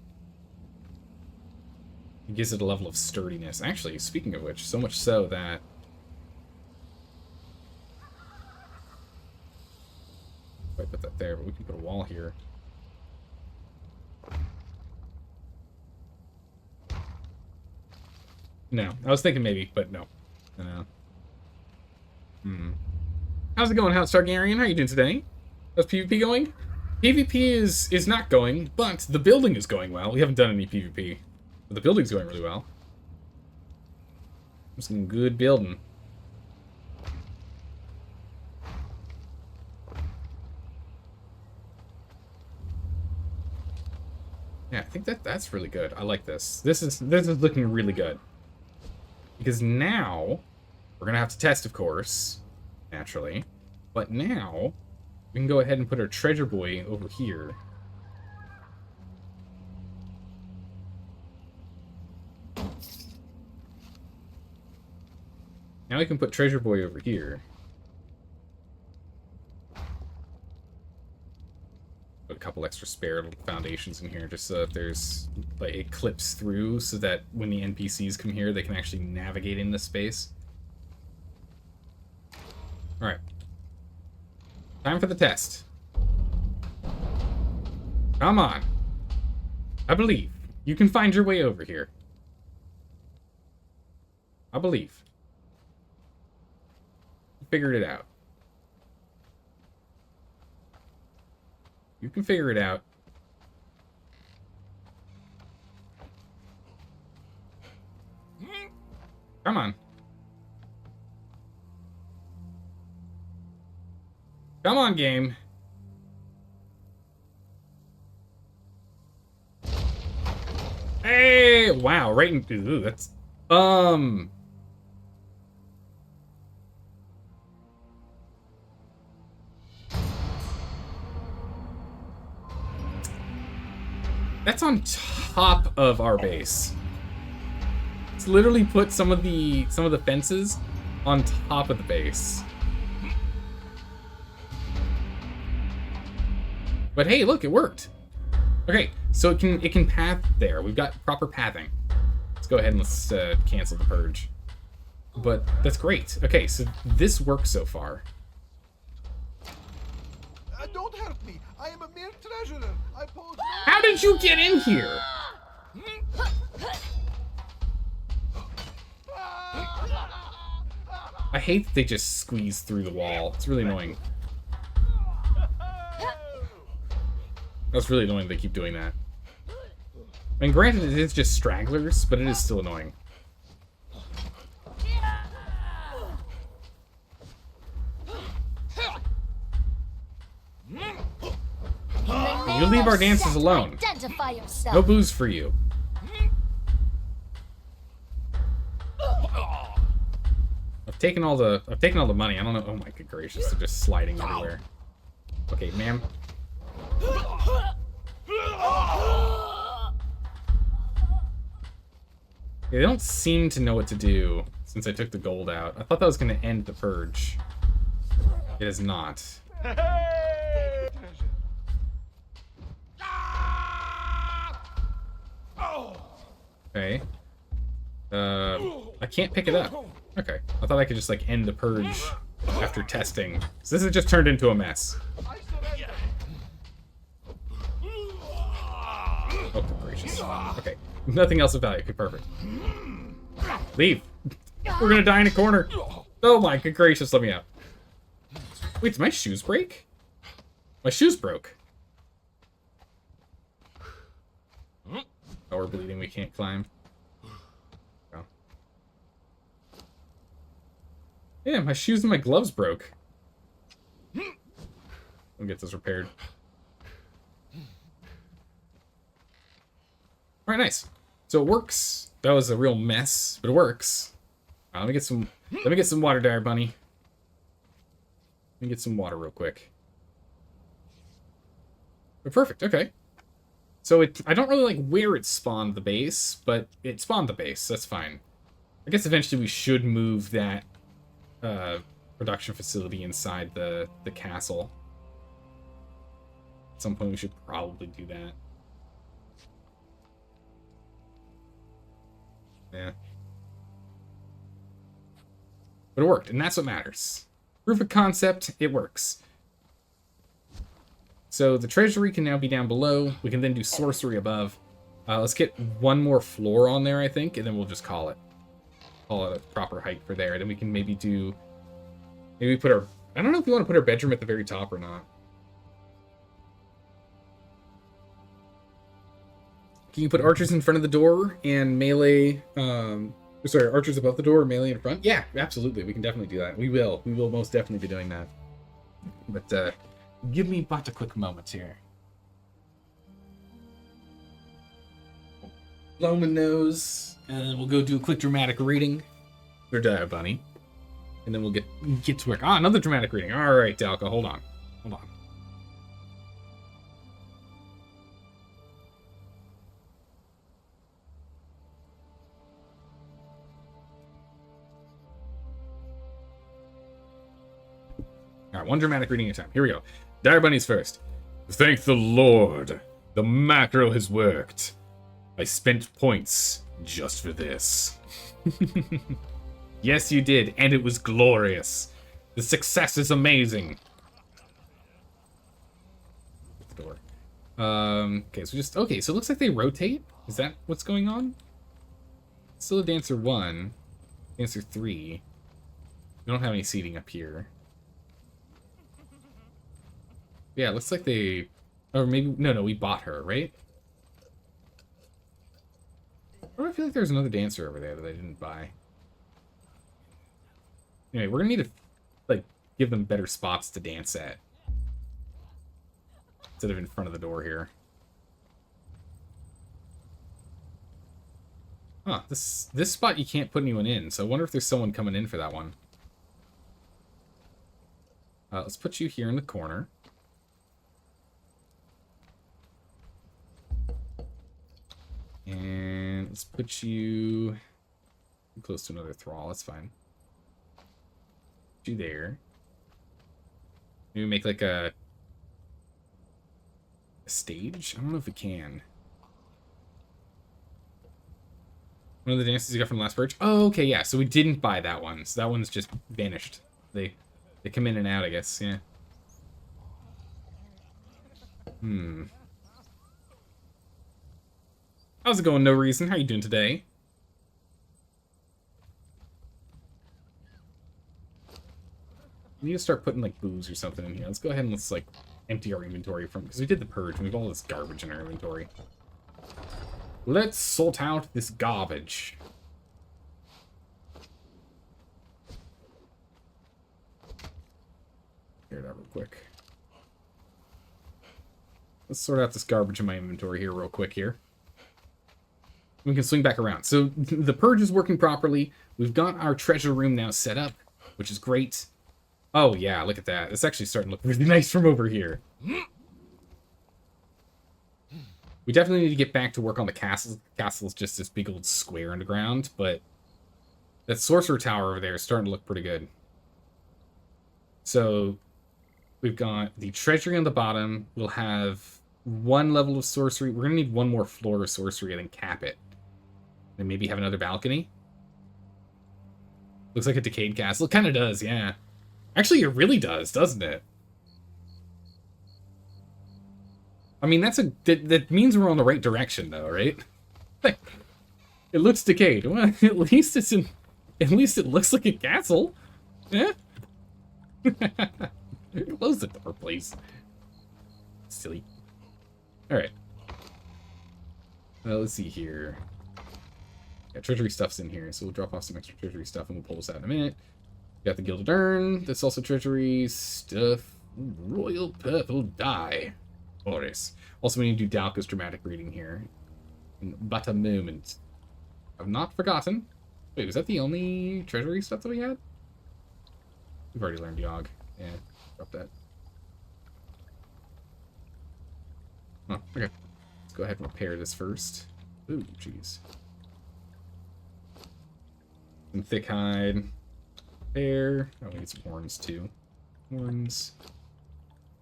It gives it a level of sturdiness. Actually, speaking of which, so much so that... I put that there, but we can put a wall here. No, I was thinking maybe, but no. How's it going, House Targaryen? How are you doing today? How's PvP going? PvP is not going, but the building is going well. We haven't done any PvP. But the building's going really well. Some good building. Yeah, I think that's really good. I like this. This is looking really good. Because now we're gonna have to test, of course, naturally. But now we can go ahead and put our treasure boy over here. Now we can put Treasure Boy over here. Put a couple extra spare foundations in here just so that there's, like, it clips through so that when the NPCs come here, they can actually navigate in this space. Alright. Time for the test. Come on. I believe. You can find your way over here. I believe. Figured it out. You can figure it out. Come on. Come on, game. Hey! Wow, right in... Ooh, that's... That's on top of our base. It's literally put some of the fences on top of the base. But hey, look, it worked. Okay, so it can path there. We've got proper pathing. Let's go ahead and let's cancel the purge. But that's great. Okay, so this works so far. Don't hurt me. I am a mere treasurer. I pose no... How did you get in here? I hate that they just squeeze through the wall. It's really annoying. That's really annoying they keep doing that. I mean, granted, it is just stragglers, but it is still annoying. You leave our dances alone. Identify yourself. No booze for you. I've taken all the money. I don't know. Oh my good gracious, they're just sliding everywhere. Okay, ma'am. They don't seem to know what to do since I took the gold out. I thought that was going to end the purge. It is not. Okay. I can't pick it up. Okay. I thought I could just, like, end the purge after testing. So this has just turned into a mess. Oh, gracious. Okay. Nothing else of value. Okay, perfect. Leave. We're gonna die in a corner. Oh my good gracious, let me out. Wait, did my shoes break? My shoes broke. Oh, we're bleeding. We can't climb. Oh. Yeah, my shoes and my gloves broke. I'll get this repaired. Alright, nice. So it works. That was a real mess, but it works. Let me get some water, Dire Bunny. Let me get some water real quick. But perfect, okay. So I don't really like where it spawned the base, but it spawned the base. That's fine. I guess eventually we should move that production facility inside the castle. At some point we should probably do that. Yeah. But it worked, and that's what matters. Proof of concept, it works. So the treasury can now be down below. We can then do sorcery above. Let's get one more floor on there, I think, and then we'll just call it. Call it a proper height for there. Then we can maybe do... Maybe put our... I don't know if we want to put our bedroom at the very top or not. Can you put archers in front of the door and melee... sorry, archers above the door and melee in front? Yeah, absolutely. We can definitely do that. We will. We will most definitely be doing that. But, give me but a quick moment here. Blow my nose, and then we'll go do a quick dramatic reading for Dire Bunny. And then we'll get to work. Ah, another dramatic reading. Alright, Dalka, hold on. Hold on. Alright, one dramatic reading at a time. Here we go. Dire Bunny's first. Thank the Lord. The macro has worked. I spent points just for this. Yes, you did, and it was glorious. The success is amazing. The door. Okay, so it looks like they rotate. Is that what's going on? Still a dancer 1. Dancer 3. We don't have any seating up here. Yeah, it looks like they... Or maybe... No, we bought her, right? Or I feel like there's another dancer over there that I didn't buy. Anyway, we're gonna need to, like, give them better spots to dance at. Instead of in front of the door here. Huh, this spot you can't put anyone in, so I wonder if there's someone coming in for that one. Let's put you here in the corner. And let's put you close to another thrall, that's fine. Put you there. Maybe make like a stage? I don't know if we can. One of the dances you got from the last purge? Oh, okay, yeah. So we didn't buy that one. So that one's just vanished. They come in and out, I guess. Yeah. How's it going, No Reason? How you doing today? We need to start putting, like, booze or something in here. Let's go ahead and let's, like, empty our inventory from... Because we did the purge, and we have all this garbage in our inventory. Let's sort out this garbage. Clear it out real quick. Let's sort out this garbage in my inventory here real quick here. We can swing back around. So the purge is working properly. We've got our treasure room now set up, which is great. Oh yeah, look at that. It's actually starting to look really nice from over here. We definitely need to get back to work on the castle. The castle's just this big old square underground, but that sorcerer tower over there is starting to look pretty good. So we've got the treasury on the bottom. We'll have one level of sorcery. We're going to need one more floor of sorcery and then cap it. And maybe have another balcony. Looks like a decayed castle. It kind of does, yeah. Actually, it really does, doesn't it? I mean, that means we're on the right direction, though, right? It looks decayed. Well, at least at least it looks like a castle. Yeah. Close the door, please. Silly. All right. Let's see here. Yeah, treasury stuff's in here, so we'll drop off some extra treasury stuff, and we'll pull this out in a minute. We got the Gilded Urn. That's also treasury stuff. Royal Purple Dye. Boris. Also, we need to do Dalka's dramatic reading here. But a moment. I've not forgotten. Wait, was that the only treasury stuff that we had? We've already learned Yogg. Yeah, drop that. Oh, okay. Let's go ahead and repair this first. Ooh, jeez. Some thick hide. Repair. Oh, we need some horns too. Horns.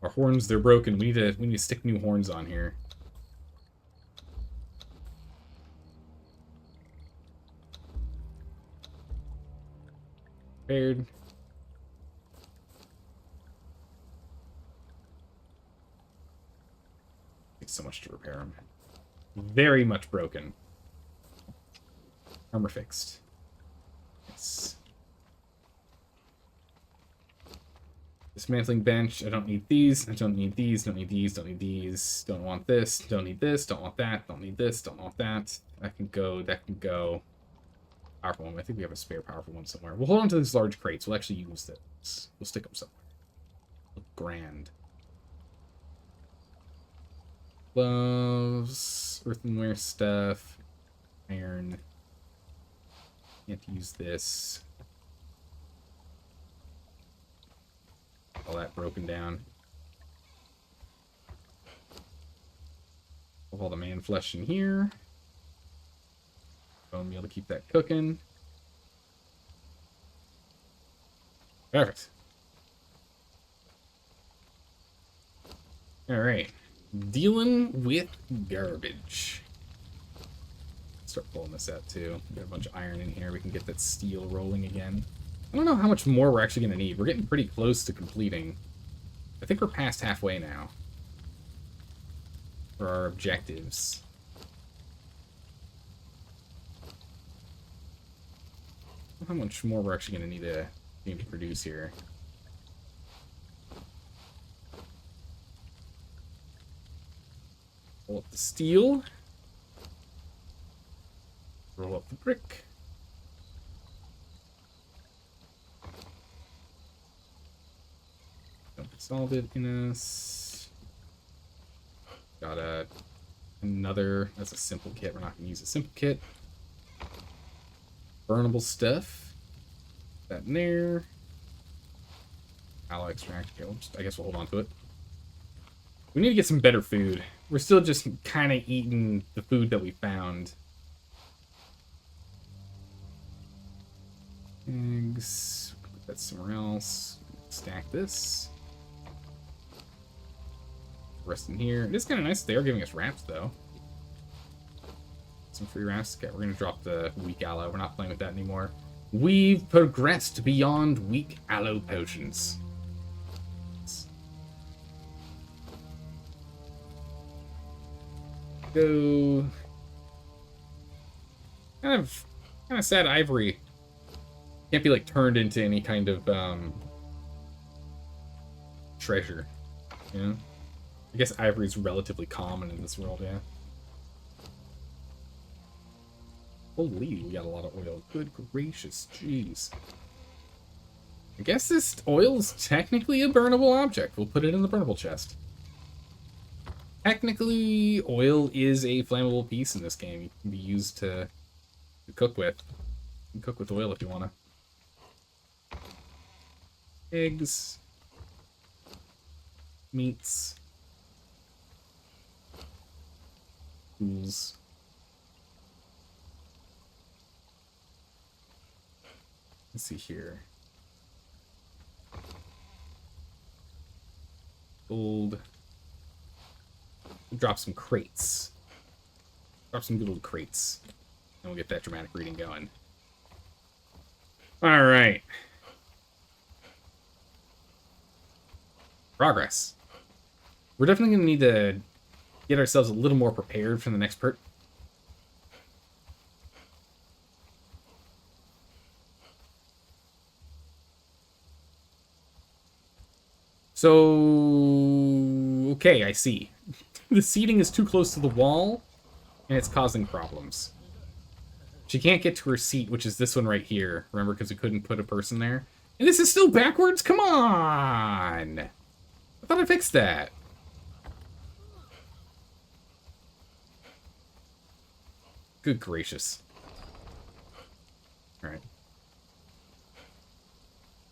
Our horns, they're broken. We need to stick new horns on here. Repaired. Takes so much to repair them. Very much broken. Armor fixed. Yes. Dismantling bench. I don't need these. I don't need these. Don't need these. Don't need these. Don't want this. Don't need this. Don't want that. Don't need this. Don't want that. That can go. That can go. Powerful one. I think we have a spare powerful one somewhere. We'll hold on to these large crates. We'll actually use this. We'll stick them somewhere. Look grand. Gloves. Earthenware stuff. Iron. Can't use this. All that broken down. Put all the man flesh in here. Bone meal to keep that cooking. Perfect. Alright. Dealing with garbage. Start pulling this out too. Got a bunch of iron in here. We can get that steel rolling again. I don't know how much more we're actually going to need. We're getting pretty close to completing. I think we're past halfway now. For our objectives. How much more we're actually going to need to produce here. Pull up the steel. Roll up the brick. Solid in us. Got another. That's a simple kit. We're not going to use a simple kit. Burnable stuff. That in there. Alloy extract. Okay, I guess we'll hold on to it. We need to get some better food. We're still just kind of eating the food that we found. Eggs. Put that somewhere else. Stack this. Rest in here. It is kind of nice. They are giving us wraps, though. Some free wraps. Okay, we're going to drop the weak aloe. We're not playing with that anymore. We've progressed beyond weak aloe potions. Go. Kind of sad ivory. Can't be like turned into any kind of treasure. You know? I guess ivory is relatively common in this world, yeah. Holy, we got a lot of oil. Good gracious, jeez. I guess this oil's technically a burnable object. We'll put it in the burnable chest. Technically, oil is a flammable piece in this game. It can be used to cook with. You can cook with oil if you want to. Eggs. Meats. Tools. Let's see here. Gold. Drop some crates. Drop some good old crates. And we'll get that dramatic reading going. Alright. Progress. We're definitely going to need to get ourselves a little more prepared for the next part. So, okay, I see. The seating is too close to the wall, and it's causing problems. She can't get to her seat, which is this one right here. Remember, because we couldn't put a person there? And this is still backwards? Come on! I thought I fixed that. Good gracious. Alright.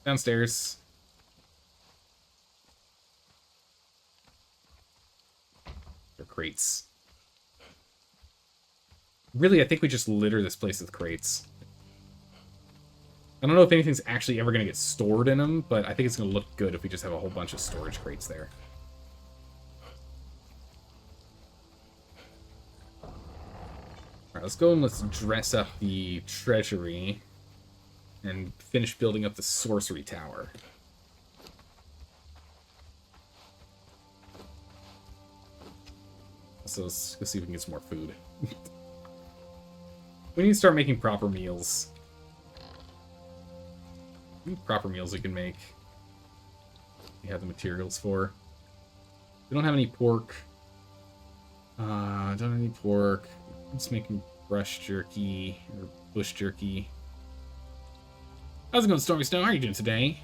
Downstairs. Or crates. Really, I think we just litter this place with crates. I don't know if anything's actually ever going to get stored in them, but I think it's going to look good if we just have a whole bunch of storage crates there. Alright, let's go and let's dress up the treasury and finish building up the sorcery tower. So let's go see if we can get some more food. We need to start making proper meals. Proper meals we can make. We have the materials for. We don't have any pork. Don't have any pork. I'm just making brush jerky or bush jerky. How's it going, Stormy Snow? How are you doing today?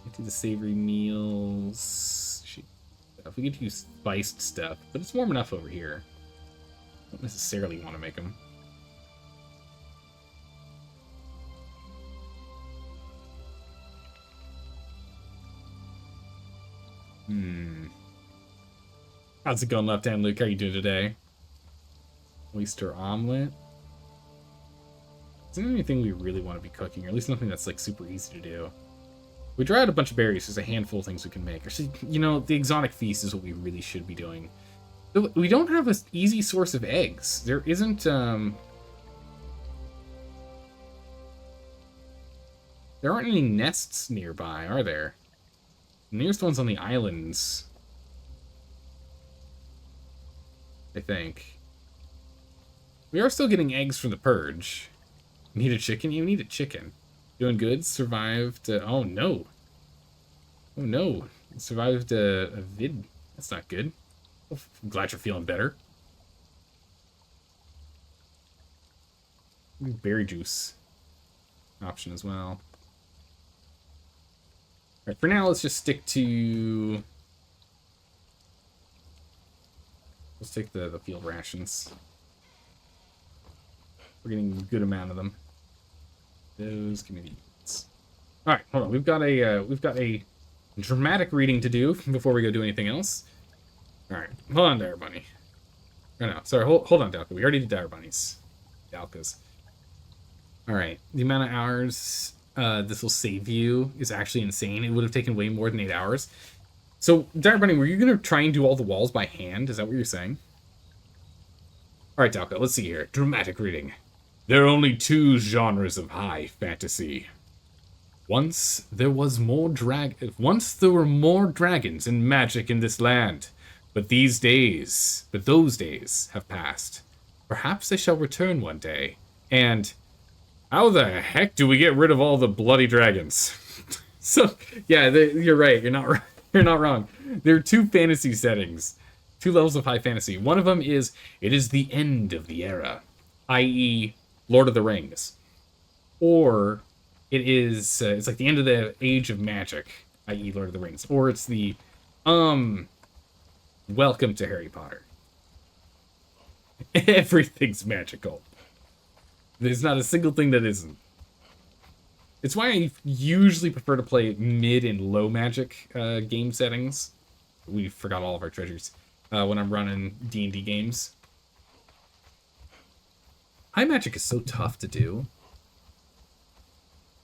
I do the savory meals. We could use spiced stuff, but it's warm enough over here. Don't necessarily want to make them. How's it going, Left Hand Luke? How are you doing today? Oyster omelet. Isn't there anything we really want to be cooking, or at least nothing that's like super easy to do? We dry out a bunch of berries. There's a handful of things we can make. Actually, you know, the exotic feast is what we really should be doing. We don't have an easy source of eggs. There isn't, there aren't any nests nearby, are there? The nearest one's on the islands. I think. We are still getting eggs from the purge. Need a chicken? You need a chicken. Doing good? Survived, oh no. Oh no. Survived a vid. That's not good. I'm glad you're feeling better. Berry juice option as well. Alright, for now, let's just stick to... Let's take the field rations. We're getting a good amount of them. Those, give me these. Alright, hold on. We've got a dramatic reading to do before we go do anything else. Alright, hold on, Dire Bunny. Oh no, sorry, hold on, Dalka. We already did Dire Bunnies. Dalkas. Alright, the amount of hours this will save you is actually insane. It would have taken way more than 8 hours. So, Dire Bunny, were you going to try and do all the walls by hand? Is that what you're saying? Alright, Dalka, let's see here. Dramatic reading. There are only 2 genres of high fantasy. Once there were more dragons and magic in this land, but those days have passed. Perhaps they shall return one day. And how the heck do we get rid of all the bloody dragons? So, yeah, you're right. You're not wrong. There are 2 fantasy settings, 2 levels of high fantasy. One of them is it is the end of the era, i.e., Lord of the Rings, or it is it's like the end of the age of magic, i.e., Lord of the Rings, or it's the welcome to Harry Potter. Everything's magical. There's not a single thing that isn't. It's why I usually prefer to play mid and low magic game settings. We forgot all of our treasures when I'm running D&D games. High magic is so tough to do.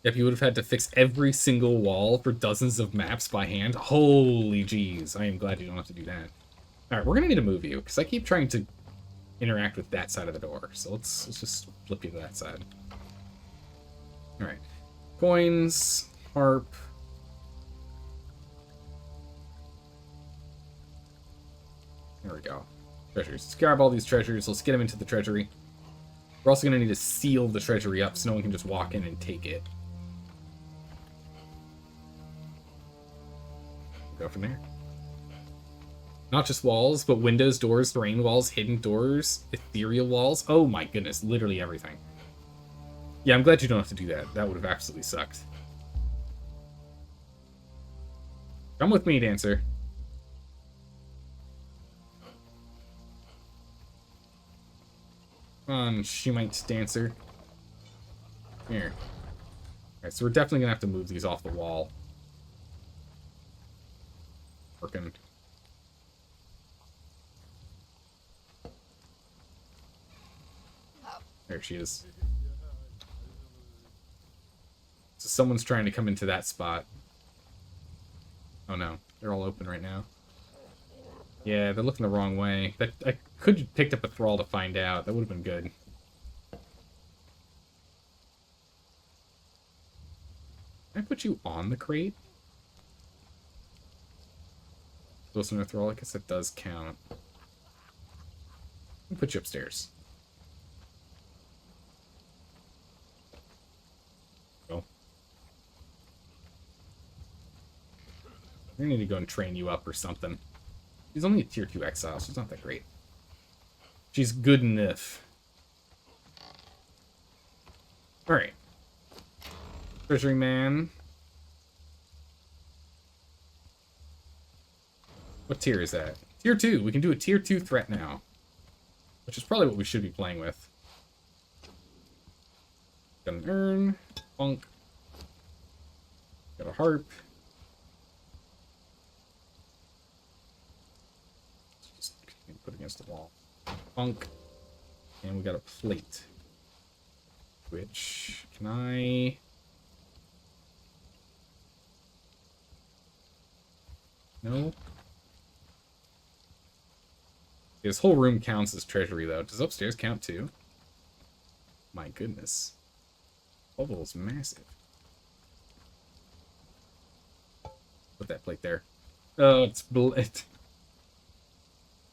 If you would have had to fix every single wall for dozens of maps by hand, holy jeez, I am glad you don't have to do that. Alright, we're going to need to move you, because I keep trying to interact with that side of the door. So let's just flip you to that side. Alright. Coins, harp. There we go. Treasures. Let's grab all these treasures. Let's get them into the treasury. We're also going to need to seal the treasury up so no one can just walk in and take it. Go from there. Not just walls, but windows, doors, terrain walls, hidden doors, ethereal walls. Oh my goodness, literally everything. Yeah, I'm glad you don't have to do that. That would have absolutely sucked. Come with me, Dancer. Come on, Shemite Dancer. Here. Alright, so we're definitely gonna have to move these off the wall. Working. There she is. So someone's trying to come into that spot. Oh no, they're all open right now. Yeah, they're looking the wrong way. I could have picked up a thrall to find out. That would have been good. Can I put you on the crate? Listen to thrall, I guess that does count. I'll put you upstairs. Go. We need to go and train you up or something. She's only a tier 2 exile. She's not that great. She's good enough. Alright. Treasury man. What tier is that? Tier 2. We can do a tier 2 threat now. Which is probably what we should be playing with. Got an urn. Funk. Got a harp. Just put against the wall. Funk. And we got a plate. Which, can I... No? This whole room counts as treasury, though. Does upstairs count, too? My goodness. Bubble is massive. Put that plate there. Oh, it's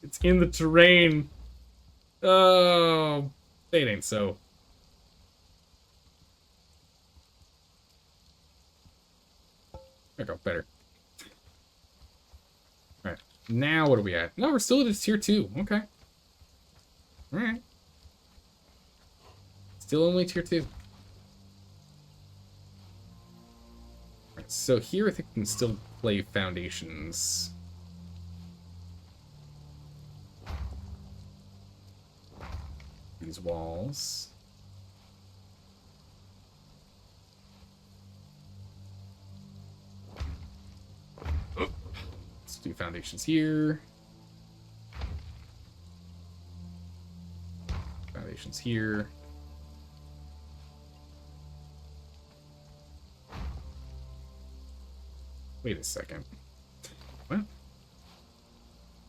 it's in the terrain. Oh, it ain't so. There we go, better. Alright, now what are we at? No, we're still at tier 2. Okay. Alright. Still only tier 2. Alright, So here I think we can still play foundations. These walls. Let's do foundations here. Foundations here. Wait a second. What?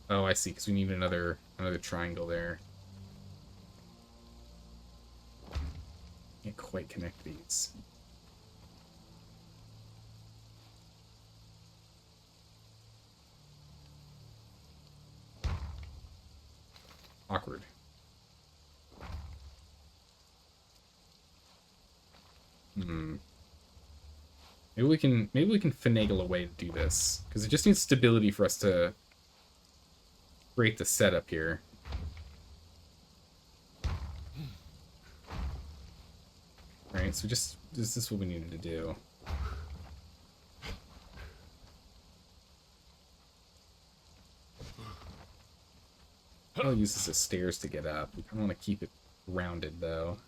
Oh, I see, because we need another triangle there. Can't quite connect these. Awkward. Maybe we can finagle a way to do this, because it just needs stability for us to create the setup here. Right, so this is what we needed to do. I'll use this as stairs to get up. We kind of want to keep it rounded, though.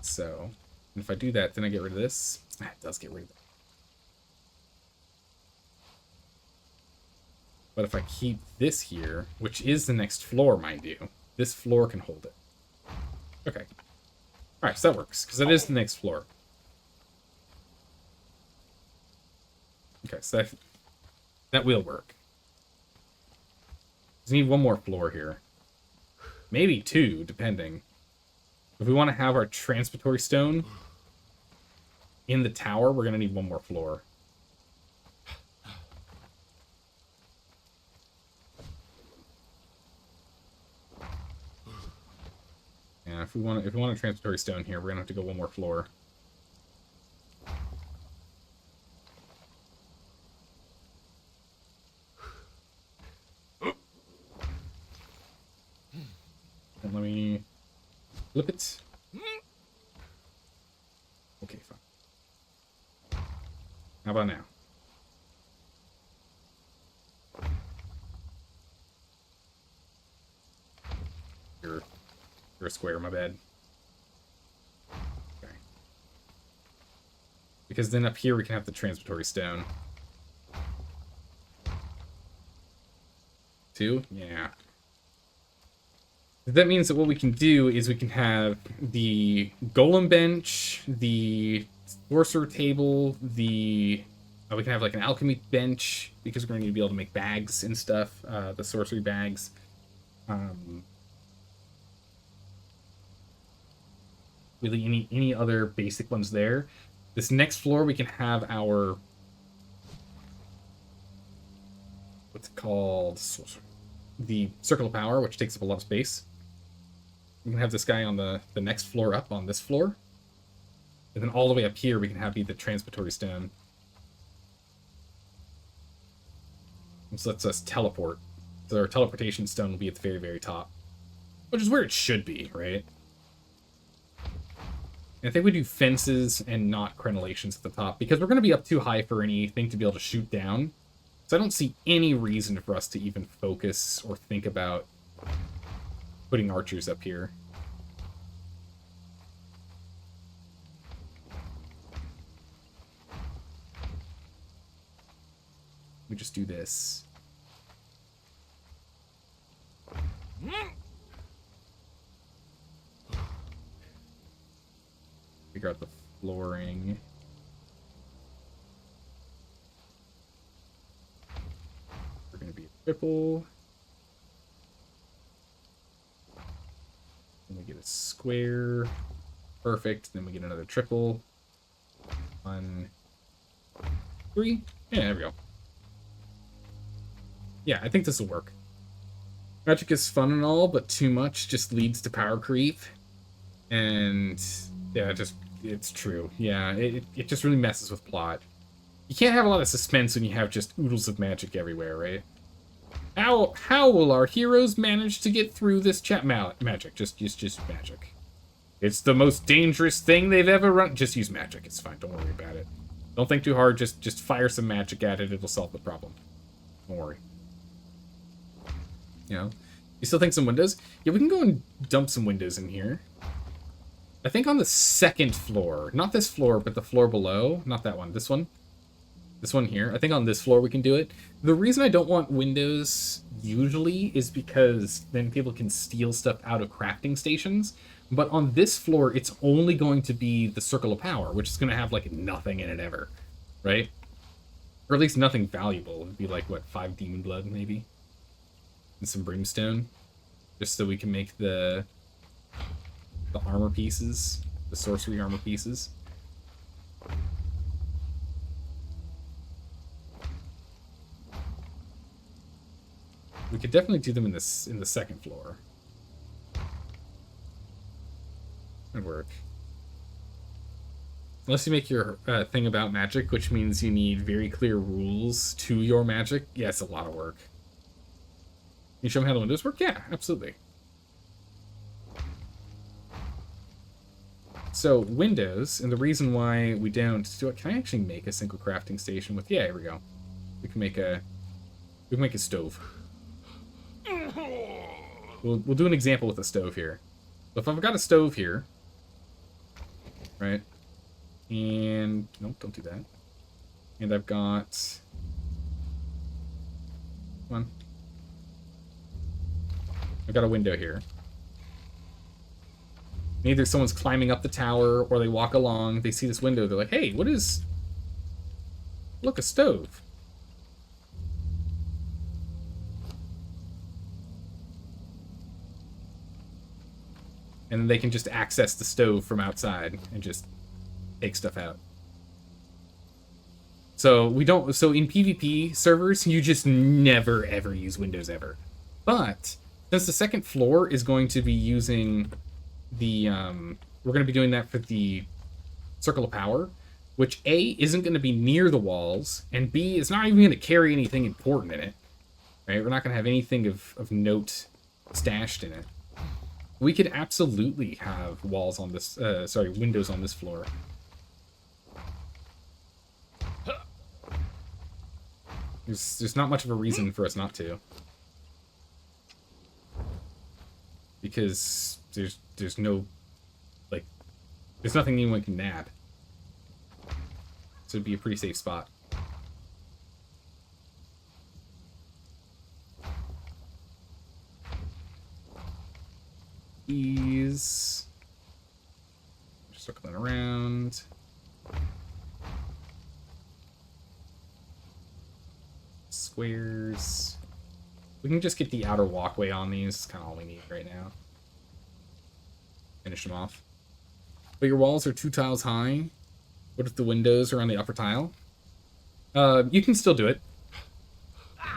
So, and if I do that, then I get rid of this. It does get rid of that. But if I keep this here, which is the next floor, mind you, this floor can hold it. Okay. Alright, so that works, because that is the next floor. Okay, so that will work. Just need one more floor here. Maybe two, depending. If we want to have our transitory stone in the tower, we're going to need one more floor. And if we want a transitory stone here, we're going to have to go one more floor. And let me flip it. Okay, fine. How about now? You're a square, my bad. Okay. Because then up here we can have the transitory stone. Two? Yeah. That means that what we can do is we can have the golem bench, the sorcerer table, we can have like an alchemy bench, because we're going to need to be able to make bags and stuff, the sorcery bags. Really any other basic ones there. This next floor we can have our, what's it called? The circle of power, which takes up a lot of space. We can have this guy on the next floor up on this floor. And then all the way up here we can have the transitory stone. This lets us teleport. So our teleportation stone will be at the very, very top. Which is where it should be, right? And I think we do fences and not crenellations at the top, because we're going to be up too high for anything to be able to shoot down. So I don't see any reason for us to even focus or think about putting archers up here. We just do this. Figure out the flooring. We're going to be a triple. Then we get a square. Perfect. Then we get another triple. 1, 3. Yeah, there we go. Yeah, I think this will work. Magic is fun and all, but too much just leads to power creep. And yeah, it's true. Yeah, it just really messes with plot. You can't have a lot of suspense when you have just oodles of magic everywhere, right? How will our heroes manage to get through this magic? Just magic. It's the most dangerous thing they've ever run. Just use magic. It's fine. Don't worry about it. Don't think too hard. Just fire some magic at it. It'll solve the problem. Don't worry. You know? You still think some windows? Yeah, we can go and dump some windows in here. I think on the second floor. Not this floor, but the floor below. Not that one. This one. This one here. I think on this floor we can do it. The reason I don't want windows usually is because then people can steal stuff out of crafting stations. But on this floor, it's only going to be the Circle of Power, which is going to have, like, nothing in it ever. Right? Or at least nothing valuable. It'd be like, what, 5 demon blood, maybe? And some brimstone. Just so we can make the armor pieces. The sorcery armor pieces. We could definitely do them in the second floor. That'd work. Unless you make your thing about magic, which means you need very clear rules to your magic. Yeah, it's a lot of work. Can you show me how the windows work? Yeah, absolutely. So, windows, and the reason why we don't do it... Can I actually make a single crafting station with... Yeah, here we go. We can make a stove. We'll do an example with a stove here. So if I've got a stove here... Right? And... Nope, don't do that. And I've got... Come on. I've got a window here. And either someone's climbing up the tower, or they walk along, they see this window, they're like, hey, what is... Look, a stove. And then they can just access the stove from outside and just take stuff out. So we don't... So in PvP servers, you just never, ever use windows ever. But since the second floor is going to be using the... we're going to be doing that for the Circle of Power, which A, isn't going to be near the walls, and B, is not even going to carry anything important in it. Right? We're not going to have anything of note stashed in it. We could absolutely have walls on this, windows on this floor. There's not much of a reason for us not to. Because there's no, like, there's nothing anyone can nab. So it'd be a pretty safe spot. Just circling around. Squares. We can just get the outer walkway on these. It's kind of all we need right now. Finish them off. But your walls are 2 tiles high. What if the windows are on the upper tile? You can still do it.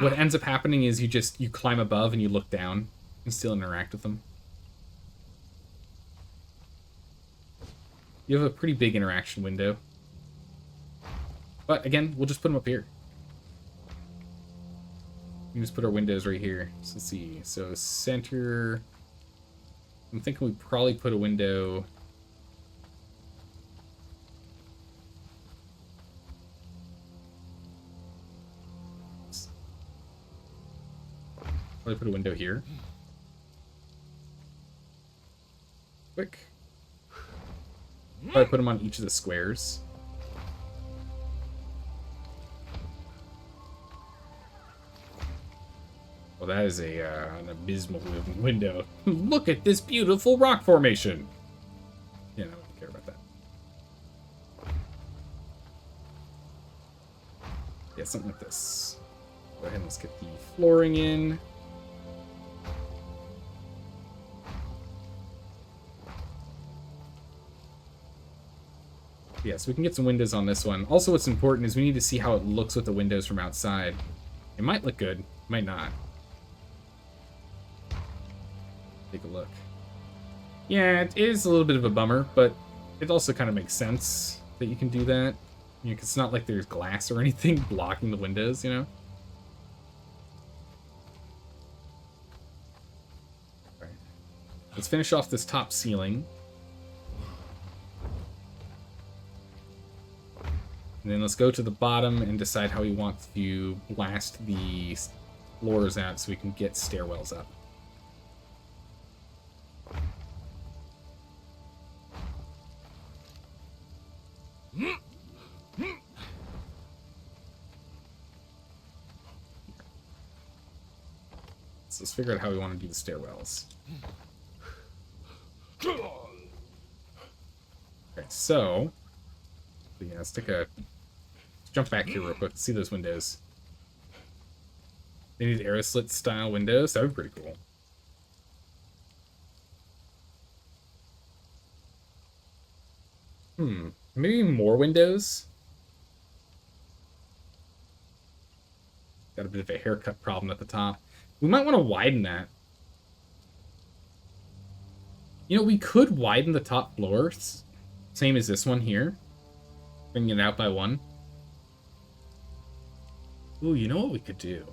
What ends up happening is you climb above and you look down and still interact with them. You have a pretty big interaction window. But again, we'll just put them up here. We can just put our windows right here. So let's see. So center. I'm thinking we probably put a window. Probably put a window here. Quick. Probably put them on each of the squares. Well, that is an abysmal window. Look at this beautiful rock formation. Yeah, no, I don't care about that. Yeah, something like this. Go ahead and let's get the flooring in. Yeah, so we can get some windows on this one. Also, what's important is we need to see how it looks with the windows from outside. It might look good, might not. Take a look. Yeah, it is a little bit of a bummer, but it also kind of makes sense that you can do that. You know, 'cause it's not like there's glass or anything blocking the windows, you know? Alright. Let's finish off this top ceiling. And then let's go to the bottom and decide how we want to blast the floors out so we can get stairwells up. So let's figure out how we want to do the stairwells. Okay, so yeah, let's jump back here real quick. See those windows. They need arrow slit style windows. That would be pretty cool. Maybe more windows? Got a bit of a haircut problem at the top. We might want to widen that. You know, we could widen the top floors. Same as this one here. Bring it out by one. Ooh, you know what we could do?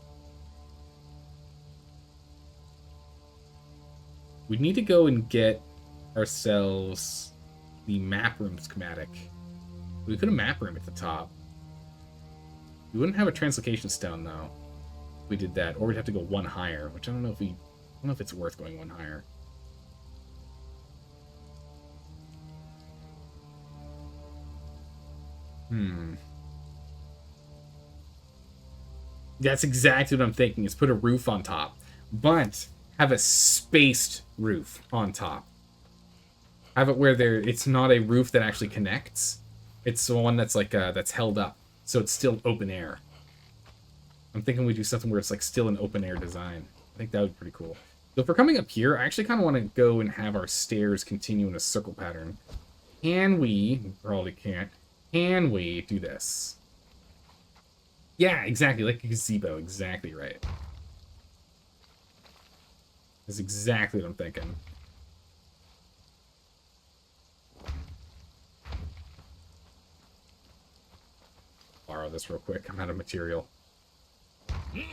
We need to go and get ourselves the map room schematic. We could have map room at the top. We wouldn't have a translocation stone though. If we did that, or we'd have to go one higher, which I don't know if it's worth going one higher. That's exactly what I'm thinking, is put a roof on top. But have a spaced roof on top. Have it where it's not a roof that actually connects. It's the one that's like that's held up. So it's still open air. I'm thinking we do something where it's like still an open air design. I think that would be pretty cool. So if we're coming up here, I actually kind of want to go and have our stairs continue in a circle pattern. Can we, probably can't, can we do this? Yeah, exactly, like a gazebo, exactly right. That's exactly what I'm thinking. Borrow this real quick, I'm out of material. I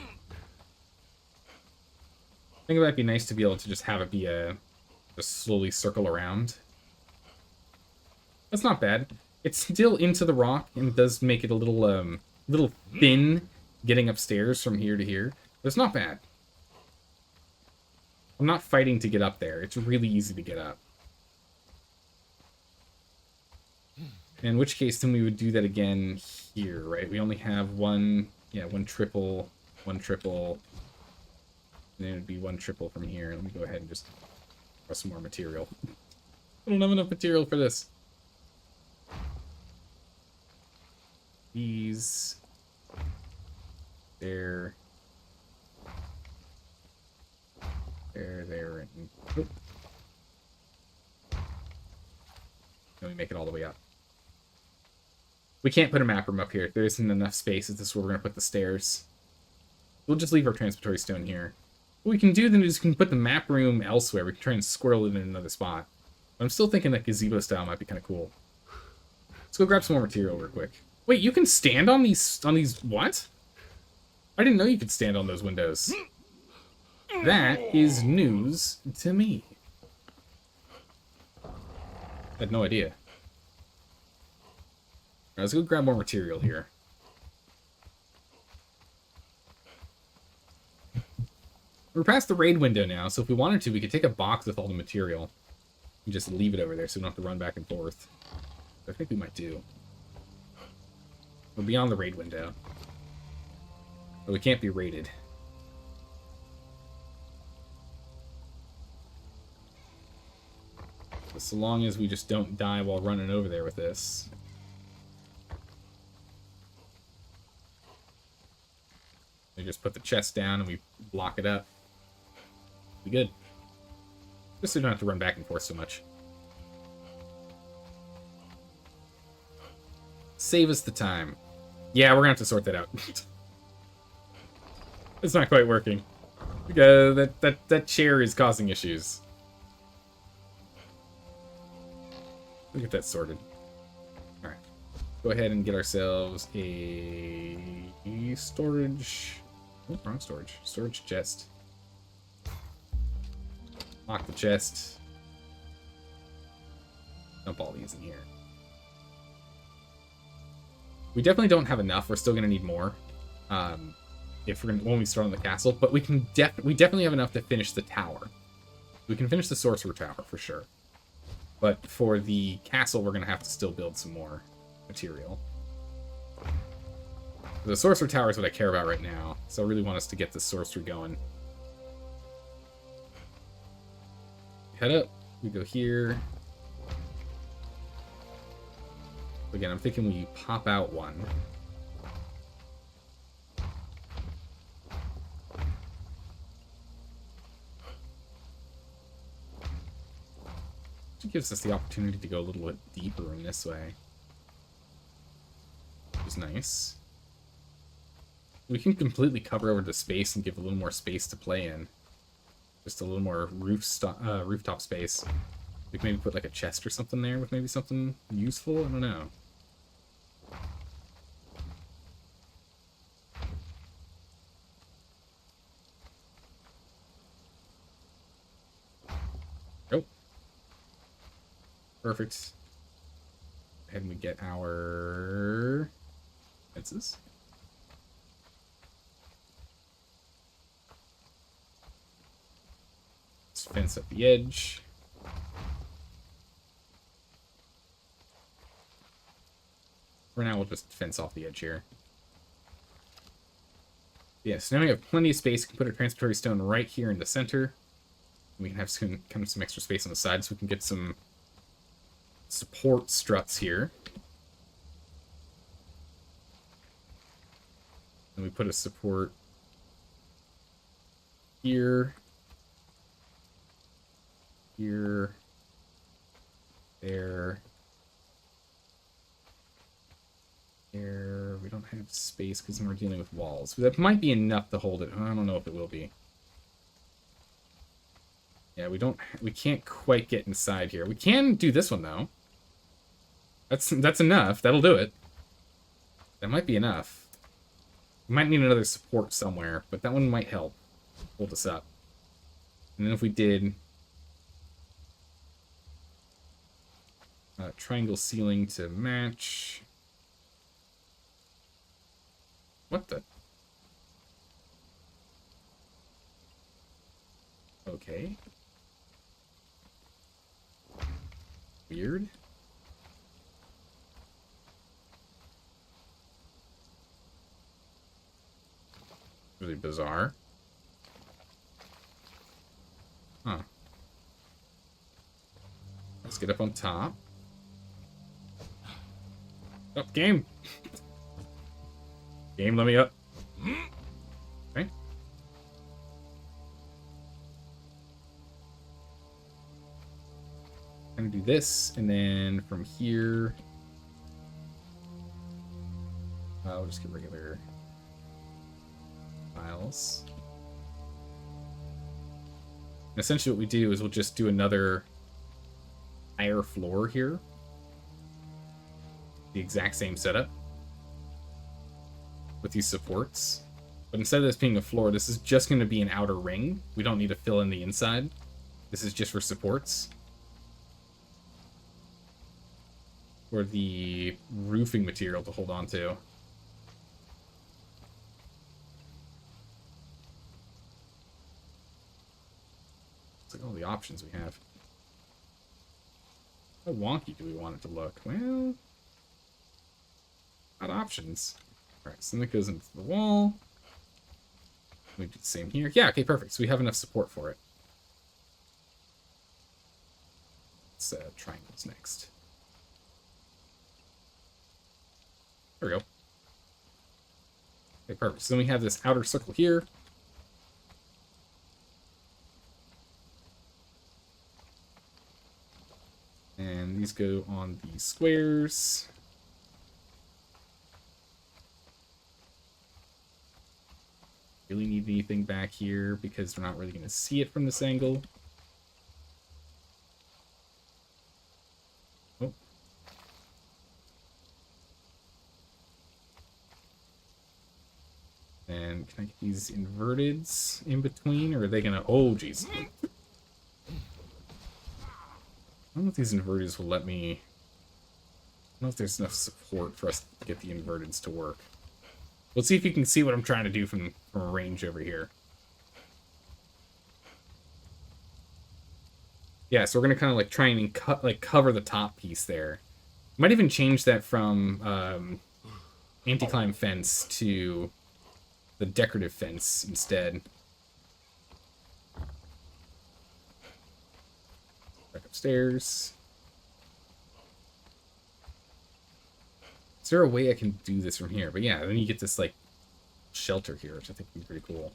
think it might be nice to be able to just have it be just slowly circle around. That's not bad. It's still into the rock and does make it a little thin getting upstairs from here to here. But it's not bad. I'm not fighting to get up there. It's really easy to get up. In which case, then we would do that again here, right? We only have one triple, and then it would be one triple from here. Let me go ahead and just throw some more material. I don't have enough material for this. These. There. There, and... Oh. Let me make it all the way up. We can't put a map room up here. There isn't enough space. This is where we're going to put the stairs. We'll just leave our transitory stone here. What we can do then is we can put the map room elsewhere. We can try and squirrel it in another spot. But I'm still thinking that gazebo style might be kind of cool. Let's go grab some more material real quick. Wait, you can stand on these what? I didn't know you could stand on those windows. That is news to me. I had no idea. Alright, let's go grab more material here. We're past the raid window now, so if we wanted to, we could take a box with all the material and just leave it over there so we don't have to run back and forth. I think we might do. We're beyond the raid window. But we can't be raided. But so long as we just don't die while running over there with this. We just put the chest down and we block it up. Be good. Just so we don't have to run back and forth so much. Save us the time. Yeah, we're gonna have to sort that out. It's not quite working. That chair is causing issues. We'll get that sorted. Alright. Go ahead and get ourselves a storage... Oh, wrong storage. Storage chest. Lock the chest. Dump all these in here. We definitely don't have enough. We're still going to need more if we're when we start on the castle. But we definitely have enough to finish the tower. We can finish the sorcerer tower for sure. But for the castle, we're going to have to still build some more material. The sorcerer tower is what I care about right now, so I really want us to get the sorcery going. Head up. We go here. Again, I'm thinking we pop out one. It gives us the opportunity to go a little bit deeper in this way. Which is nice. We can completely cover over the space and give a little more space to play in. Just a little more rooftop space. We can maybe put like a chest or something there with maybe something useful. I don't know. Oh. Perfect. And we get our fences. Let's fence up the edge. For now, we'll just fence off the edge here. Yeah, so now we have plenty of space. We can put a transitory stone right here in the center. We can have some extra space on the side, so we can get some support struts here. And we put a support here, here, there. Here, we don't have space because we're dealing with walls. That might be enough to hold it. I don't know if it will be. Yeah, we can't quite get inside here. We can do this one though. That's enough. That'll do it. That might be enough. We might need another support somewhere, but that one might help hold us up. And then if we did triangle ceiling to match. What the? Okay. Weird. Really bizarre. Huh. Let's get up on top. Oh, game! Game, let me up. Okay. I'm gonna do this, and then from here, I'll just get regular tiles. And essentially what we do is we'll just do another higher floor here. The exact same setup with these supports. But instead of this being a floor, this is just going to be an outer ring. We don't need to fill in the inside. This is just for supports. For the roofing material to hold on to. It's like all the options we have. How wonky do we want it to look? Well, not options. Alright, so then it goes into the wall. We do the same here. Yeah, okay, perfect. So we have enough support for it. Let's triangles next. There we go. Okay, perfect. So then we have this outer circle here. And these go on the squares. Really need anything back here because we're not really going to see it from this angle. Oh. And can I get these inverteds in between, or are they going to... Oh, jeez. I don't know if these inverteds will let me don't know if there's enough support for us to get the inverteds to work. Let's see if you can see what I'm trying to do from a range over here. Yeah, so we're gonna kind of like try and cover the top piece there. Might even change that from anti-climb fence to the decorative fence instead. Back upstairs. Is there a way I can do this from here? But yeah, then you get this like shelter here, which I think would be pretty cool.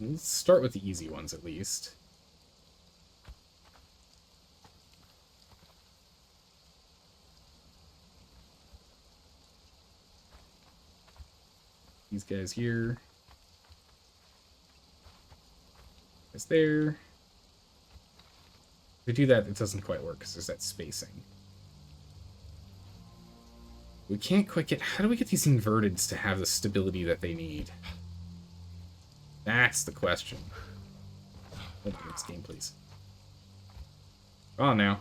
Let's start with the easy ones at least. These guys here. Is there. If we do that, it doesn't quite work because there's that spacing. We can't quite get... How do we get these inverteds to have the stability that they need? That's the question. Hold on, next game, please. Oh, now.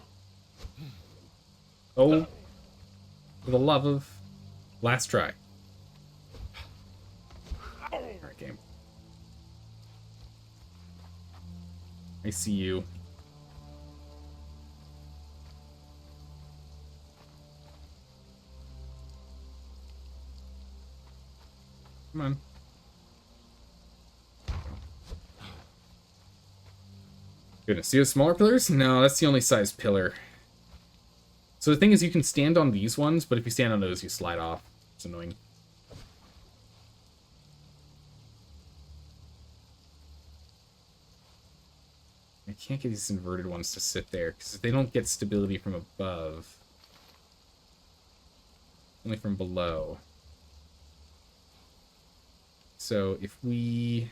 Oh. For the love of... Last try. Alright, game. I see you. Come on. Goodness, do you have smaller pillars? No, that's the only size pillar. So the thing is, you can stand on these ones, but if you stand on those, you slide off. It's annoying. I can't get these inverted ones to sit there, because they don't get stability from above. Only from below. So if we...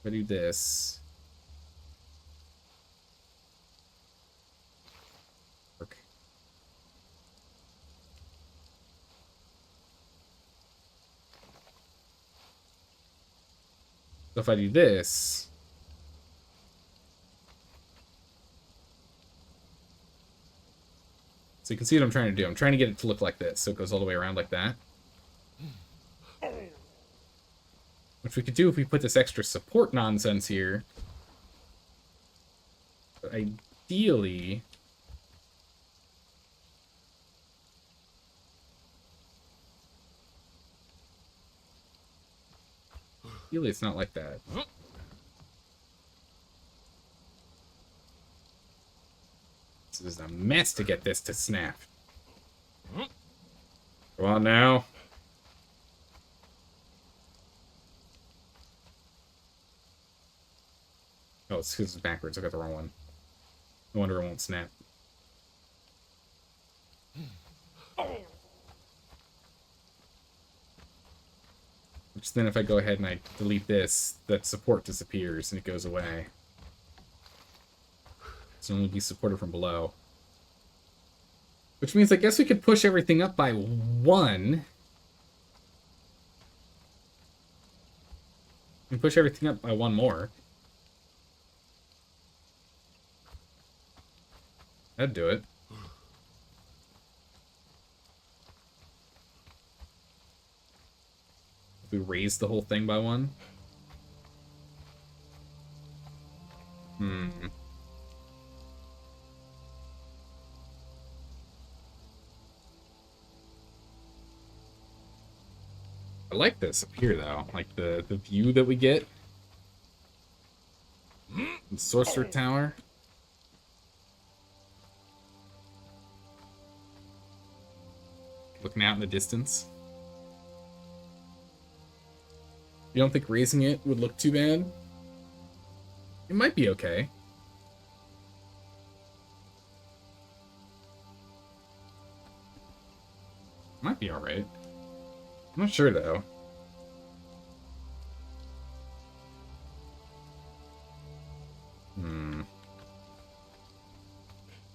If I do this... Work. So if I do this... So you can see what I'm trying to do. I'm trying to get it to look like this, so it goes all the way around like that. Which we could do if we put this extra support nonsense here. But ideally... Ideally, it's not like that. This is a mess to get this to snap. Come on now. Oh, it's because it's backwards. I got the wrong one. No wonder it won't snap. Which then if I go ahead and I delete this, that support disappears and it goes away. So it'll only be supported from below. Which means I guess we could push everything up by 1. And push everything up by 1 more. That'd do it. If we raise the whole thing by 1. I like this up here, though. Like, the view that we get. The Sorcerer Tower. Looking out in the distance. You don't think raising it would look too bad? It might be okay. Might be alright. I'm not sure, though.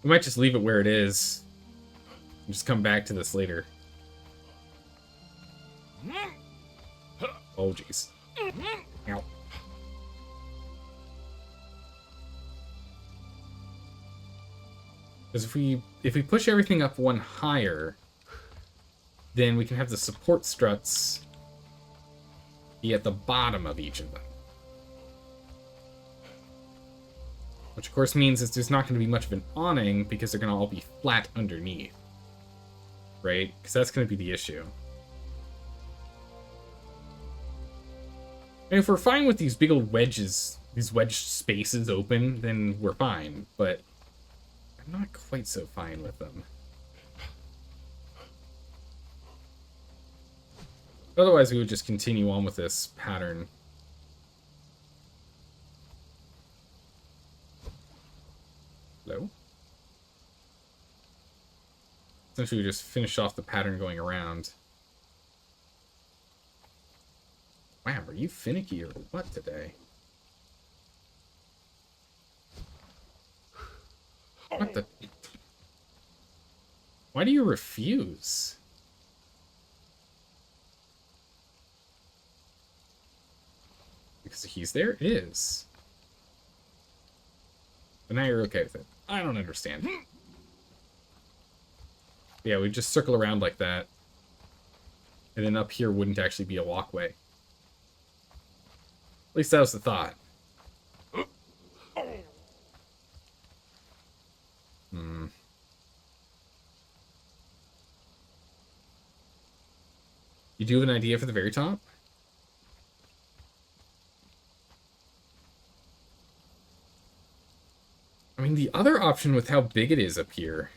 We might just leave it where it is. And just come back to this later. Oh, Oh, jeez. Ow. Because if we push everything up one higher, then we can have the support struts be at the bottom of each of them. Which, of course, means that there's not going to be much of an awning because they're going to all be flat underneath. Right? Because that's going to be the issue. And if we're fine with these big old wedges, these wedge spaces open, then we're fine. But I'm not quite so fine with them. Otherwise, we would just continue on with this pattern. Hello? Essentially, we just finish off the pattern going around. Wow, are you finicky or what today? What the? Why do you refuse? Because he's there? It is. But now you're okay with it. I don't understand. Yeah, we just circle around like that. And then up here wouldn't actually be a walkway. At least that was the thought. You do have an idea for the very top? I mean, the other option with how big it is up here,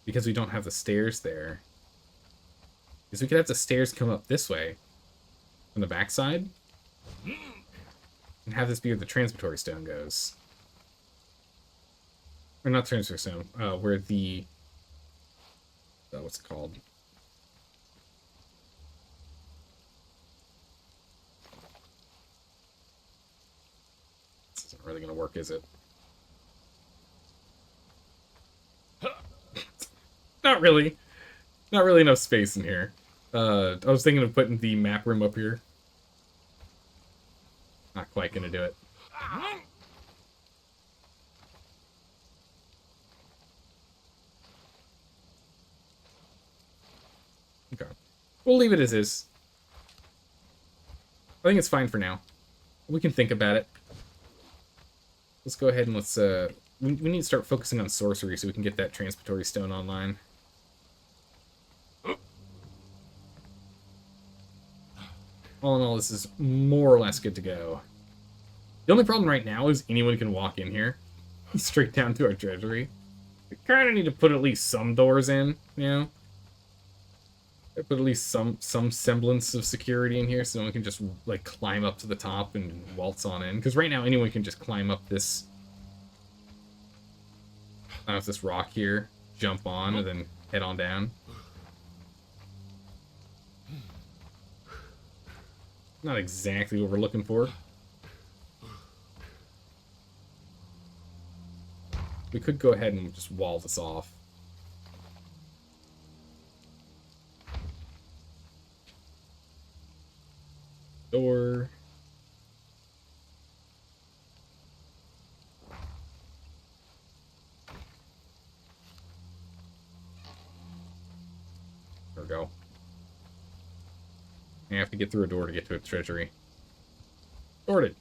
because we don't have the stairs there, is we could have the stairs come up this way, from the backside, and have this be where the transitory stone goes. Or not transitory stone, where the... what's it called? This isn't really going to work, is it? Not really. Not really enough space in here. I was thinking of putting the map room up here. Not quite gonna do it. Okay. We'll leave it as is. I think it's fine for now. We can think about it. Let's go ahead and let's, we need to start focusing on sorcery so we can get that transitory stone online. All in all, this is more or less good to go. The only problem right now is anyone can walk in here. Straight down to our treasury. We kind of need to put at least some doors in, you know? Put at least some semblance of security in here so no one can just, like, climb up to the top and waltz on in. Because right now, anyone can just climb up this... this rock here, jump on, and then head on down. Not exactly what we're looking for. We could go ahead and just wall this off. Door. There we go. I have to get through a door to get to a treasury. Sorted.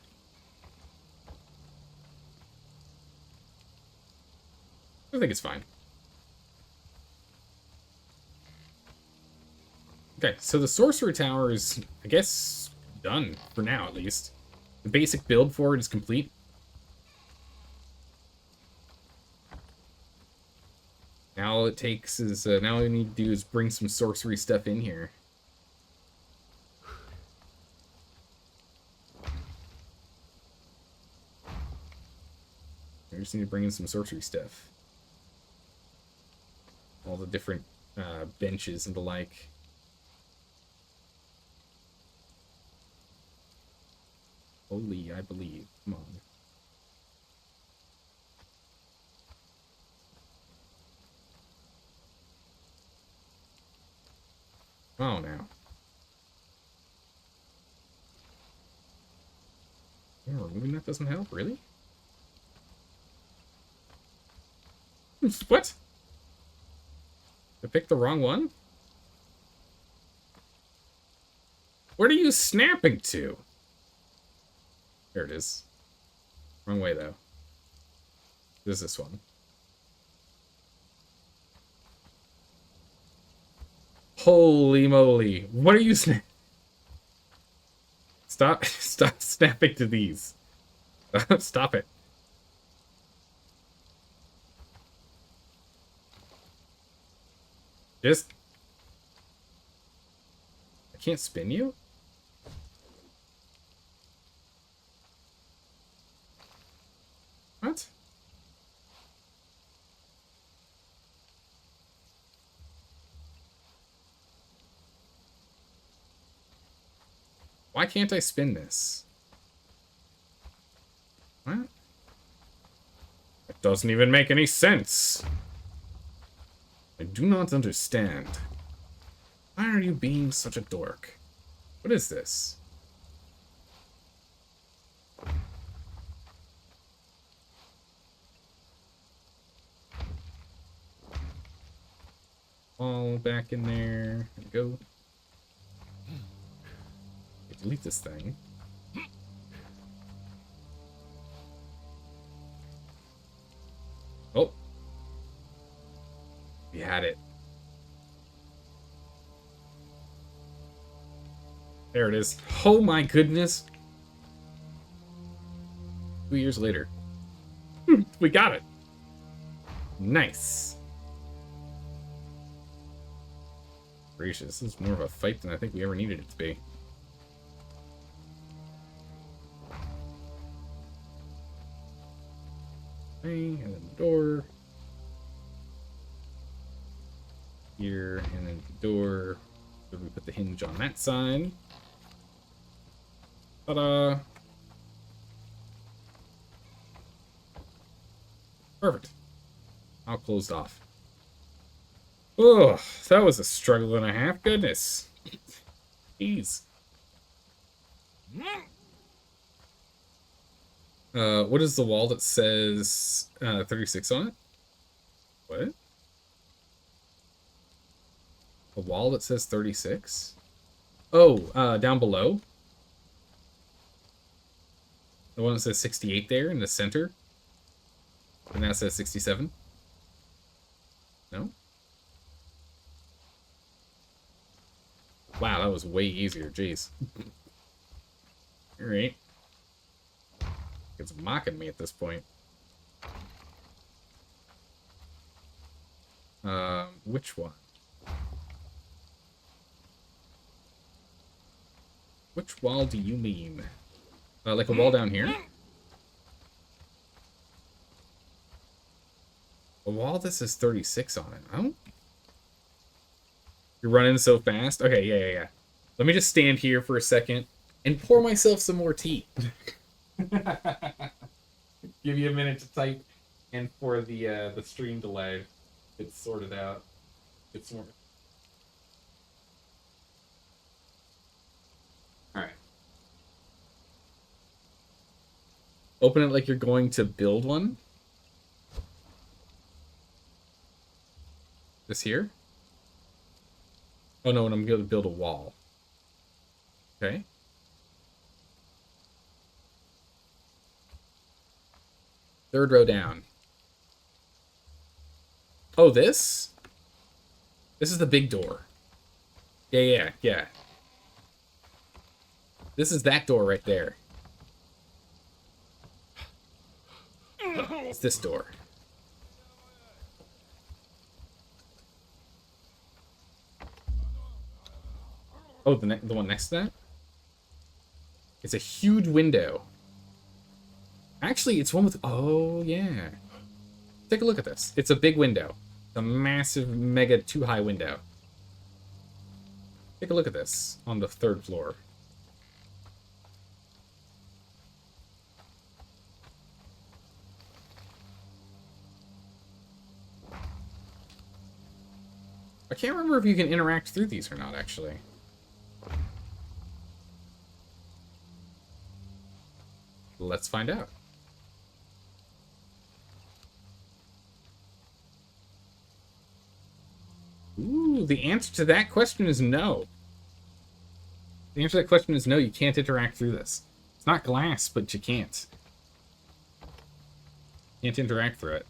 I think it's fine. Okay, so the sorcery tower is, I guess, done for now, at least. The basic build for it is complete. Now all it takes is, now all we need to do is bring some sorcery stuff in here. We just need to bring in some sorcery stuff. All the different benches and the like. Holy, I believe. Come on. Oh, now. doesn't help, really? What? I picked the wrong one? What are you snapping to? There it is. Wrong way, though. There's this one. Holy moly. What are you Stop snapping to these. Stop it. Just... I can't spin you? What? Why can't I spin this? What? It doesn't even make any sense. I do not understand. Why are you being such a dork? What is this? All back in there. There we go. Delete this thing. Oh. We had it. There it is. Oh my goodness. 2 years later. We got it. Nice. Gracious, this is more of a fight than I think we ever needed it to be. And then the door. Here, and then the door. So we put the hinge on that side. Ta-da! Perfect. All closed off. Oh, that was a struggle and a half. Goodness. Jeez. What is the wall that says 36 on it? What? A wall that says 36? Oh, down below? The one that says 68 there in the center? And that says 67? No? Wow, that was way easier. Jeez. Alright. It's mocking me at this point. Which one? Which wall do you mean? Like a wall down here? A wall that says 36 on it. Oh? You're running so fast? Okay, yeah. Let me just stand here for a second and pour myself some more tea. Give you a minute to type, and for the stream delay, it's sorted out. It's more. All right. Open it like you're going to build one. This here? Oh no, and I'm going to build a wall. Okay. Third row down. Oh, this? This is the big door. Yeah. This is that door right there. It's this door. Oh, the one next to that? It's a huge window. Actually, it's one with... Oh, yeah. Take a look at this. It's a big window. A massive, mega, too-high window. Take a look at this on the 3rd floor. I can't remember if you can interact through these or not, actually. Let's find out. Ooh, the answer to that question is no. The answer to that question is no, you can't interact through this. It's not glass, but you can't. Can't interact through it.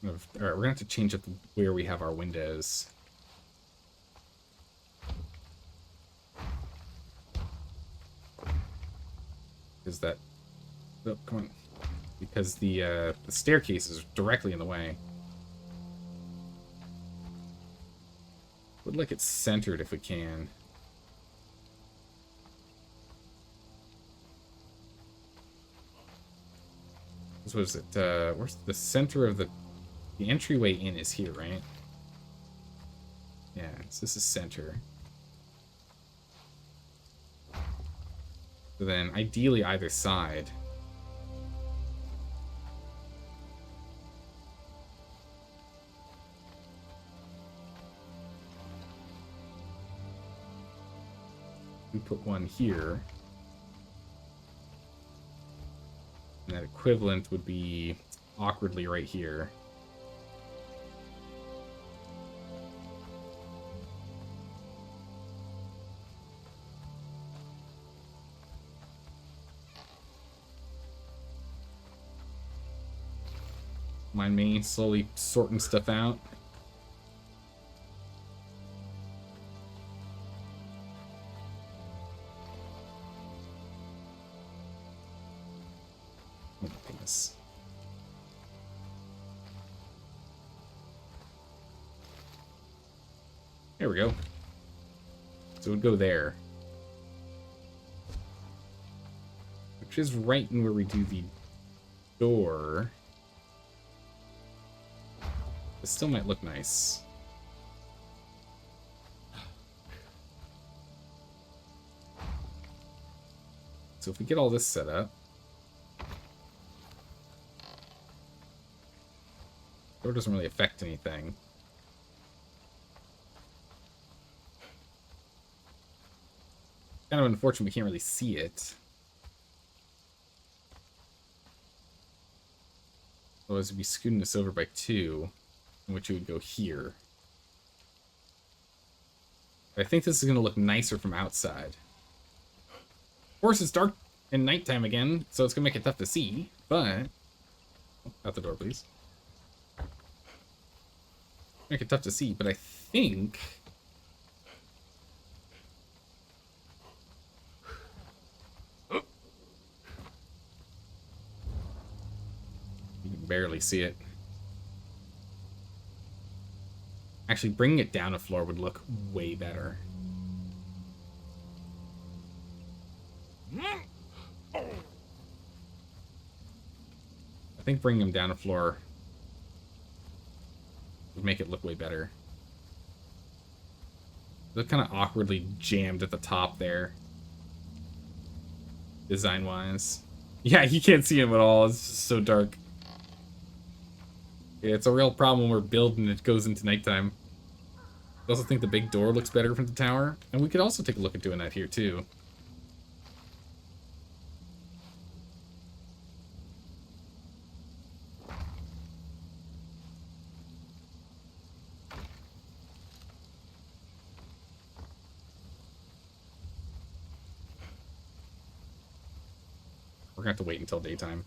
Alright, we're gonna have to change up where we have our windows. Is that... Oh, come on. Because the staircase is directly in the way. Would like it centered if we can. What is it? Where's the center of the entryway in is here, right? Yeah, so this is center. So then, ideally, either side. We put one here. And that equivalent would be awkwardly right here. Mind me slowly sorting stuff out. Oh my goodness. There we go. So it would go there. Which is right in where we do the door. This still might look nice. So if we get all this set up, door doesn't really affect anything. Kind of unfortunate we can't really see it. Otherwise we'd be scooting this over by 2. In which it would go here. I think this is going to look nicer from outside. Of course, it's dark and nighttime again, so it's going to make it tough to see, but... Oh, out the door, please. Make it tough to see, but I think... You can barely see it. Actually, bringing it down a floor would look way better. I think bringing them down a floor would make it look way better. They're kind of awkwardly jammed at the top there. Design-wise. Yeah, you can't see them at all. It's just so dark. Yeah, it's a real problem when we're building and it goes into nighttime. I also think the big door looks better from the tower. And we could also take a look at doing that here, too. We're gonna have to wait until daytime.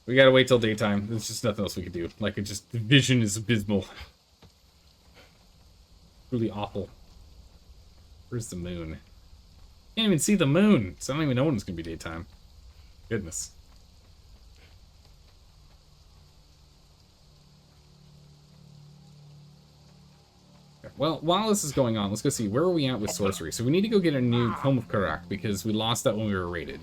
We gotta wait till daytime. There's just nothing else we could do. Like, it just... The vision is abysmal. Really awful. Where's the moon? Can't even see the moon, so I don't even know when it's gonna be daytime. Goodness. Okay, well, while this is going on, let's go see, where are we at with sorcery? So we need to go get a new Comb of Karak, because we lost that when we were raided.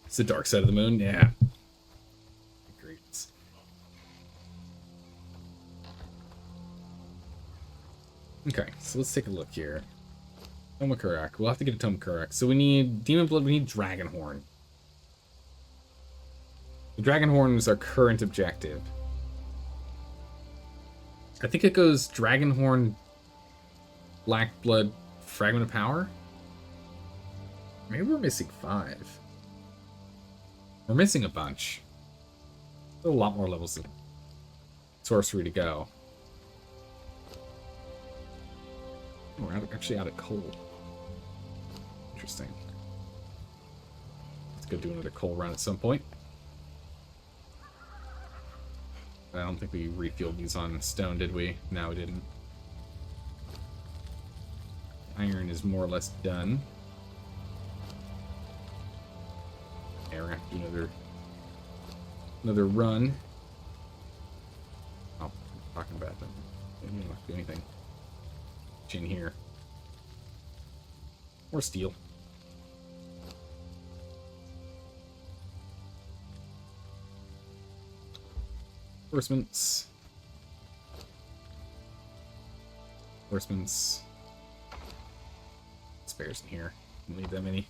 It's the dark side of the moon? Yeah. Great. Okay, so let's take a look here. Tome of Karak. We'll have to get a Tome of Karak. So we need Demon Blood, we need Dragon Horn. The Dragonhorn is our current objective. I think it goes Dragonhorn, Black Blood, Fragment of Power? Maybe we're missing 5. We're missing a bunch. There's a lot more levels of sorcery to go. Oh, we're actually out of coal. Interesting. Let's go do another coal run at some point. I don't think we refueled these on stone, did we? No, we didn't. Iron is more or less done. Yeah, we're gonna have to do another run. Oh, I'm talking about them. We don't have to do anything. Get in here. Or steel. Horsemen's. Spares in here. Don't need that many.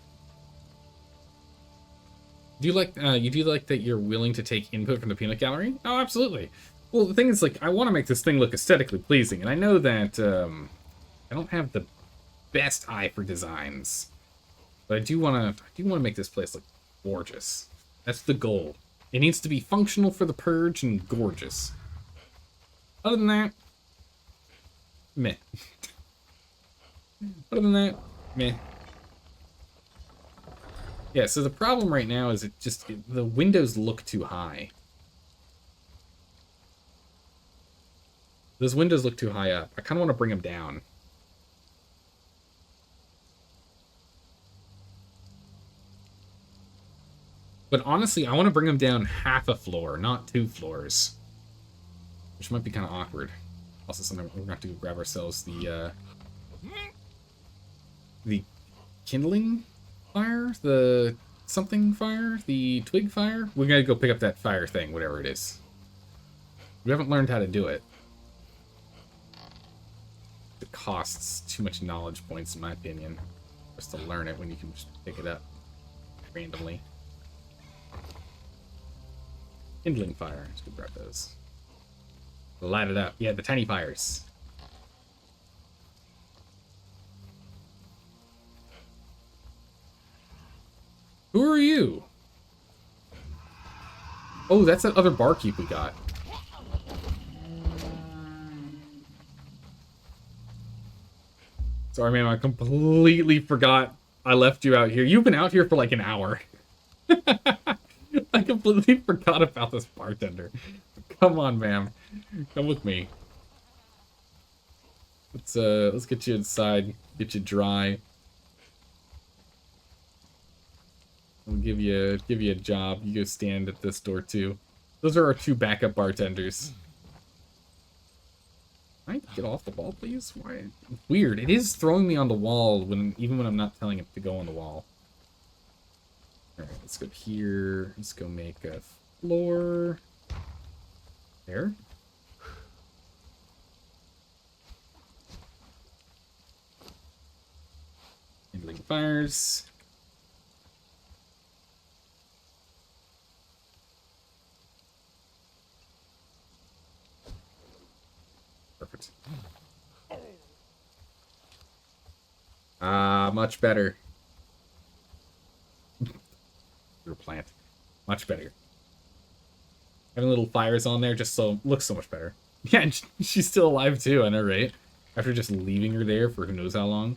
Do you like that you're willing to take input from the peanut gallery? Oh, absolutely. Well, the thing is, like, I want to make this thing look aesthetically pleasing, and I know that I don't have the best eye for designs, but I do want to make this place look gorgeous. That's the goal. It needs to be functional for the purge and gorgeous. Other than that, meh. Other than that, meh. Yeah, so the problem right now is the windows look too high. Those windows look too high up. I kind of want to bring them down. But honestly, I want to bring them down half a floor, not 2 floors. Which might be kind of awkward. Also, something we're going to have to go grab ourselves the kindling fire? The something fire? The twig fire? We gotta go pick up that fire thing, whatever it is. We haven't learned how to do it. It costs too much knowledge points, in my opinion, just to learn it when you can just pick it up randomly. Kindling fire. Let's go grab those. Light it up. Yeah, the tiny fires. Who are you? Oh, that's that other barkeep we got. Sorry, man, I completely forgot I left you out here. You've been out here for like an hour. I completely forgot about this bartender. Come on, ma'am. Come with me. Let's get you inside, get you dry. We'll give you a job. You go stand at this door too. Those are our 2 backup bartenders. Can I get off the wall, please? Why? Weird. It is throwing me on the wall even when I'm not telling it to go on the wall. Alright, let's go here. Let's go make a floor. There. Kindling fires. Perfect. Ah, much better. Your plant. Much better. Having little fires on there just looks so much better. Yeah, and she's still alive too, I know, right? After just leaving her there for who knows how long.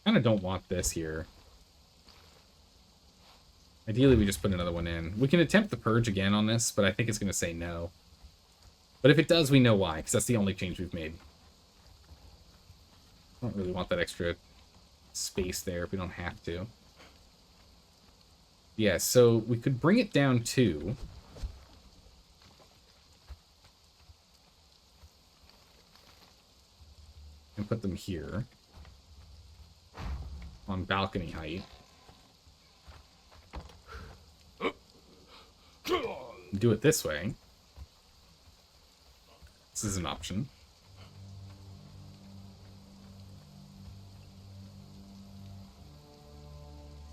Kinda don't want this here. Ideally, we just put another one in. We can attempt the purge again on this, but I think it's going to say no. But if it does, we know why, because that's the only change we've made. I don't really want that extra space there if we don't have to. Yeah, so we could bring it down to... and put them here. On balcony height. Do it this way. This is an option.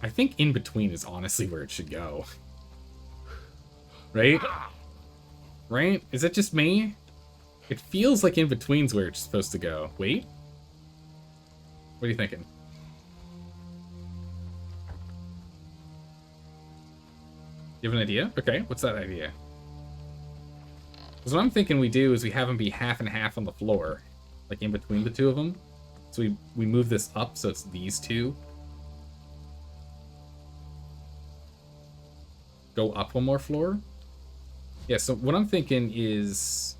I think in between is honestly where it should go. Right? Right? Is that just me? It feels like in between's where it's supposed to go. Wait? What are you thinking? You have an idea? Okay, what's that idea? Because what I'm thinking we do is we have them be half and half on the floor. Like in between the two of them. So we move this up so it's these two. Go up one more floor. Yeah, so what I'm thinking is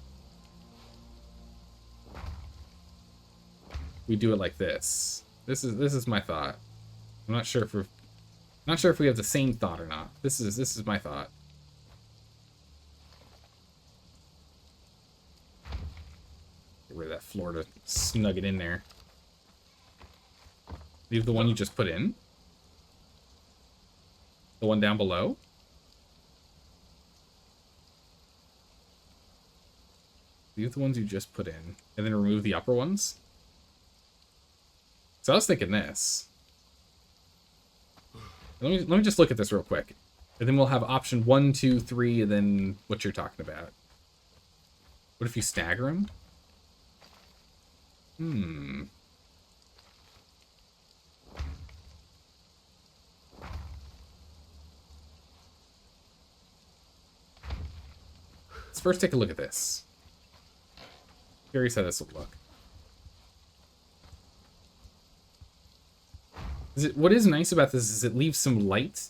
we do it like this. This is my thought. I'm not sure if we have the same thought or not. This is my thought. Get rid of that floor to snug it in there. Leave the one you just put in. The one down below. Leave the ones you just put in. And then remove the upper ones. So I was thinking this. Let me just look at this real quick. And then we'll have option 1, 2, 3, and then what you're talking about. What if you stagger them? Let's first take a look at this. Curious how this will look. What is nice about this is it leaves some light,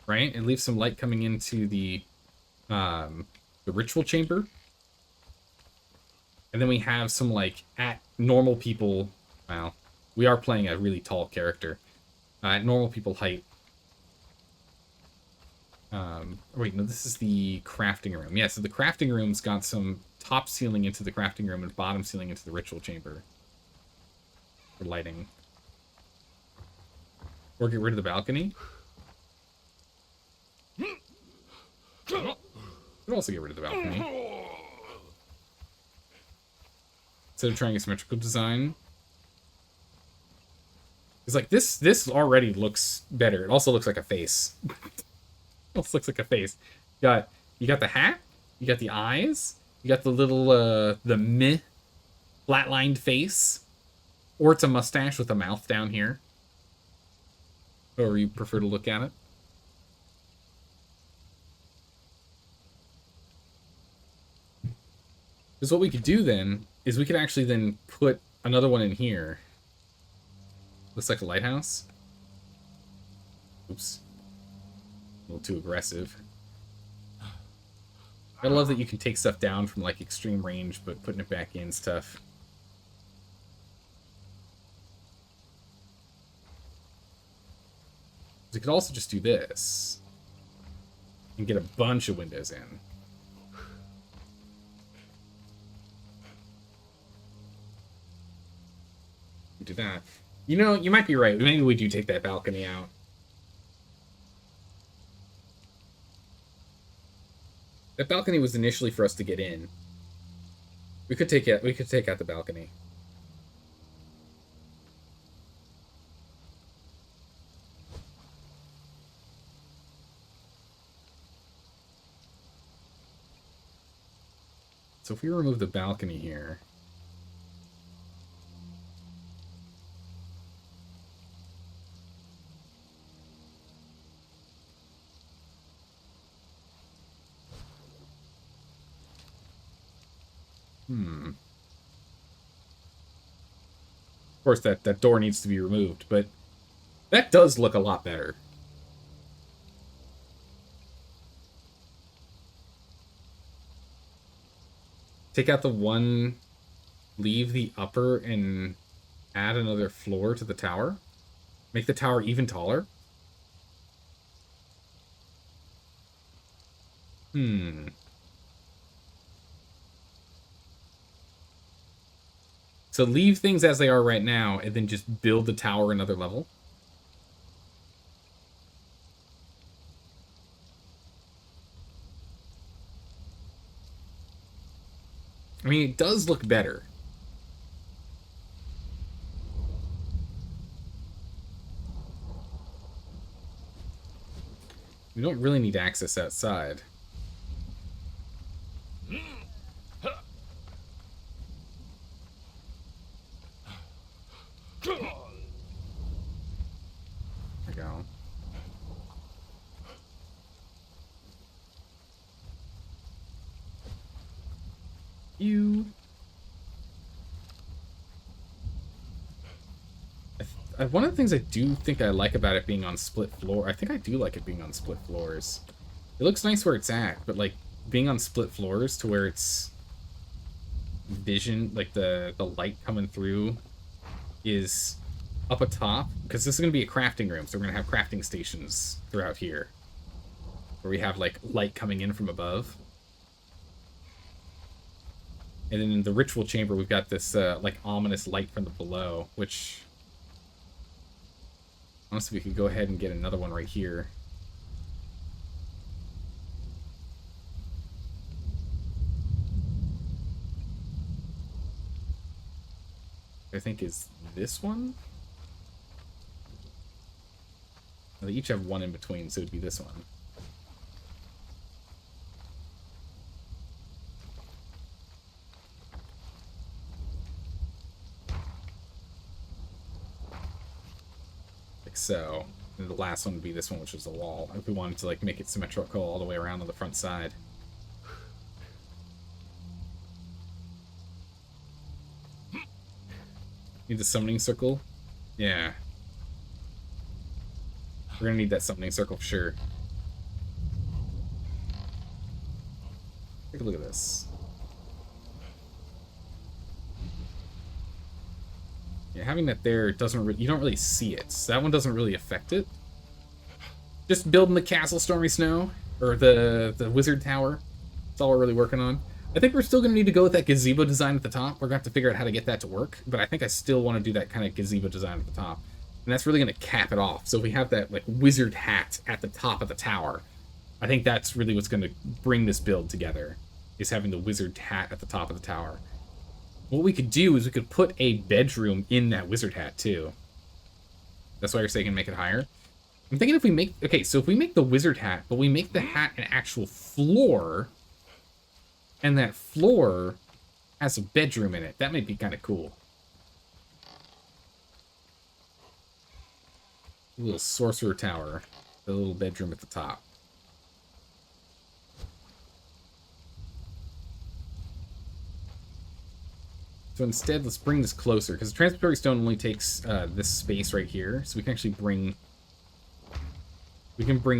right? It leaves some light coming into the ritual chamber. And then we have some, like, at normal people... Well, we are playing a really tall character. At normal people height. Wait, no, this is the crafting room. Yeah, so the crafting room's got some top ceiling into the crafting room and bottom ceiling into the ritual chamber. For lighting. Or get rid of the balcony. Could also get rid of the balcony. Instead of trying a symmetrical design. It's like, this already looks better. It also looks like a face. It also looks like a face. You got the hat, you got the eyes, you got the little, the meh flatlined face. Or it's a mustache with a mouth down here. Or you prefer to look at it. Because what we could do then is we could actually then put another one in here. Looks like a lighthouse. Oops. A little too aggressive. I love that you can take stuff down from like extreme range, but putting it back in is tough. We could also just do this. And get a bunch of windows in. Do that. You know, you might be right. Maybe we do take that balcony out. That balcony was initially for us to get in. We could take out the balcony. So if we remove the balcony here, of course, that door needs to be removed, but that does look a lot better. Take out the one, leave the upper, and add another floor to the tower. Make the tower even taller. So leave things as they are right now, and then just build the tower another level. I mean, it does look better. We don't really need access outside. There we go. One of the things I do think I like about it being on split floor, I think I do like it being on split floors. It looks nice where it's at, but like being on split floors to where it's vision, like the light coming through is up atop, because this is going to be a crafting room, so we're going to have crafting stations throughout here where we have like light coming in from above. And then in the ritual chamber, we've got this like ominous light from the below, which honestly we could go ahead and get another one right here. I think is this one. They each have one in between, so it'd be this one. Like so. And the last one would be this one, which is the wall. If we wanted to like make it symmetrical all the way around on the front side. Need the summoning circle? Yeah. We're gonna need that summoning circle for sure. Take a look at this. Yeah, having that there doesn't you don't really see it. So that one doesn't really affect it. Just building the castle Stormy Snow, or the wizard tower. That's all we're really working on. I think we're still going to need to go with that gazebo design at the top. We're going to have to figure out how to get that to work, but I think I still want to do that kind of gazebo design at the top. And that's really going to cap it off. So if we have that like wizard hat at the top of the tower, I think that's really what's going to bring this build together, is having the wizard hat at the top of the tower. What we could do is we could put a bedroom in that wizard hat too. That's why you're saying make it higher. I'm thinking if we make, okay, so if we make the wizard hat, but we make the hat an actual floor, and that floor has a bedroom in it, that might be kind of cool. A little sorcerer tower, the little bedroom at the top. So instead, let's bring this closer, because the transitory stone only takes this space right here, so we can actually bring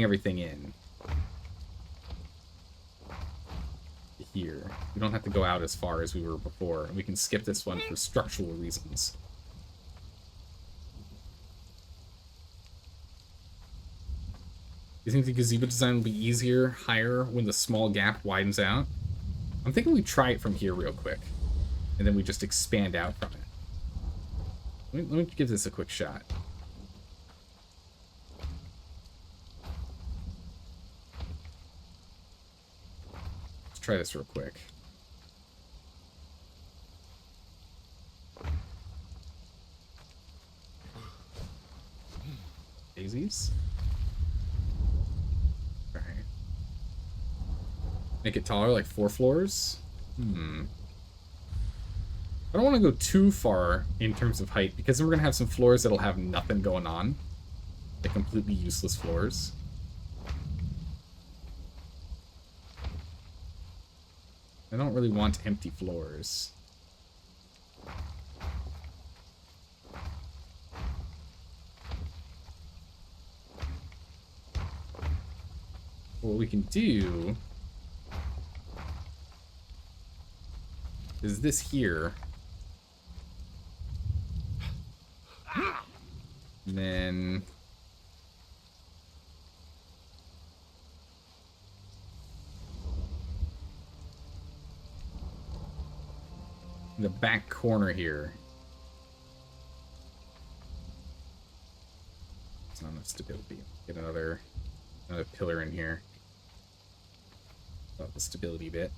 everything in here. We don't have to go out as far as we were before, and we can skip this one for structural reasons. You think the gazebo design will be easier, higher, when the small gap widens out? I'm thinking we try it from here real quick, and then we just expand out from it. Let me give this a quick shot. Let's try this real quick. Daisies? Alright. Make it taller, like 4 floors? I don't want to go too far in terms of height, because then we're going to have some floors that'll have nothing going on. Like completely useless floors. I don't really want empty floors. What we can do is this here. And then in the back corner here. It's not enough stability. Get another pillar in here. About the stability bit.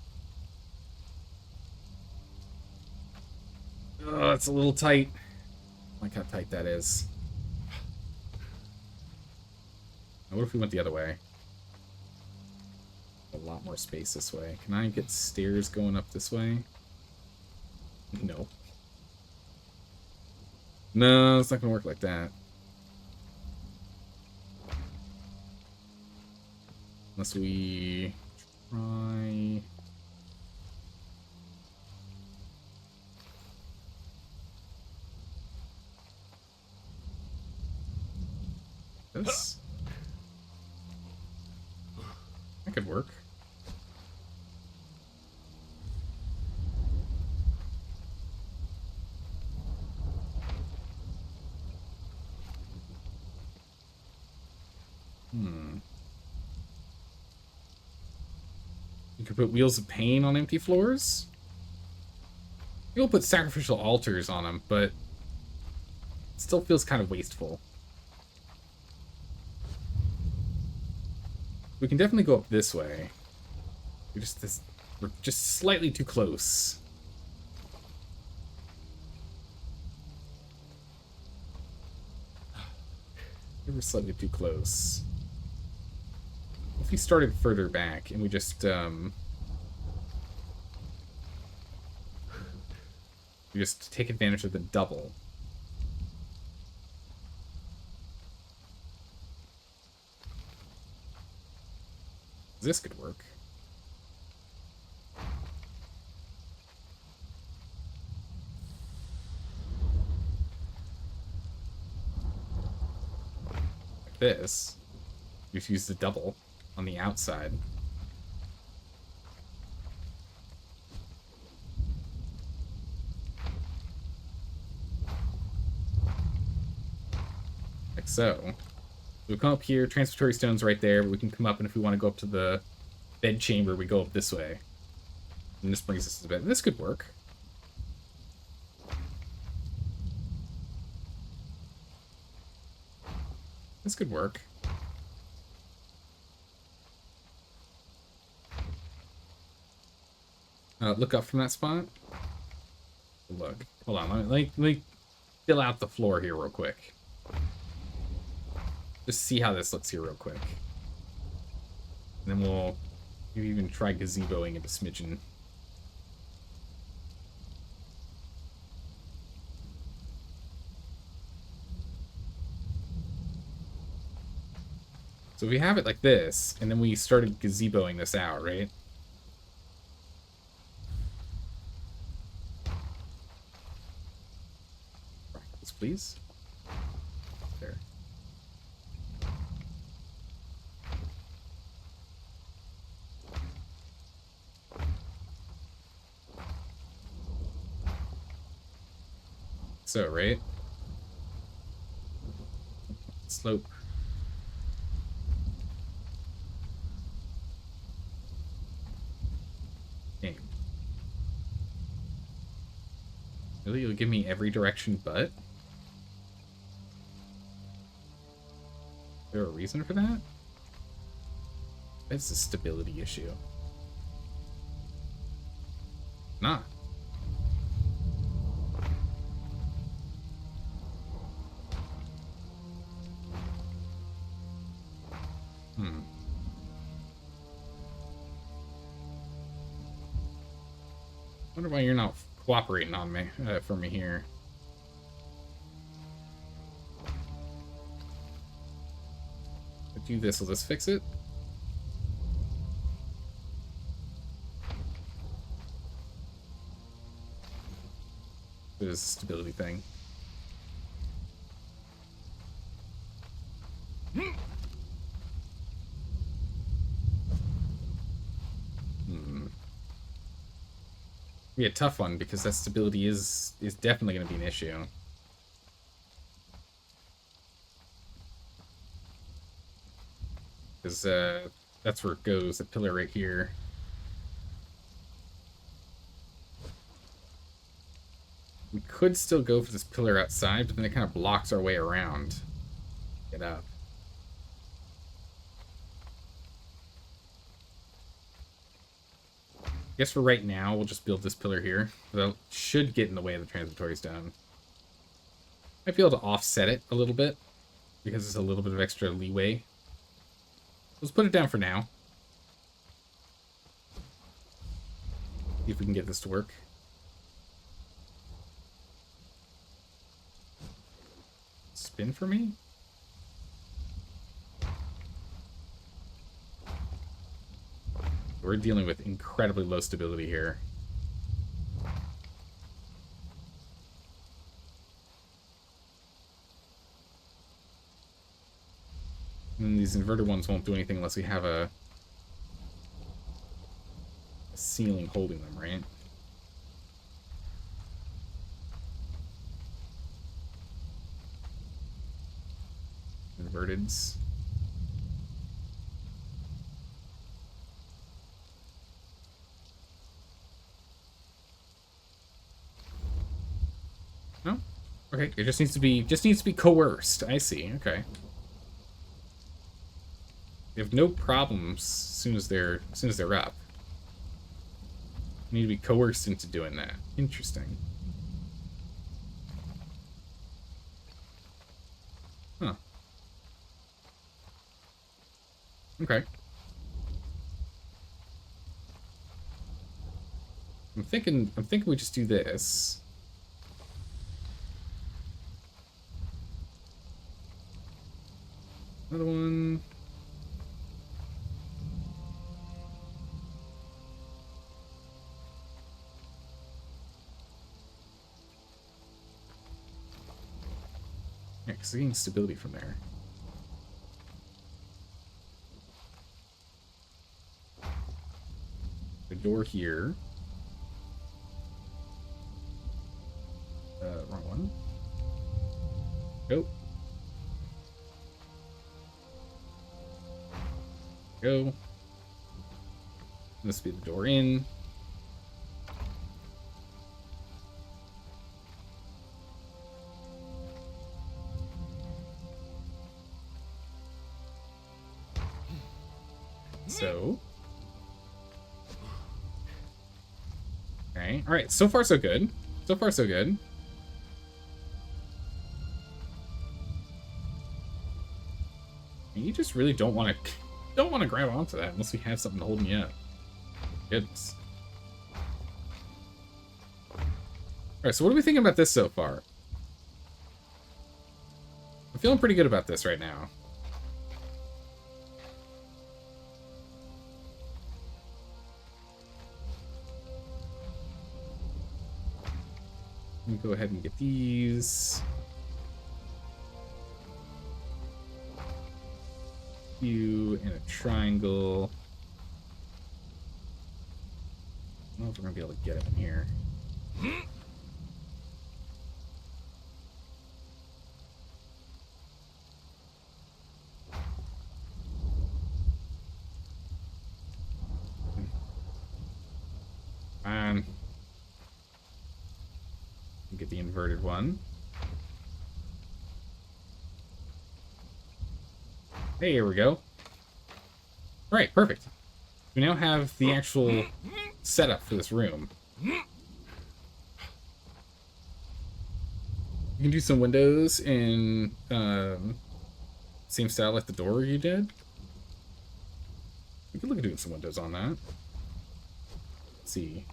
Oh, it's a little tight. I like how tight that is. Now, what if we went the other way? A lot more space this way. Can I get stairs going up this way? No. No, it's not gonna work like that. Unless we try... this? That could work. You could put Wheels of Pain on empty floors. You'll put sacrificial altars on them, but it still feels kind of wasteful. We can definitely go up this way. We're just slightly too close. We're slightly too close. If we started further back and we just take advantage of the double. This could work. Like this. Just use the double on the outside. Like so. We come up here, transitory stone's right there, but we can come up, and if we want to go up to the bed chamber, we go up this way. And this brings us to the bed. This could work. This could work. Look up from that spot. Look. Hold on. Let me fill out the floor here real quick. Just see how this looks here real quick. And then we'll maybe even try gazeboing it a smidgen. So we have it like this, and then we started gazeboing this out, right? Practice, please. There. So, right? Slope. Game. Really? You'll give me every direction but? Is there a reason for that? It's a stability issue. Nah. Wonder why you're not cooperating on me for me here. If I do this, will this fix it? It is a stability thing. Be a tough one because that stability is definitely going to be an issue. Because that's where it goes, the pillar right here. We could still go for this pillar outside, but then it kind of blocks our way around. Get up. I guess for right now, we'll just build this pillar here. That should get in the way of the transitory stone. Might be able to offset it a little bit, because there's a little bit of extra leeway. Let's put it down for now. See if we can get this to work. Spin for me? We're dealing with incredibly low stability here. And these inverted ones won't do anything unless we have a ceiling holding them, right? Inverteds. No? Okay, it just needs to be coerced. I see. Okay. They have no problems as soon as they're up. They need to be coerced into doing that. Interesting. Huh. Okay. I'm thinking we just do this. Another one. Yeah, because getting stability from there. The door here. Wrong one. Go. Go. This will be the door in. So. Okay. All right. So far, so good. So far, so good. You just really don't want to grab onto that unless we have something to hold me up. Goodness. All right. So what are we thinking about this so far? I'm feeling pretty good about this right now. Let me go ahead and get these. You and a triangle. I don't know if we're gonna be able to get it in here. Get the inverted one. Hey, here we go. All right, perfect. We now have the actual setup for this room. You can do some windows in same style like the door you did. We could look at doing some windows on that. Let's see.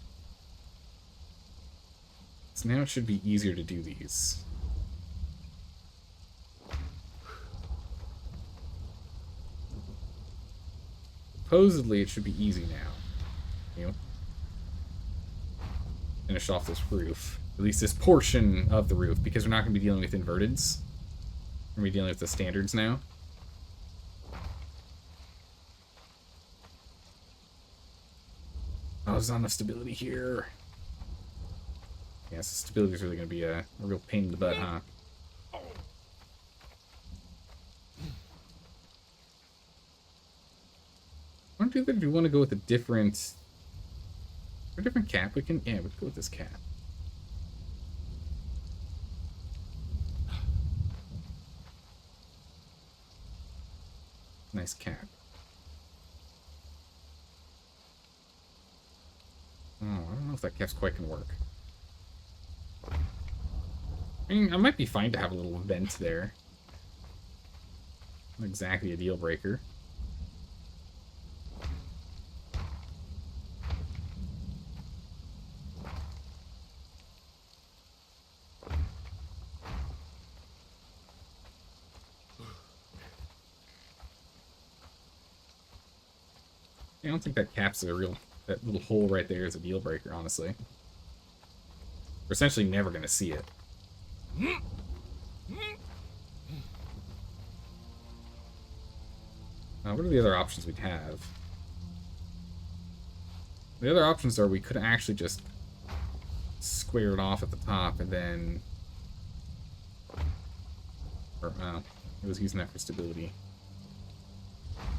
So now it should be easier to do these. Supposedly it should be easy now. You know? Finish off this roof. At least this portion of the roof, because we're not going to be dealing with inverteds. We're going to be dealing with the standards now. Oh, there's not enough stability here. Yeah, so stability is really going to be a real pain in the butt, huh? I wonder if we want to go with a different cap. We can, yeah, we could go with this cap. Nice cap. Oh, I don't know if that cap's quite gonna work. I mean, I might be fine to have a little vent there. Not exactly a deal breaker. I don't think that caps a real... That little hole right there is a deal breaker, honestly. We're essentially never going to see it. What are the other options we'd have? The other options are we could actually just square it off at the top and then... Or, it was using that for stability.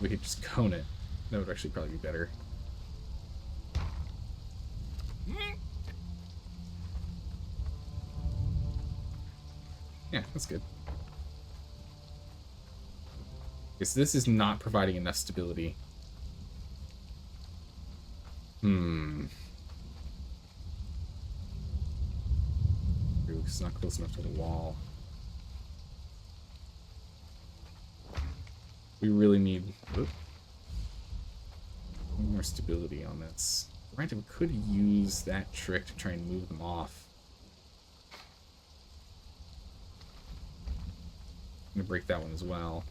We could just cone it. That would actually probably be better. Yeah, that's good. Okay, so this is not providing enough stability. Ooh, it's not close enough to the wall. We really need more stability on this. Right, we could use that trick to try and move them off. I'm gonna break that one as well.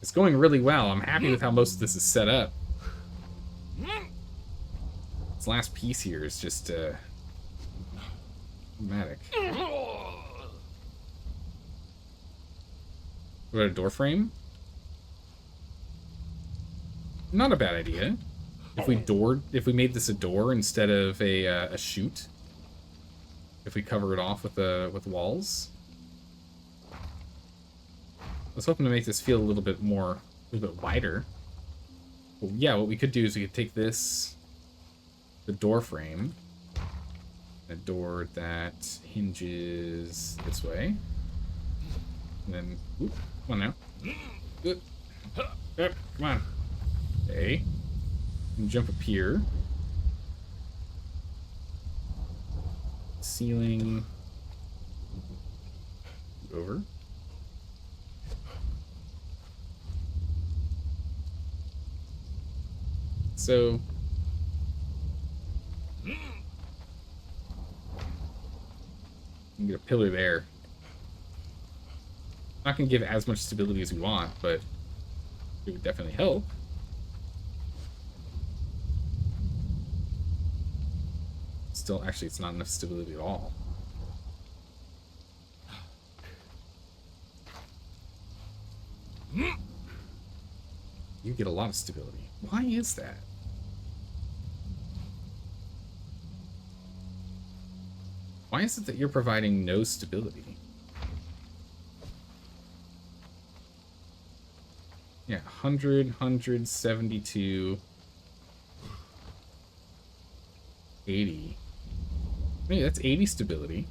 It's going really well. I'm happy with how most of this is set up. This last piece here is just dramatic. What about a door frame? Not a bad idea. If we made this a door instead of a chute. If we cover it off with walls. I was hoping to make this feel a little bit wider. Well, yeah, what we could do is we could take this, the door frame, a door that hinges this way, and then, come on now. Come on. Okay. And jump up here. Ceiling. Over. So, you can get a pillar there. Not going to give as much stability as we want, but it would definitely help. Still, actually, it's not enough stability at all. You get a lot of stability. Why is that? Why is it that you're providing no stability? Yeah, 100, 172, 80. Hey, that's 80 stability.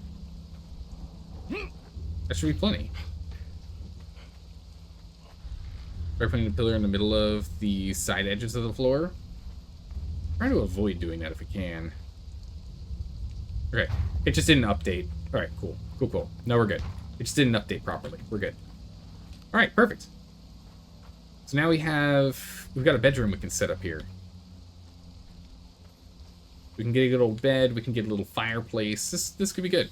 That should be plenty. Try putting the pillar in the middle of the side edges of the floor. Try to avoid doing that if we can. Okay, it just didn't update. All right, cool, cool, cool. No, we're good. It just didn't update properly. We're good. All right, perfect. So now we've got a bedroom we can set up here. We can get a good old bed. We can get a little fireplace. This could be good.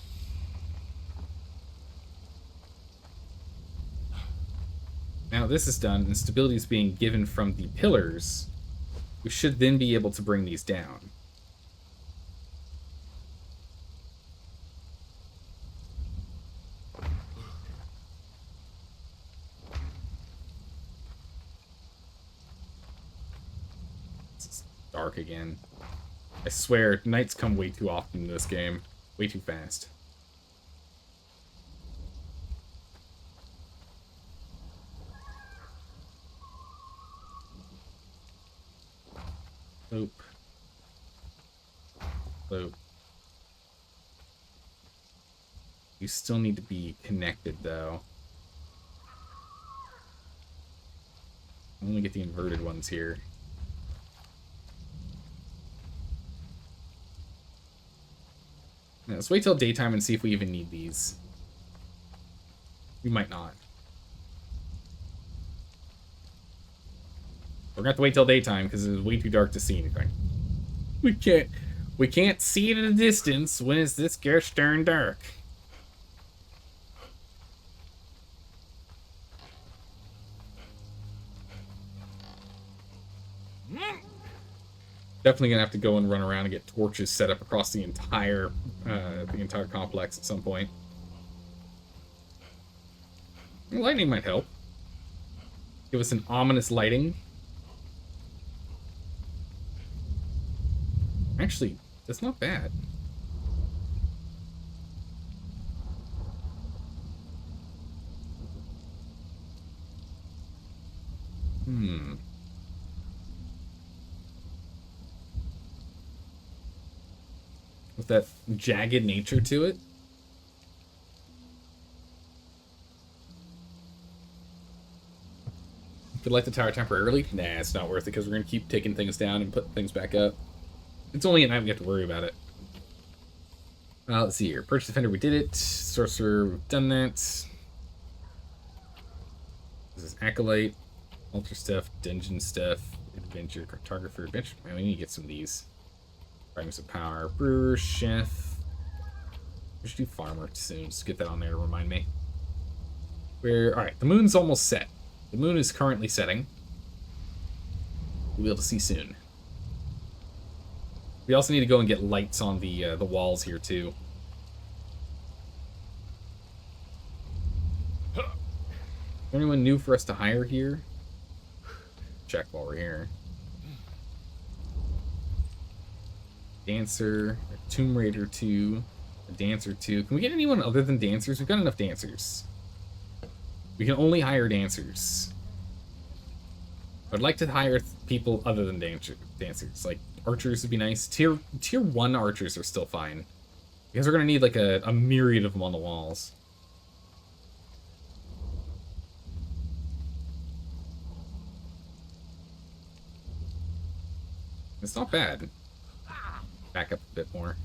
Now this is done and stability is being given from the pillars. We should then be able to bring these down. It's dark again. I swear, nights come way too often in this game. Way too fast. Loop. Loop. You still need to be connected, though. I only get the inverted ones here. Now, let's wait till daytime and see if we even need these. We might not. We're gonna have to wait till daytime because it's way too dark to see anything. We We can't see it at a distance when it's this gosh darn dark. Definitely gonna have to go and run around and get torches set up across the entire complex at some point. Lightning might help. Give us an ominous lighting. Actually, that's not bad. With that jagged nature to it. Could light the tower temporarily? Nah, it's not worth it because we're going to keep taking things down and putting things back up. It's only at night we have to worry about it. Let's see here. Purge Defender, we did it. Sorcerer, we've done that. This is Acolyte, Altar stuff, Dungeon stuff, Adventure, Cartographer, Adventure. Man, we need to get some of these. Fragments of Power, Brewer, Chef. We should do Farmer soon. Just get that on there to remind me. Alright, the moon's almost set. The moon is currently setting. We'll be able to see soon. We also need to go and get lights on the walls here too. Anyone new for us to hire here? Check while we're here. Dancer, a Tomb Raider 2, a Dancer 2. Can we get anyone other than dancers? We've got enough dancers. We can only hire dancers. I'd like to hire people other than dancers. Like, archers would be nice. Tier 1 archers are still fine. Because we're going to need, like, a myriad of them on the walls. It's not bad. Back up a bit more.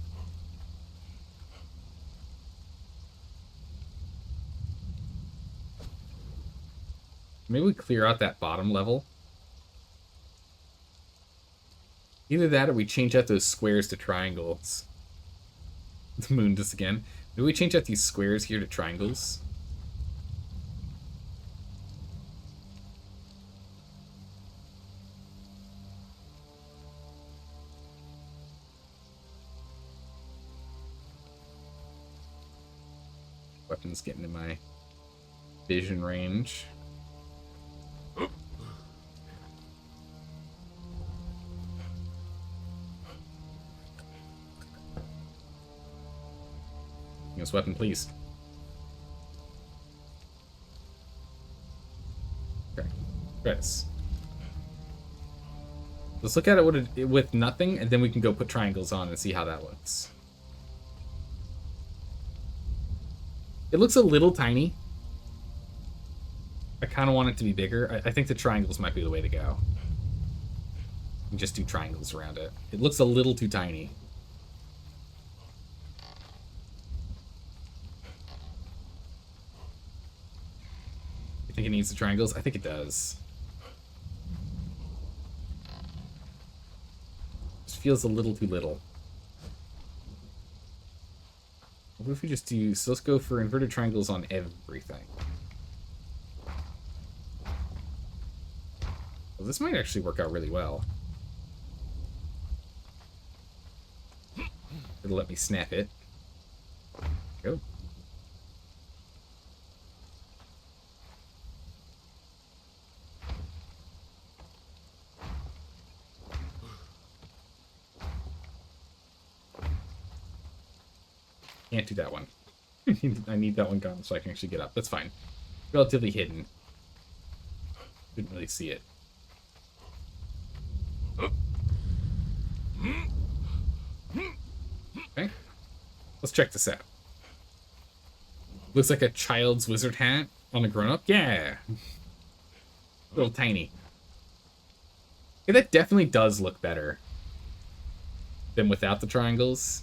Maybe we clear out that bottom level. Either that or we change out those squares to triangles. The moon does again. Maybe we change out these squares here to triangles. Weapons getting in my vision range. This weapon, please. Okay, credits. Let's look at it with nothing, and then we can go put triangles on and see how that looks. It looks a little tiny. I kind of want it to be bigger. I think the triangles might be the way to go. And just do triangles around it. It looks a little too tiny. You think it needs the triangles? I think it does. Just feels a little too little. What if we just do... So let's go for inverted triangles on everything. Well, this might actually work out really well. It'll let me snap it. Go. Can't do that one. I need that one gone so I can actually get up. That's fine. Relatively hidden. Didn't really see it. Okay. Let's check this out. Looks like a child's wizard hat on a grown-up. Yeah. A little tiny. Yeah, that definitely does look better than without the triangles.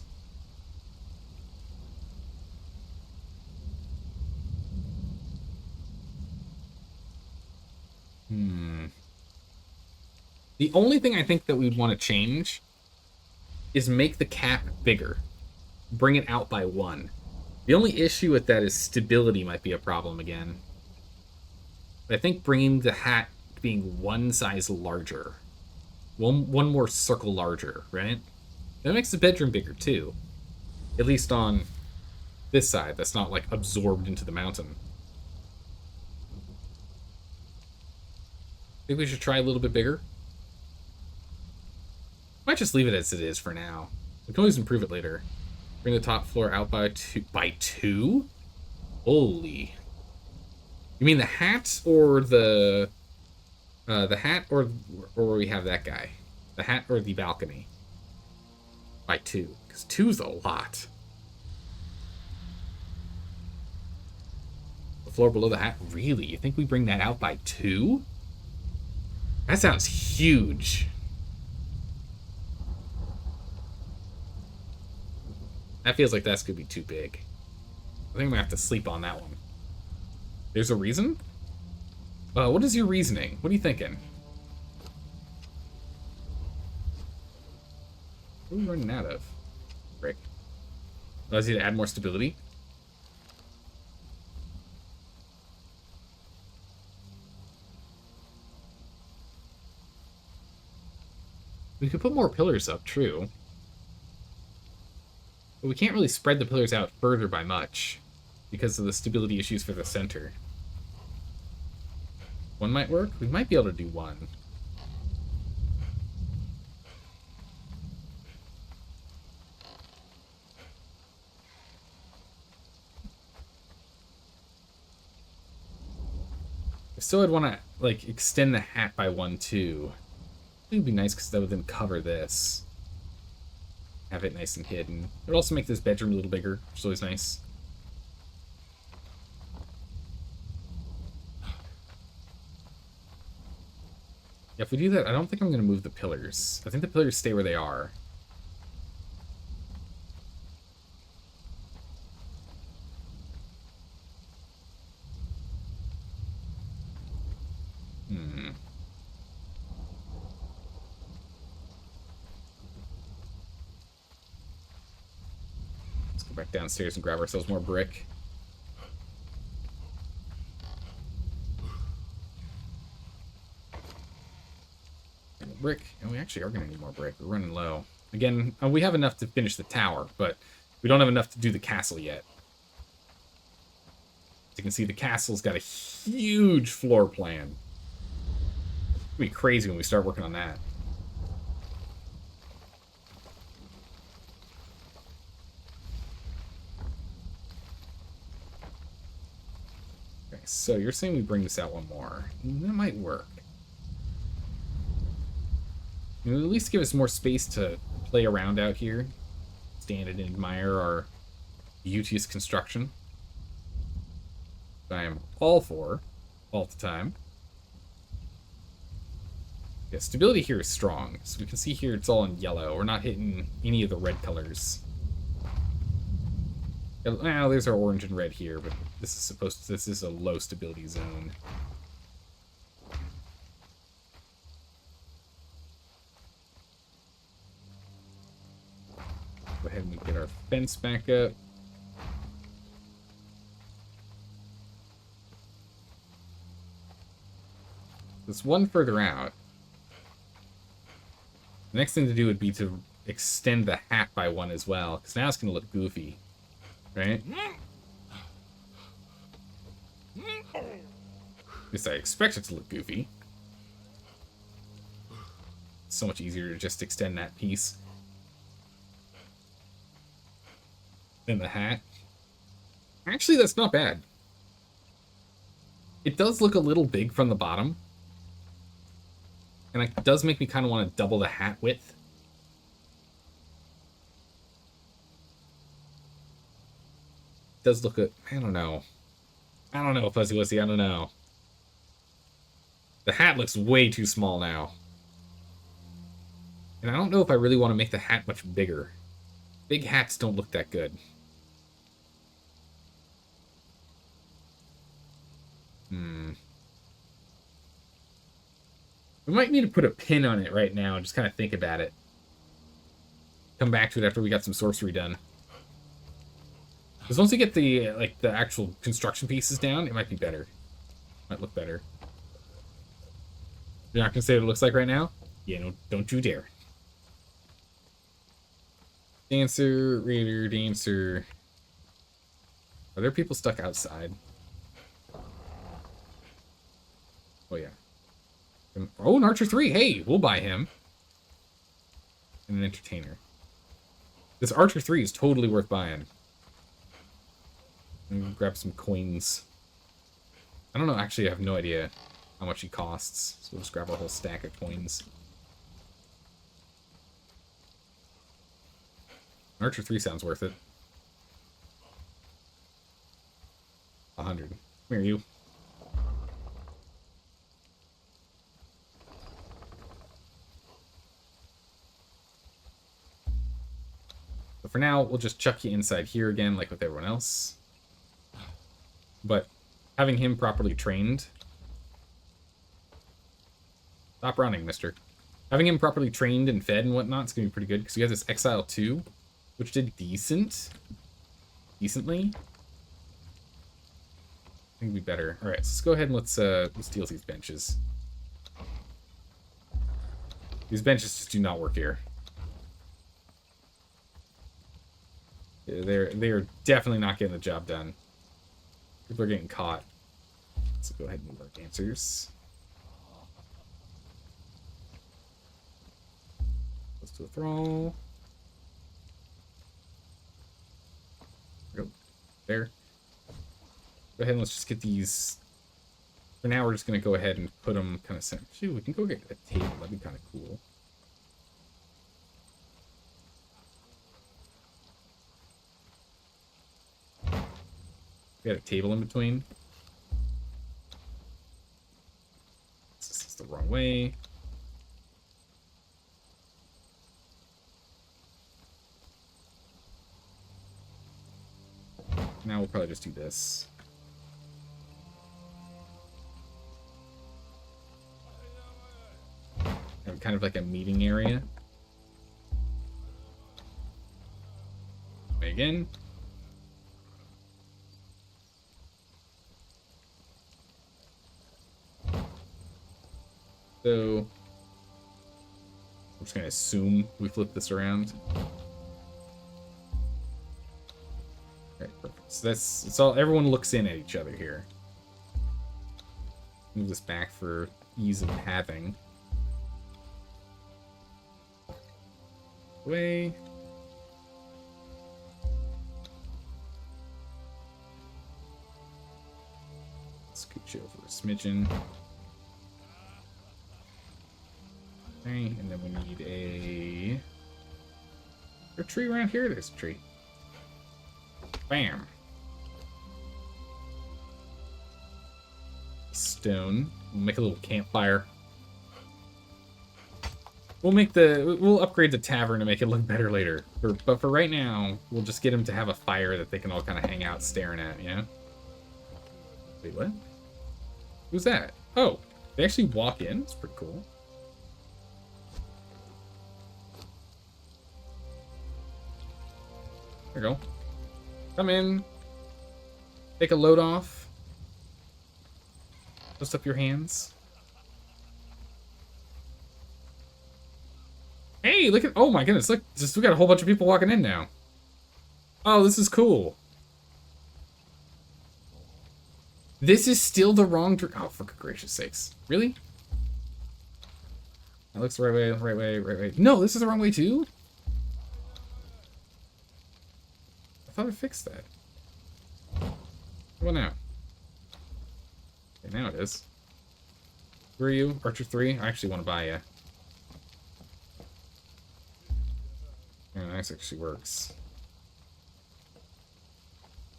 The only thing I think that we'd want to change is make the cap bigger. Bring it out by 1. The only issue with that is stability might be a problem again. But I think bringing the hat being 1 size larger. One more circle larger, right? That makes the bedroom bigger too. At least on this side, that's not like absorbed into the mountain. Think we should try a little bit bigger? Might just leave it as it is for now. We can always improve it later. Bring the top floor out by 2. By 2? Holy. You mean the hat or the hat or where we have that guy? The hat or the balcony? By 2. Because 2's a lot. The floor below the hat? Really? You think we bring that out by 2? That sounds huge. That feels like that's gonna be too big. I think I'm gonna have to sleep on that one. There's a reason? What is your reasoning? What are you thinking? What are we running out of? Brick. Allows you to add more stability? We could put more pillars up, true. But we can't really spread the pillars out further by much because of the stability issues for the center. 1 might work? We might be able to do 1. Still, I'd want to like extend the hat by 1 too. It would be nice because that would then cover this. Have it nice and hidden. It would also make this bedroom a little bigger, which is always nice. Yeah, if we do that, I don't think I'm going to move the pillars. I think the pillars stay where they are. Let's go back downstairs and grab ourselves more brick. Brick, and we actually are going to need more brick. We're running low. Again, we have enough to finish the tower, but we don't have enough to do the castle yet. As you can see, the castle's got a huge floor plan. It'll be crazy when we start working on that. Okay, so you're saying we bring this out 1 more. That might work. It'll at least give us more space to play around out here. Stand and admire our beauteous construction. I am all for, all the time. Yeah, stability here is strong. So we can see here it's all in yellow. We're not hitting any of the red colors. Now there's our orange and red here, but this is a low stability zone. Go ahead and get our fence back up. There's 1 further out. The next thing to do would be to extend the hat by 1 as well, because now it's going to look goofy, right? At least I expect it to look goofy. It's so much easier to just extend that piece than the hat. Actually, that's not bad. It does look a little big from the bottom. And it does make me kind of want to double the hat width. It does look I don't know. I don't know, Fuzzy Wussy, I don't know. The hat looks way too small now. And I don't know if I really want to make the hat much bigger. Big hats don't look that good. We might need to put a pin on it right now and just kind of think about it. come back to it after we got some sorcery done. Because once we get the, like, the actual construction pieces down, it might be better. Might look better. You're not gonna say what it looks like right now? Yeah, no, don't you dare. Dancer, raider, dancer. Are there people stuck outside? Oh, yeah. Oh, an Archer 3. Hey, we'll buy him. And an entertainer. This Archer 3 is totally worth buying. And grab some coins. I don't know. Actually, I have no idea how much he costs. So we'll just grab a whole stack of coins. Archer 3 sounds worth it. 100. Come here, you. But for now, we'll just chuck you inside here again, like with everyone else. But having him properly trained... Stop running, mister. Having him properly trained and fed and whatnot is going to be pretty good, because we have this Exile 2, which did decently. I think it'd be better. Alright, so let's go ahead and let's deal these benches. These benches just do not work here. Yeah, they are definitely not getting the job done. People are getting caught. So go ahead and move our dancers. Let's do a thrall. There we go. There. Go ahead and let's just get these. For now, we're just going to go ahead and put them kind of center. Shoot, we can go get a table. That'd be kind of cool. We got a table in between. This is the wrong way. Now we'll probably just do this. Have kind of like a meeting area. Again. So, I'm just going to assume we flip this around. Okay, perfect. So it's all, everyone looks in at each other here. Move this back for ease of pathing. Away. Scooch over a smidgen. Okay, and then we need a... Is there a tree around here? There's a tree. Bam. Stone. We'll make a little campfire. We'll upgrade the tavern to make it look better later. But for right now, we'll just get them to have a fire that they can all kind of hang out staring at, you know? Wait, what? Who's that? Oh, they actually walk in? It's pretty cool. There you go. Come in. Take a load off. Lift up your hands. Hey, look at... Oh my goodness, look. We got a whole bunch of people walking in now. Oh, this is cool. This is still the wrong... Oh, for gracious sakes. Really? That looks the right way, right way, right way. No, this is the wrong way too? I thought I fixed that. Well, now. Okay, now it is. Who are you? Archer 3? I actually want to buy you. Yeah, this actually works.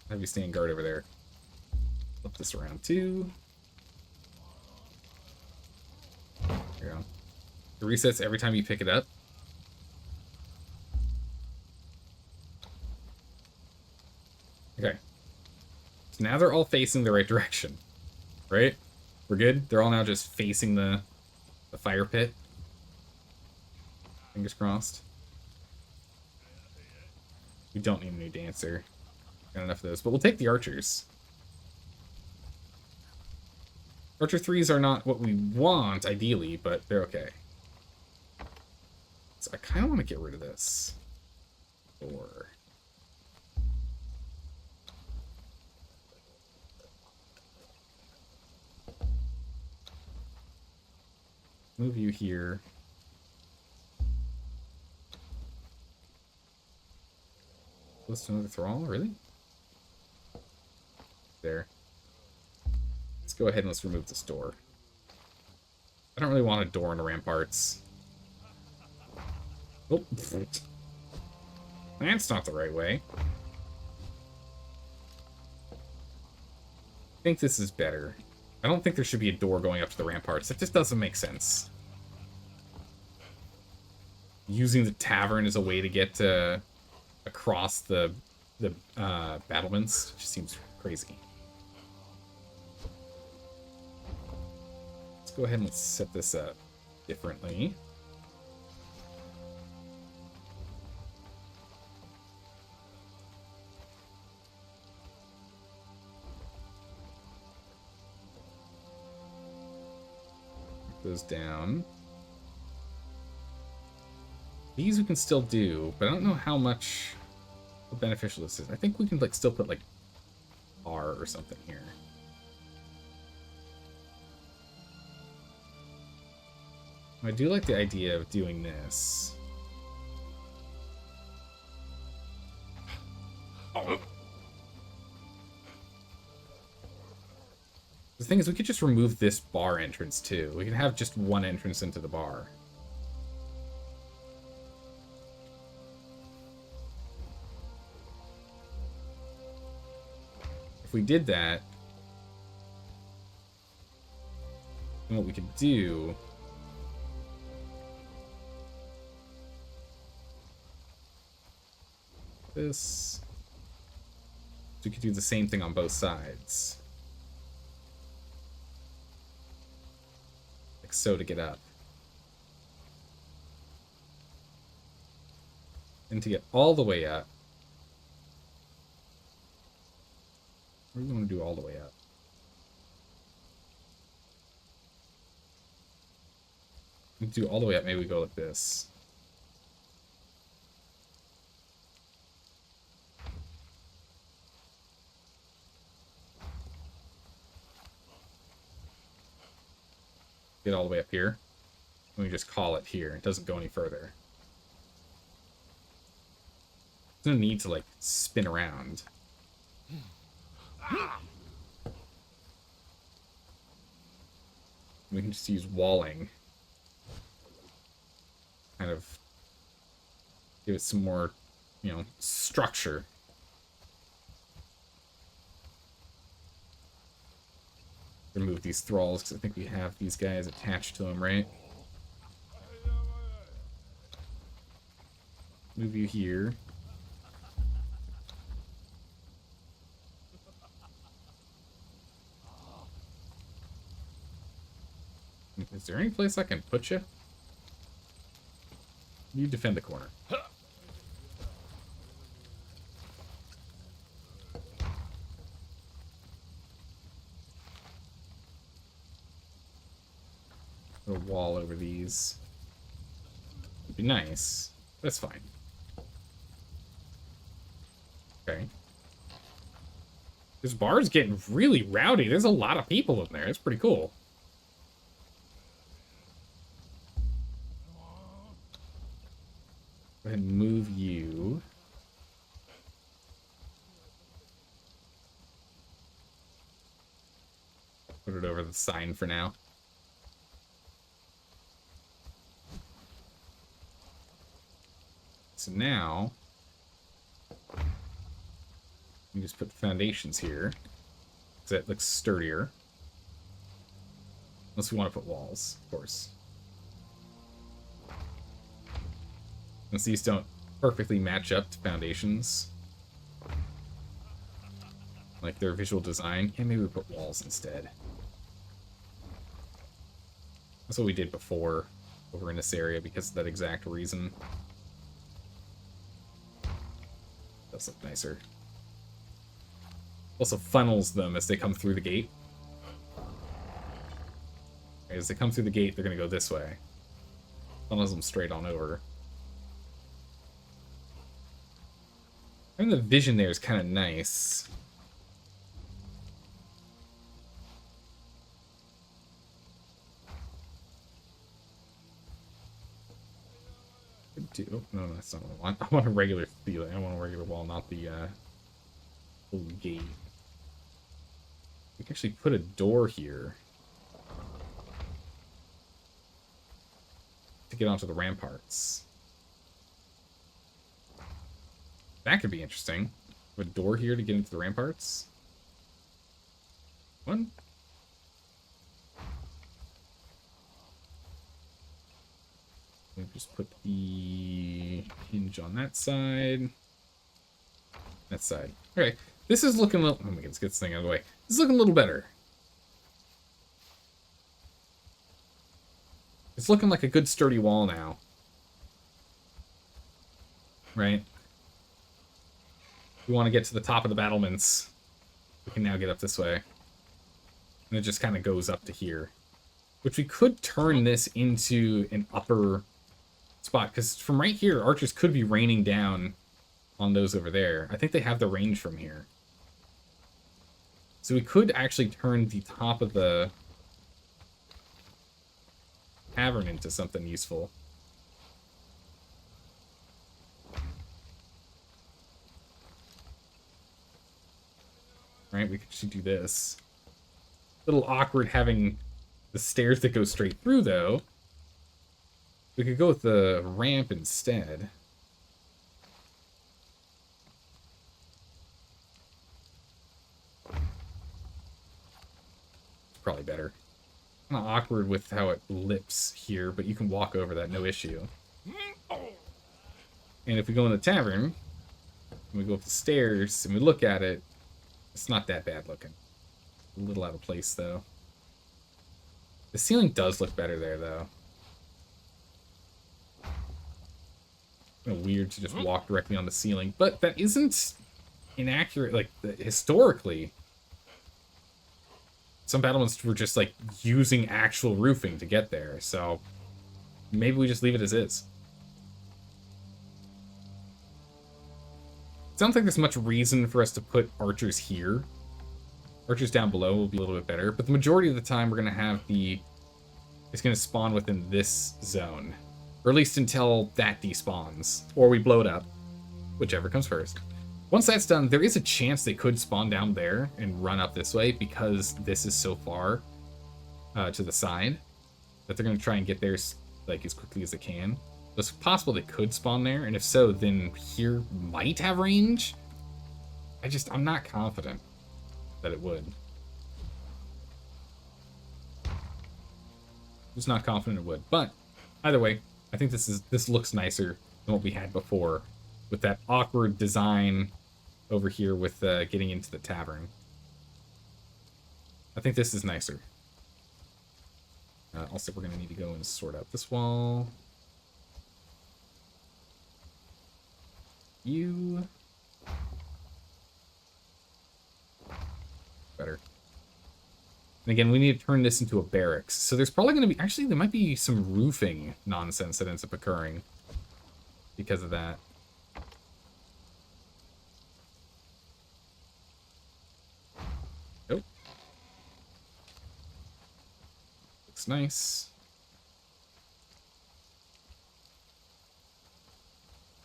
Have you stand guard over there. Flip this around too. There you go. It resets every time you pick it up. Okay. So now they're all facing the right direction. Right? We're good? They're all now just facing the fire pit. Fingers crossed. We don't need a new dancer. Got enough of those, but we'll take the archers. Archer 3s are not what we want, ideally, but they're okay. So I kind of want to get rid of this. Or... move you here. Close to another thrall, really? There. Let's go ahead and let's remove this door. I don't really want a door in the ramparts. Oh. That's not the right way. I think this is better. I don't think there should be a door going up to the ramparts. That just doesn't make sense. Using the tavern as a way to get across the battlements just seems crazy. Let's go ahead and let's set this up differently. Those down. These we can still do, but I don't know how beneficial this is. I think we can like still put like R or something here. I do like the idea of doing this. Oh. The thing is, we could just remove this bar entrance too. We can have just one entrance into the bar. If we did that, then what we could do this, so we could do the same thing on both sides. Like so to get up. And to get all the way up, what do we want to do all the way up? We do all the way up, maybe we go like this. Get all the way up here. And we just call it here. It doesn't go any further. There's no need to like spin around. We can just use walling. Kind of give it some more, structure. Remove these thralls because I think we have these guys attached to them, right? Move you here. Is there any place I can put you? You defend the corner. Put a wall over these. It'd be nice. That's fine. Okay. This bar's getting really rowdy. There's a lot of people in there. It's pretty cool. Go ahead and move you. Put it over the sign for now. So now, we just put the foundations here, because that looks sturdier. Unless we want to put walls, of course. Since these don't perfectly match up to foundations, like their visual design, yeah, maybe we put walls instead. That's what we did before over in this area because of that exact reason. does look nicer. Also funnels them as they come through the gate. As they come through the gate, they're going to go this way. Funnels them straight on over. And the vision there is kind of nice. Oh, no, that's not what I want. I want a regular ceiling. I want a regular wall, not the full gate. We can actually put a door here to get onto the ramparts. That could be interesting. A door here to get into the ramparts. One. We'll just put the hinge on that side. That side. Okay. This is looking a little... Oh my god, let's get this thing out of the way. This is looking a little better. It's looking like a good sturdy wall now. Right? We want to get to the top of the battlements. We can now get up this way. And it just kind of goes up to here. Which we could turn this into an upper spot. Because from right here, archers could be raining down on those over there. I think they have the range from here. So we could actually turn the top of the tavern into something useful. Right, we could actually do this. A little awkward having the stairs that go straight through, though. We could go with the ramp instead. Probably better. Kind of awkward with how it lips here, but you can walk over that, no issue. And if we go in the tavern, and we go up the stairs, and we look at it, it's not that bad looking. A little out of place, though. The ceiling does look better there, though. Kind of weird to just walk directly on the ceiling, but that isn't inaccurate. Like, historically, some battlements were just, like, using actual roofing to get there, so maybe we just leave it as is. It sounds like there's much reason for us to put archers here. Archers down below will be a little bit better, but the majority of the time we're going to have the... It's going to spawn within this zone. Or at least until that despawns. Or we blow it up. Whichever comes first. Once that's done, there is a chance they could spawn down there and run up this way because this is so far to the side that they're going to try and get there like as quickly as they can. It's possible they could spawn there, and if so, then here might have range. I'm not confident that it would. Just not confident it would. But either way, I think this looks nicer than what we had before, with that awkward design over here with getting into the tavern. I think this is nicer. Also, we're going to need to go and sort out this wall. You. Better. And again, we need to turn this into a barracks. So there's probably going to be... Actually, there might be some roofing nonsense that ends up occurring because of that. Oh. Looks nice.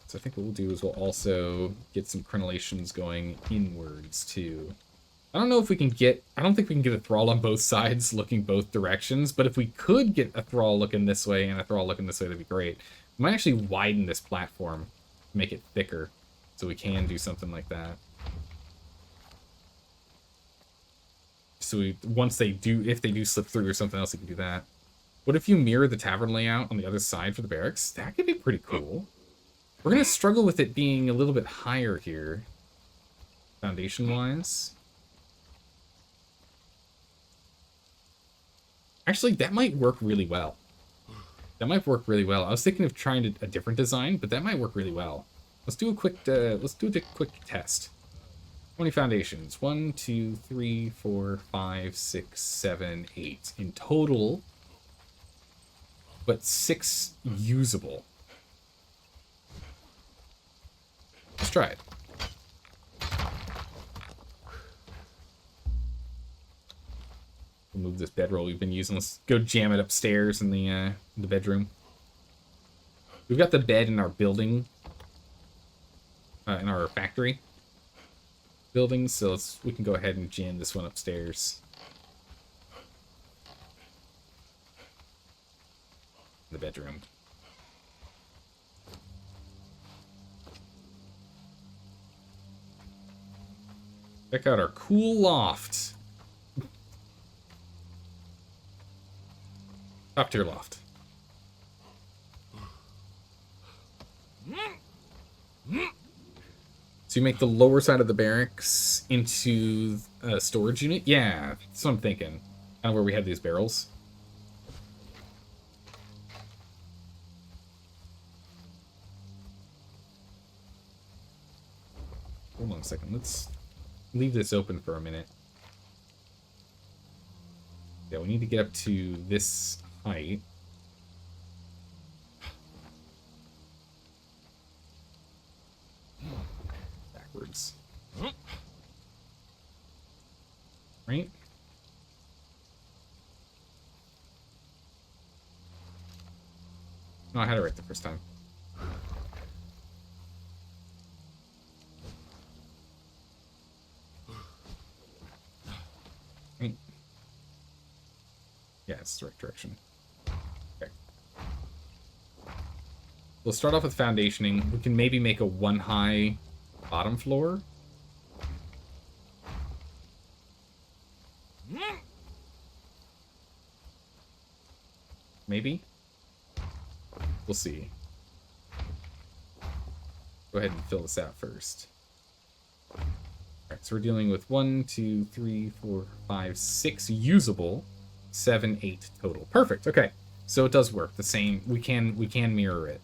So I think what we'll do is we'll also get some crenellations going inwards, too. I don't know if we can get... I don't think we can get a thrall on both sides looking both directions, but if we could get a thrall looking this way and a thrall looking this way, that'd be great. We might actually widen this platform, make it thicker, so we can do something like that. So once they do... If they do slip through or something else, we can do that. What if you mirror the tavern layout on the other side for the barracks? That could be pretty cool. We're going to struggle with it being a little bit higher here, foundation-wise. Actually, that might work really well. That might work really well. I was thinking of trying a different design, but that might work really well. let's do a quick test. 20 foundations. 1, 2, 3, 4, 5, 6, 7, 8 in total, but 6 usable. Let's try it. We'll move this bedroll we've been using. Let's go jam it upstairs in the bedroom. We've got the bed in our building, in our factory building, so we can go ahead and jam this one upstairs. The bedroom. Check out our cool loft. Top tier loft. So you make the lower side of the barracks into a storage unit? Yeah, that's what I'm thinking. Kind of where we had these barrels. Hold on a second. Let's leave this open for a minute. Yeah, we need to get up to this height. Backwards. Right? No, I had it right the first time. Right. Yeah, it's the right direction. Okay. We'll start off with foundationing. We can maybe make a 1 high bottom floor. Maybe? We'll see. Go ahead and fill this out first. Alright, so we're dealing with 1, 2, 3, 4, 5, 6 usable, 7, 8 total. Perfect. Okay. So it does work. The same. We can mirror it.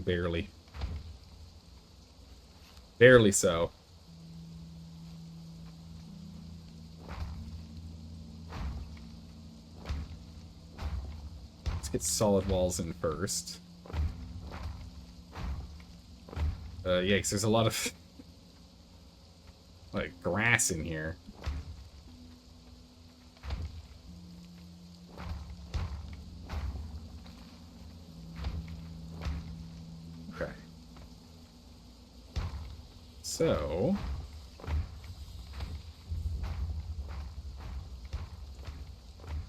Barely. Barely so. Let's get solid walls in first. Yeah, because there's a lot of like grass in here. Okay. So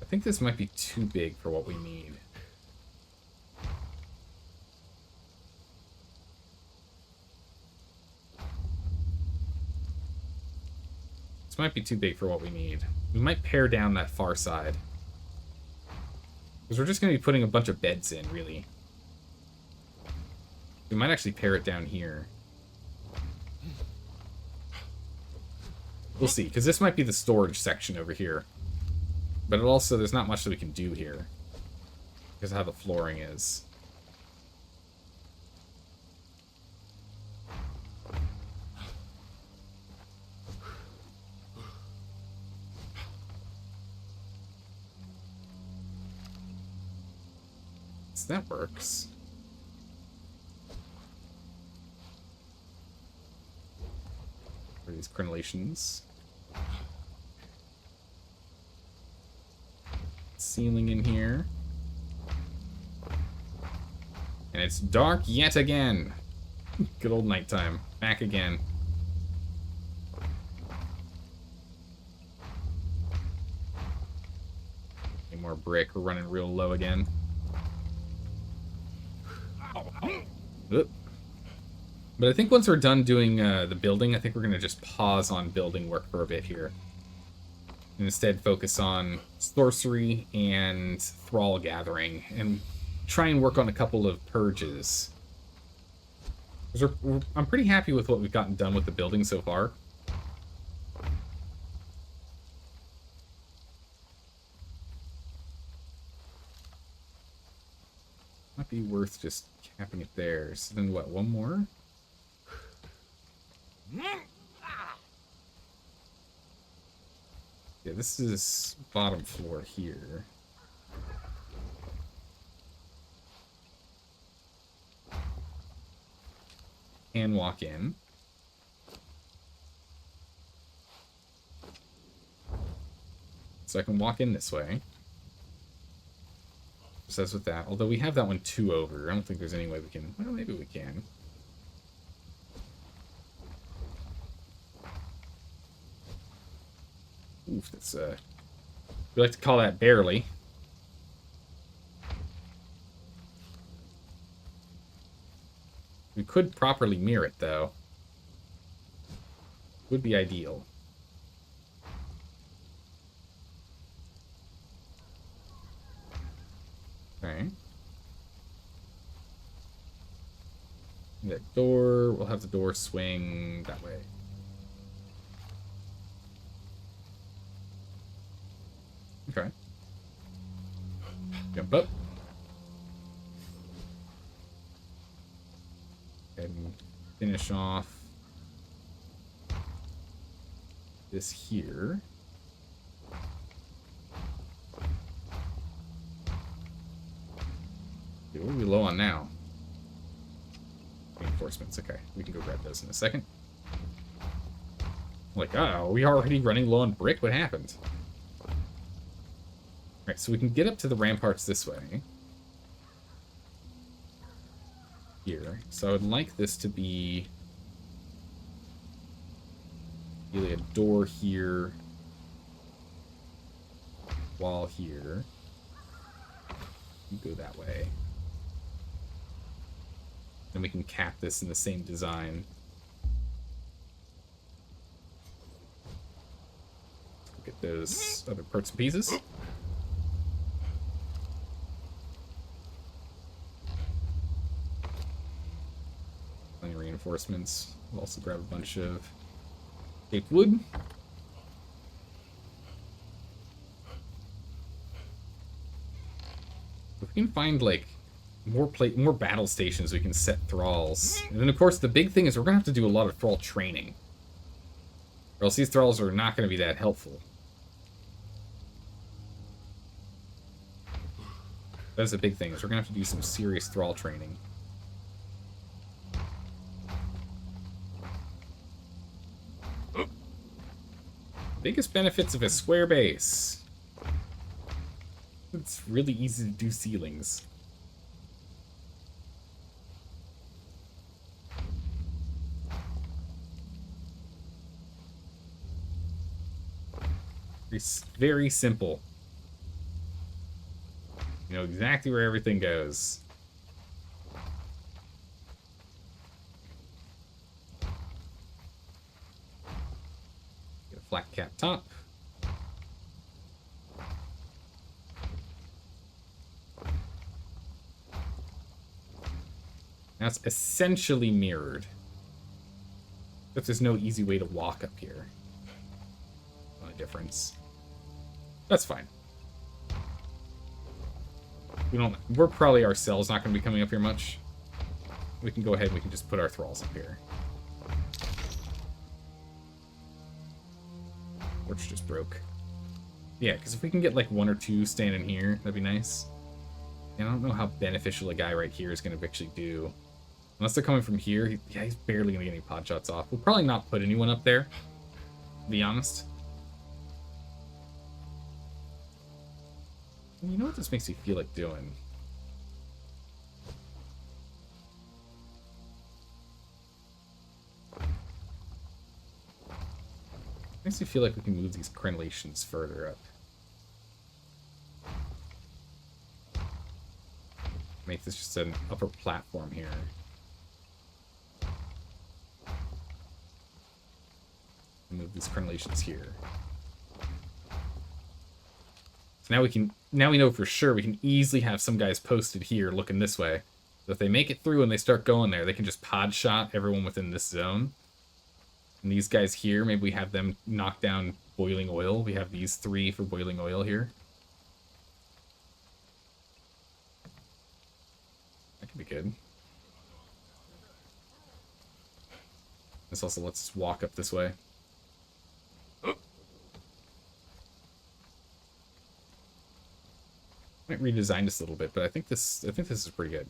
I think this might be too big for what we need. This might be too big for what we need. We might pare down that far side. Because we're just going to be putting a bunch of beds in, really. We might actually pare it down here. We'll see, because this might be the storage section over here. But it also, there's not much that we can do here. Because of how the flooring is. So that works. For these crenellations. Ceiling in here. And it's dark yet again. Good old nighttime. Back again. Any more brick. We're running real low again. Oop. But I think once we're done doing the building, I think we're going to just pause on building work for a bit here. And instead focus on sorcery and thrall gathering. And try and work on a couple of purges. 'Cause I'm pretty happy with what we've gotten done with the building so far. Might be worth just capping it there. So then what, one more? Yeah, this is bottom floor here. And walk in. So I can walk in this way. Says with that. Although we have that one 2 over. I don't think there's any way we can... Well, maybe we can. Oof, that's, we like to call that barely. We could properly mirror it, though. Would be ideal. Okay. That door, we'll have the door swing that way. Okay. Jump up. And finish off this here. Okay, what are we low on now? Reinforcements, okay. We can go grab those in a second. Like, oh, we already running low on brick? What happened? Alright, so we can get up to the ramparts this way. Here. So I would like this to be really a door here, wall here. You go that way. Then we can cap this in the same design. Look at those other parts and pieces. Reinforcements. We'll also grab a bunch of taped wood. If we can find like more battle stations, we can set thralls. And then of course the big thing is we're gonna have to do a lot of thrall training, or else these thralls are not gonna be that helpful. That's a big thing, is we're gonna have to do some serious thrall training. Biggest benefits of a square base. It's really easy to do ceilings. It's very simple. You know exactly where everything goes. Flat cap top. Now it's essentially mirrored. But there's no easy way to walk up here. Not a difference. That's fine. We're probably ourselves not going to be coming up here much. We can go ahead and we can just put our thralls up here. Which just broke. Yeah, because if we can get like 1 or 2 standing here, that'd be nice. And I don't know how beneficial a guy right here is going to actually do. Unless they're coming from here, yeah, he's barely going to get any pod shots off. We'll probably not put anyone up there, to be honest. And you know what this makes me feel like doing? Makes me feel like we can move these crenellations further up. Make this just an upper platform here. Move these crenellations here. So now we know for sure we can easily have some guys posted here looking this way. So if they make it through and they start going there, they can just pod shot everyone within this zone. And these guys here, maybe we have them knock down boiling oil. We have these 3 for boiling oil here. pretty good. This also lets us walk up this way. Might redesign this a little bit, but I think this is pretty good.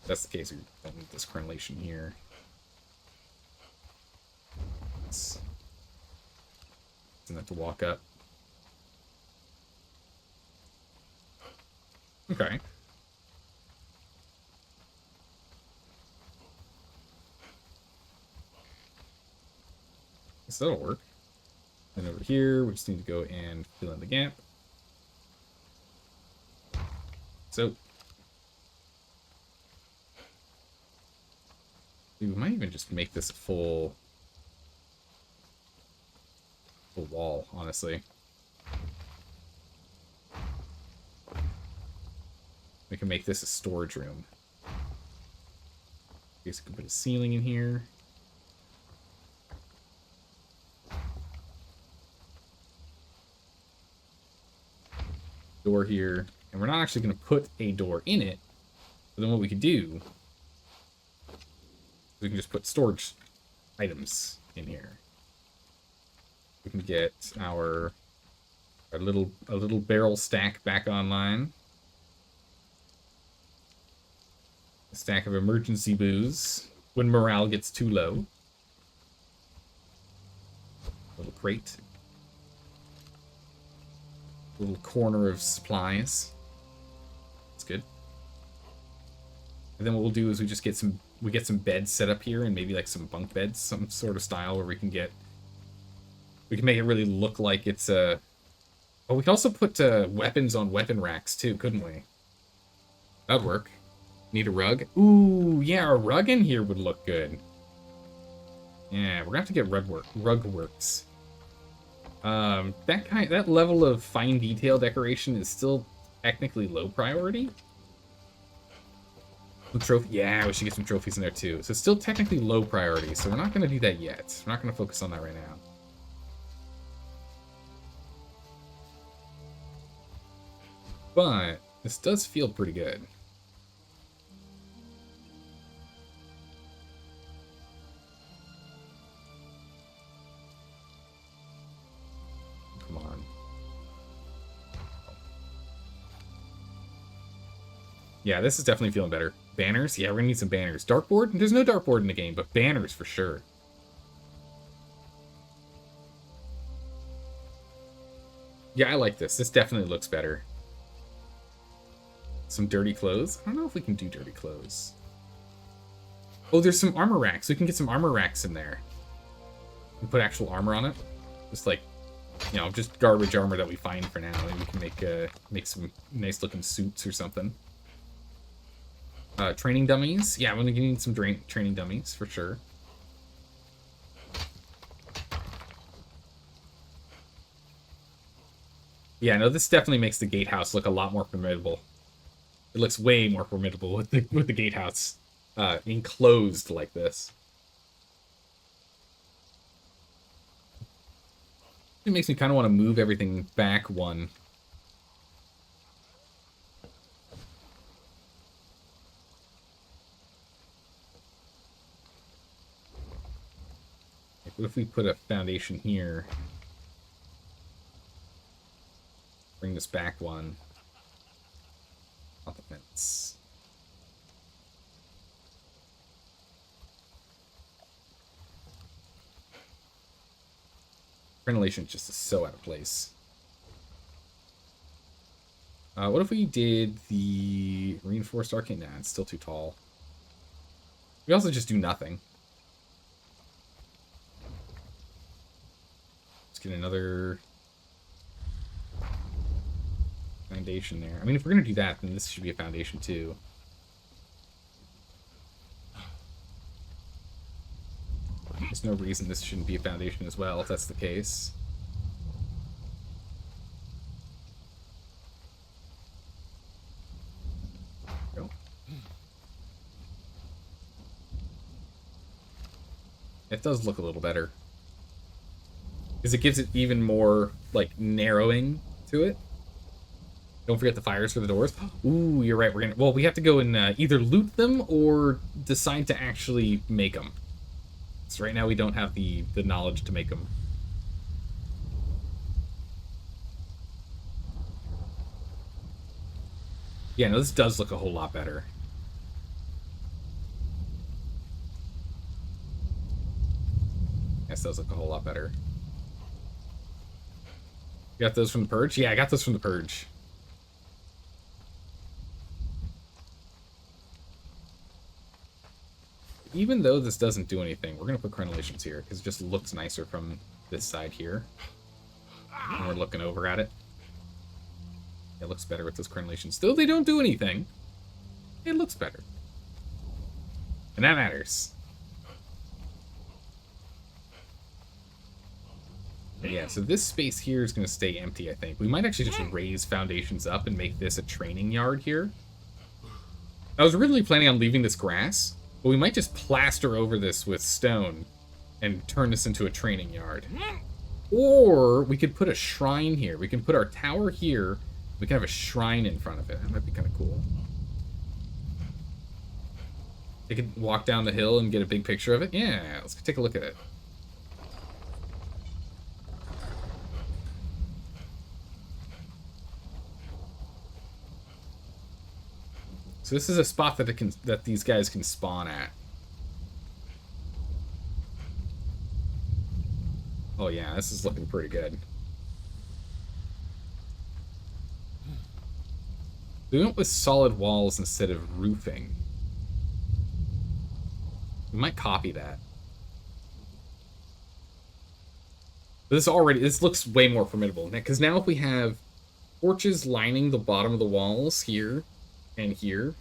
If that's the case, we don't need this correlation here. It's enough to walk up. Okay. So that'll work. Then over here, we just need to go and fill in the gap. So we might even just make this a full wall, honestly. We can make this a storage room. I guess we can put a ceiling in here. Door here. And we're not actually going to put a door in it. But then what we could do, we can just put storage items in here. We can get our little barrel stack back online. A stack of emergency booze when morale gets too low. Little crate. Little corner of supplies. That's good. And then what we'll do is we just get some beds set up here and maybe like some bunk beds, some sort of style where we can make it really look like it's a. Oh, we can also put weapons on weapon racks too, couldn't we? That'd work. Need a rug? Ooh, yeah, a rug in here would look good. Yeah, we're gonna have to get rug works. That level of fine detail decoration is still technically low priority. The trophy, yeah, we should get some trophies in there too. So it's still technically low priority, so we're not gonna do that yet. We're not gonna focus on that right now. But this does feel pretty good. Come on. Yeah, this is definitely feeling better. Banners? Yeah, we're gonna need some banners. Dartboard? There's no dartboard in the game, but banners for sure. Yeah, I like this. This definitely looks better. Some dirty clothes? I don't know if we can do dirty clothes. Oh, there's some armor racks. We can get some armor racks in there. And put actual armor on it. Just like, you know, just garbage armor that we find for now. And we can make some nice looking suits or something. Training dummies. Yeah, we're gonna need some training dummies for sure. Yeah, no, this definitely makes the gatehouse look a lot more formidable. It looks way more formidable with the gatehouse enclosed like this. It makes me kind of want to move everything back one. Like, what if we put a foundation here? Bring this back one. Not the fence. Ventilation just is so out of place. What if we did the reinforced arcade? Nah, it's still too tall. We also just do nothing. Let's get another foundation there. I mean, if we're gonna do that, then this should be a foundation too. There's no reason this shouldn't be a foundation as well, if that's the case. Go. It does look a little better. Because it gives it even more, like, narrowing to it. Don't forget the fires for the doors. Ooh, you're right. We're gonna. Well, we have to go and either loot them or decide to actually make them. So right now we don't have the knowledge to make them. Yeah, no, this does look a whole lot better. This does look a whole lot better. You got those from the Purge? Yeah, I got those from the Purge. Even though this doesn't do anything, we're going to put crenellations here, because it just looks nicer from this side here. And we're looking over at it. It looks better with those crenellations. Still, they don't do anything. It looks better. And that matters. But yeah, so this space here is going to stay empty, I think. We might actually just raise foundations up and make this a training yard here. I was originally planning on leaving this grass, but we might just plaster over this with stone and turn this into a training yard. Or we could put a shrine here. We can put our tower here. We can have a shrine in front of it. That might be kind of cool. They could walk down the hill and get a big picture of it. Yeah, let's take a look at it. So this is a spot that these guys can spawn at. Oh yeah, this is looking pretty good. We went with solid walls instead of roofing. We might copy that. But this looks way more formidable. Because now if we have torches lining the bottom of the walls here and here.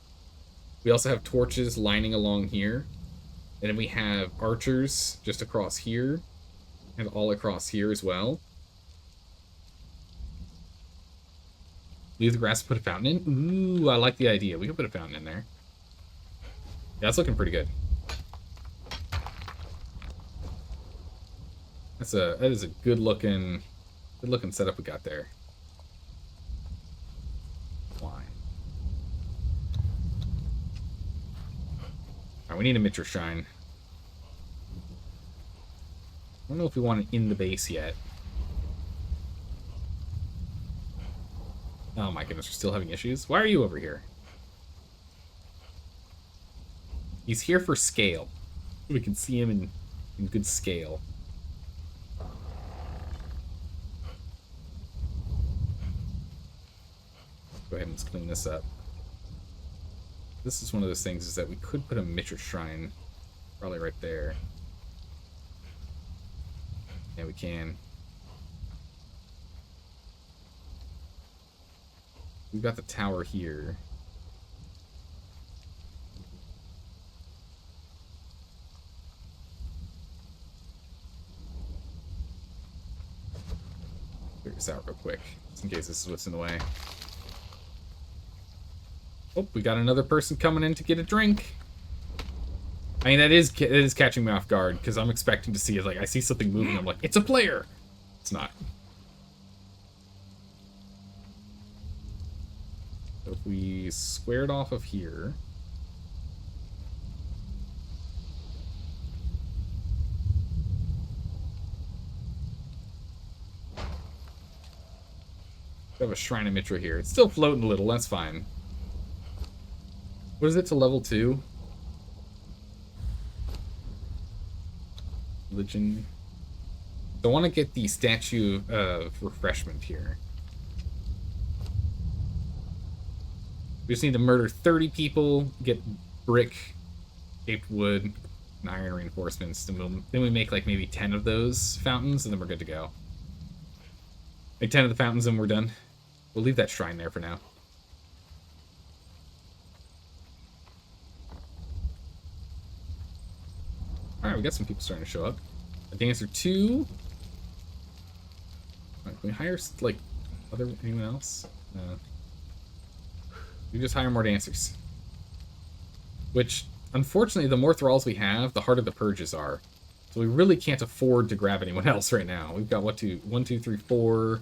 We also have torches lining along here. And then we have archers just across here. And all across here as well. Leave the grass and put a fountain in? Ooh, I like the idea. We can put a fountain in there. Yeah, that's looking pretty good. That is a good looking setup we got there. Why? Alright, we need a Mitra Shrine. I don't know if we want it in the base yet. Oh my goodness, we're still having issues? Why are you over here? He's here for scale. We can see him in good scale. Go ahead and let's clean this up. This is one of those things is that we could put a Mitra Shrine probably right there. Yeah, we can. We've got the tower here. Figure this out real quick, just in case this is what's in the way. Oh, we got another person coming in to get a drink. I mean, it is catching me off guard, because I'm expecting to see it. Like, I see something moving, I'm like, it's a player! It's not. So if we squared off of here... We have a Shrine of Mitra here. It's still floating a little, that's fine. What is it to level 2? Religion. So I want to get the Statue of Refreshment here. We just need to murder 30 people, get brick, shaped wood, and iron reinforcements. Then we make like maybe 10 of those fountains, and then we're good to go. Make 10 of the fountains, and we're done. We'll leave that shrine there for now. Alright, we got some people starting to show up. A dancer 2. Alright, can we hire, like, anyone else? No. We just hire more dancers. Which, unfortunately, the more thralls we have, the harder the purges are. So we really can't afford to grab anyone else right now. We've got, 1, 2, 3, 4,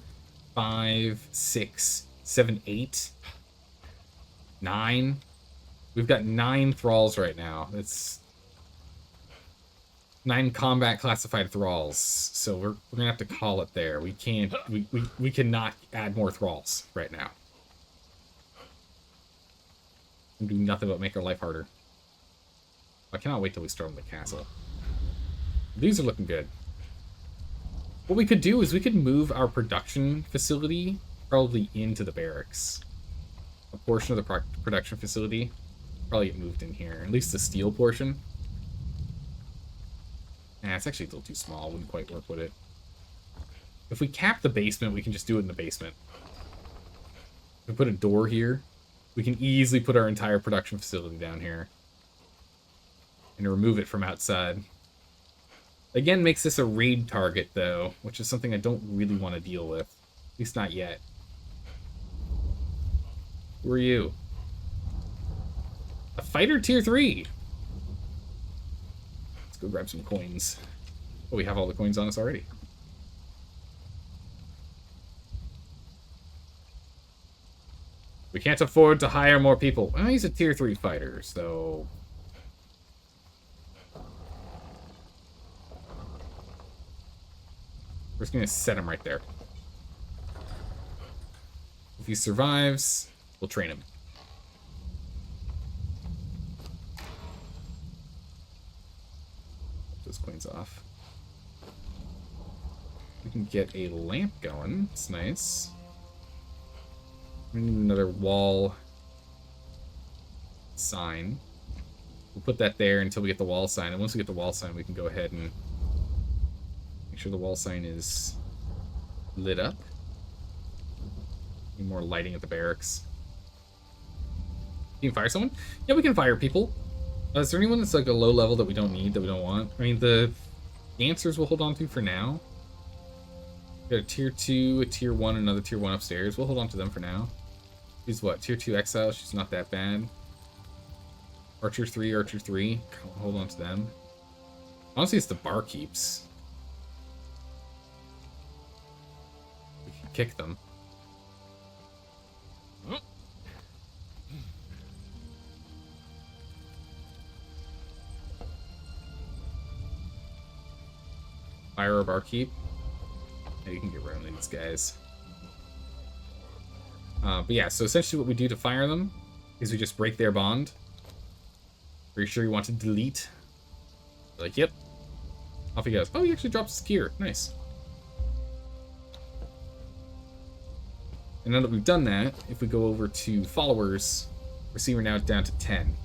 5, 6, 7, 8, 9. We've got 9 thralls right now. That's 9 combat classified thralls. So we're gonna have to call it there. We can't we cannot add more thralls right now. And do nothing but make our life harder. I cannot wait till we storm the castle. These are looking good. What we could do is we could move our production facility probably into the barracks. A portion of the production facility probably get moved in here. At least the steel portion. Nah, it's actually a little too small. Wouldn't quite work with it. If we cap the basement, we can just do it in the basement. If we put a door here, we can easily put our entire production facility down here. And remove it from outside. Again, makes this a raid target, though, which is something I don't really want to deal with. At least not yet. Who are you? A fighter tier 3! Let's go grab some coins. Oh, we have all the coins on us already. We can't afford to hire more people. Well, he's a tier 3 fighter, so... we're just going to set him right there. If he survives, we'll train him. Those coins off. We can get a lamp going. It's nice. We need another wall sign. We'll put that there until we get the wall sign. And once we get the wall sign, we can go ahead and make sure the wall sign is lit up. Need more lighting at the barracks. You can fire someone? Yeah, we can fire people. Is there anyone that's like a low level that we don't need, that we don't want? I mean, the answers we'll hold on to for now. We got a tier 2, a tier 1, another tier 1 upstairs. We'll hold on to them for now. She's what? Tier 2 Exile? She's not that bad. Archer 3, Archer 3. Hold on to them. Honestly, it's the barkeeps. We can kick them. Fire a barkeep. Yeah, you can get rid of these guys. But yeah, so essentially what we do to fire them is we just break their bond. Are you sure you want to delete? Like, yep. Off he goes. Oh, he actually drops his gear. Nice. And now that we've done that, if we go over to followers, we see we're now down to 10.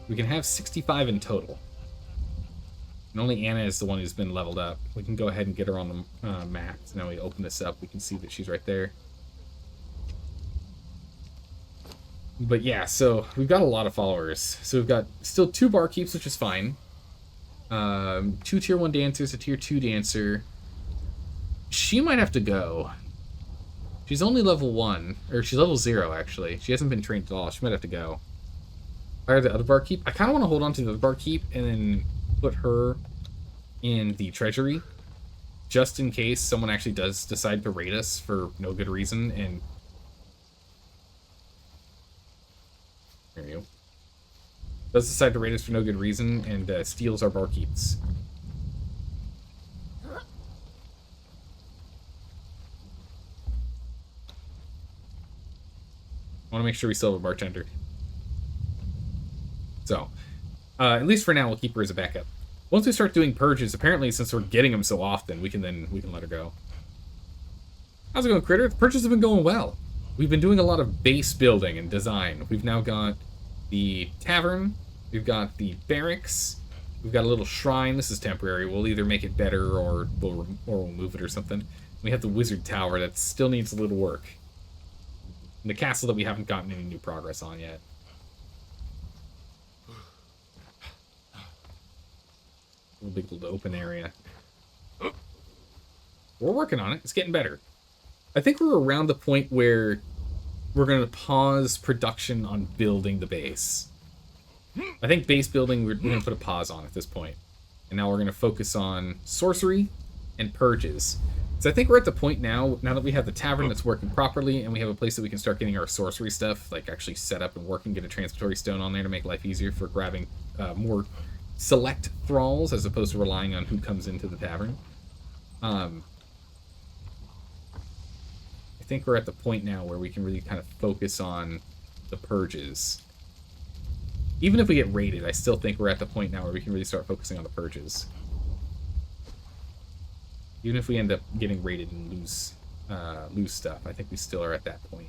We can have 65 in total. And only Anna is the one who's been leveled up. We can go ahead and get her on the map. So now we open this up, we can see that she's right there. But yeah, so we've got a lot of followers. So we've got still 2 barkeeps, which is fine. 2 tier 1 dancers, a tier 2 dancer. She might have to go. She's only level 1. Or she's level 0, actually. She hasn't been trained at all. She might have to go. Fire the other barkeep. I kind of want to hold on to the other barkeep and then put her in the treasury, just in case someone actually does decide to raid us for no good reason. And there you go. Does decide to raid us for no good reason and steals our barkeeps. I want to make sure we still have a bartender. So, at least for now, we'll keep her as a backup. Once we start doing purges, apparently, since we're getting them so often, we can let her go. How's it going, Critter? The purges have been going well. We've been doing a lot of base building and design. We've now got the tavern. We've got the barracks. We've got a little shrine. This is temporary. We'll either make it better or we'll move it or something. We have the wizard tower that still needs a little work. And the castle that we haven't gotten any new progress on yet. Big open area. We're working on it. It's getting better. I think we're around the point where we're going to pause production on building the base. I think base building we're going to put a pause on at this point. And now we're going to focus on sorcery and purges. So I think we're at the point now that we have the tavern that's working properly, and we have a place that we can start getting our sorcery stuff, like actually set up and working, get a transitory stone on there to make life easier for grabbing more select thralls, as opposed to relying on who comes into the tavern. I think we're at the point now where we can really kind of focus on the purges. Even if we get raided, I still think we're at the point now where we can really start focusing on the purges. Even if we end up getting raided and lose stuff, I think we still are at that point.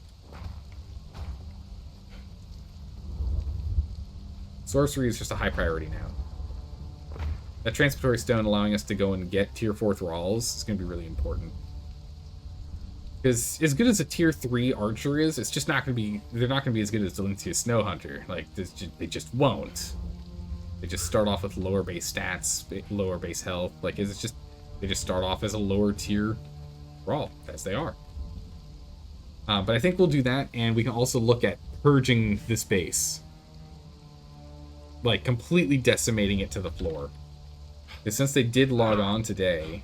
Sorcery is just a high priority now. That transitory stone allowing us to go and get tier 4 thralls is going to be really important. Because as good as a tier 3 archer is, it's just not going to be. They're not going to be as good as Valencia Snow Hunter. Like they just won't. They just start off with lower base stats, lower base health. Like it's just they just start off as a lower tier thrall, as they are. But I think we'll do that, and we can also look at purging this base, like completely decimating it to the floor. Because since they did log on today,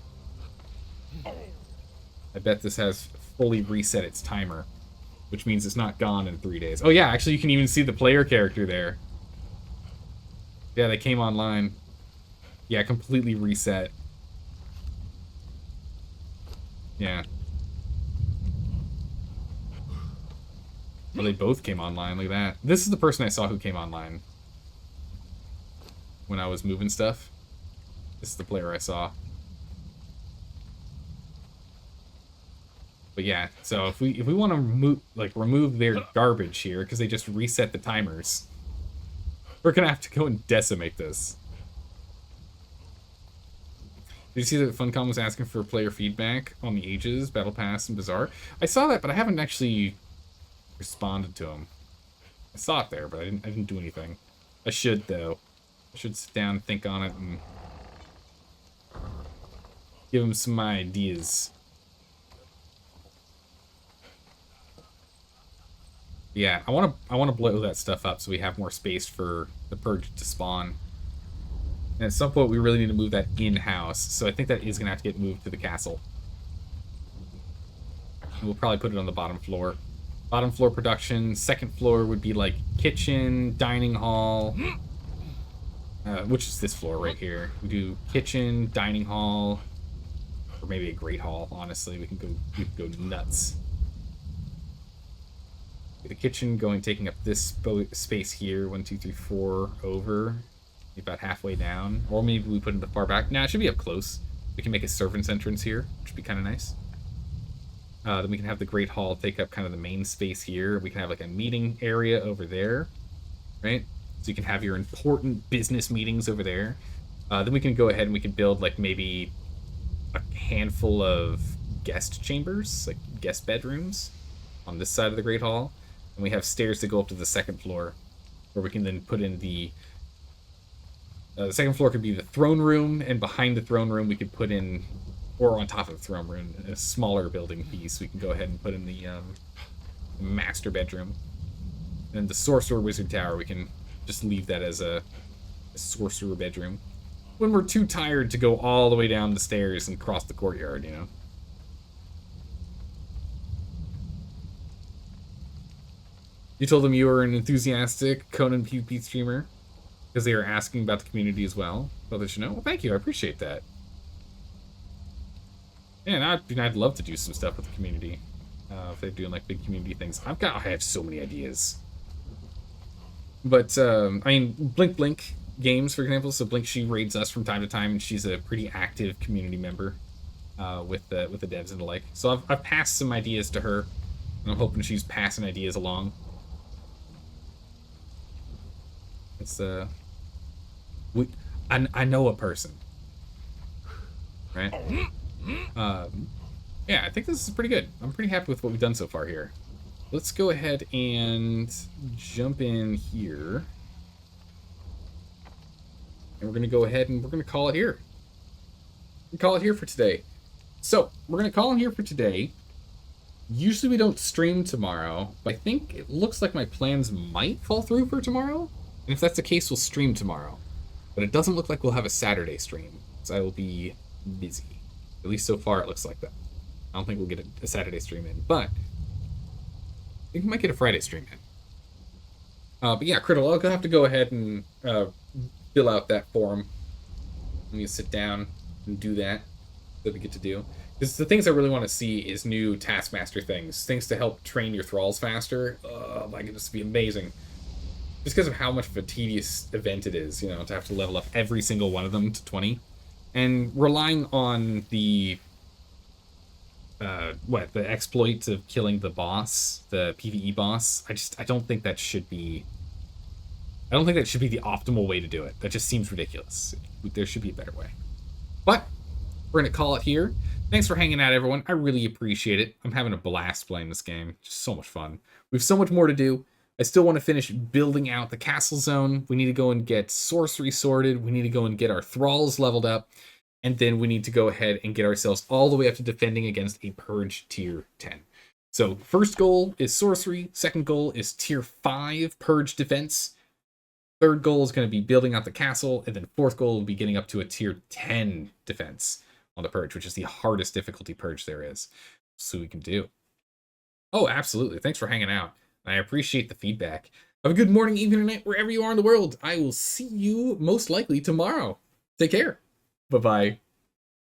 I bet this has fully reset its timer, which means it's not gone in 3 days. Oh yeah, actually you can even see the player character there. Yeah, they came online. Yeah, completely reset. Yeah. Well, they both came online, look at that. This is the person I saw who came online when I was moving stuff. This is the player I saw. But yeah, so if we want to remove their garbage here because they just reset the timers, we're gonna have to go and decimate this. Did you see that Funcom was asking for player feedback on the Ages, Battle Pass, and Bazaar? I saw that, but I haven't actually responded to him. I saw it there, but I didn't do anything. I should though. I should sit down and think on it and give him some ideas. Yeah, I want to blow that stuff up so we have more space for the purge to spawn. And at some point, we really need to move that in-house, so I think that is going to have to get moved to the castle. And we'll probably put it on the bottom floor. Bottom floor production, second floor would be like kitchen, dining hall, which is this floor right here. We do kitchen, dining hall, or maybe a great hall, honestly. We can go nuts. The kitchen taking up this space here, 1, 2, 3, 4 over, about halfway down, or maybe we put it far back. Nah, it should be up close. We can make a servant's entrance here, which would be kind of nice. Then we can have the great hall take up kind of the main space here. We can have like a meeting area over there, right? So you can have your important business meetings over there. Then we can go ahead and we can build like maybe a handful of guest chambers, like guest bedrooms, on this side of the great hall. And we have stairs to go up to the second floor, where we can then put in the second floor could be the throne room, and behind the throne room we could put in, or on top of the throne room, a smaller building piece. We can go ahead and put in the master bedroom. And the sorcerer wizard tower, we can just leave that as a sorcerer bedroom. When we're too tired to go all the way down the stairs and cross the courtyard, you know. You told them you were an enthusiastic Conan PvP streamer because they were asking about the community as well. So that you know. Well, thank you. I appreciate that. Yeah, and I'd love to do some stuff with the community if they're doing like big community things. I have so many ideas. But I mean, Blink Games, for example. So Blink, she raids us from time to time, and she's a pretty active community member with the devs and the like. So I've passed some ideas to her, and I'm hoping she's passing ideas along. It's I know a person, right? Yeah, I think this is pretty good. I'm pretty happy with what we've done so far here. Let's go ahead and jump in here, and we're gonna go ahead and we're gonna call it here. We call it here for today. So we're gonna call it here for today. Usually we don't stream tomorrow, but I think it looks like my plans might fall through for tomorrow. And if that's the case, we'll stream tomorrow. But it doesn't look like we'll have a Saturday stream, so I will be busy. At least so far, it looks like that. I don't think we'll get a Saturday stream in, but I think we might get a Friday stream in. But yeah, Criddle, I'll have to go ahead and fill out that form. Let me sit down and do that. That we get to do. Because the things I really want to see is new Taskmaster things. Things to help train your thralls faster. Oh my goodness, it'd be amazing. Just because of how much of a tedious event it is, you know, to have to level up every single one of them to 20. And relying on the the exploit of killing the boss, the PvE boss. I don't think that should be the optimal way to do it. That just seems ridiculous. There should be a better way. But we're gonna call it here. Thanks for hanging out, everyone. I really appreciate it. I'm having a blast playing this game. Just so much fun. We have so much more to do. I still want to finish building out the castle zone. We need to go and get sorcery sorted. We need to go and get our thralls leveled up. And then we need to go ahead and get ourselves all the way up to defending against a purge tier 10. So first goal is sorcery. Second goal is tier 5 purge defense. Third goal is going to be building out the castle. And then fourth goal will be getting up to a tier 10 defense on the purge, which is the hardest difficulty purge there is. So we can do. Oh, absolutely. Thanks for hanging out. I appreciate the feedback. Have a good morning, evening, or night, wherever you are in the world. I will see you most likely tomorrow. Take care. Bye-bye.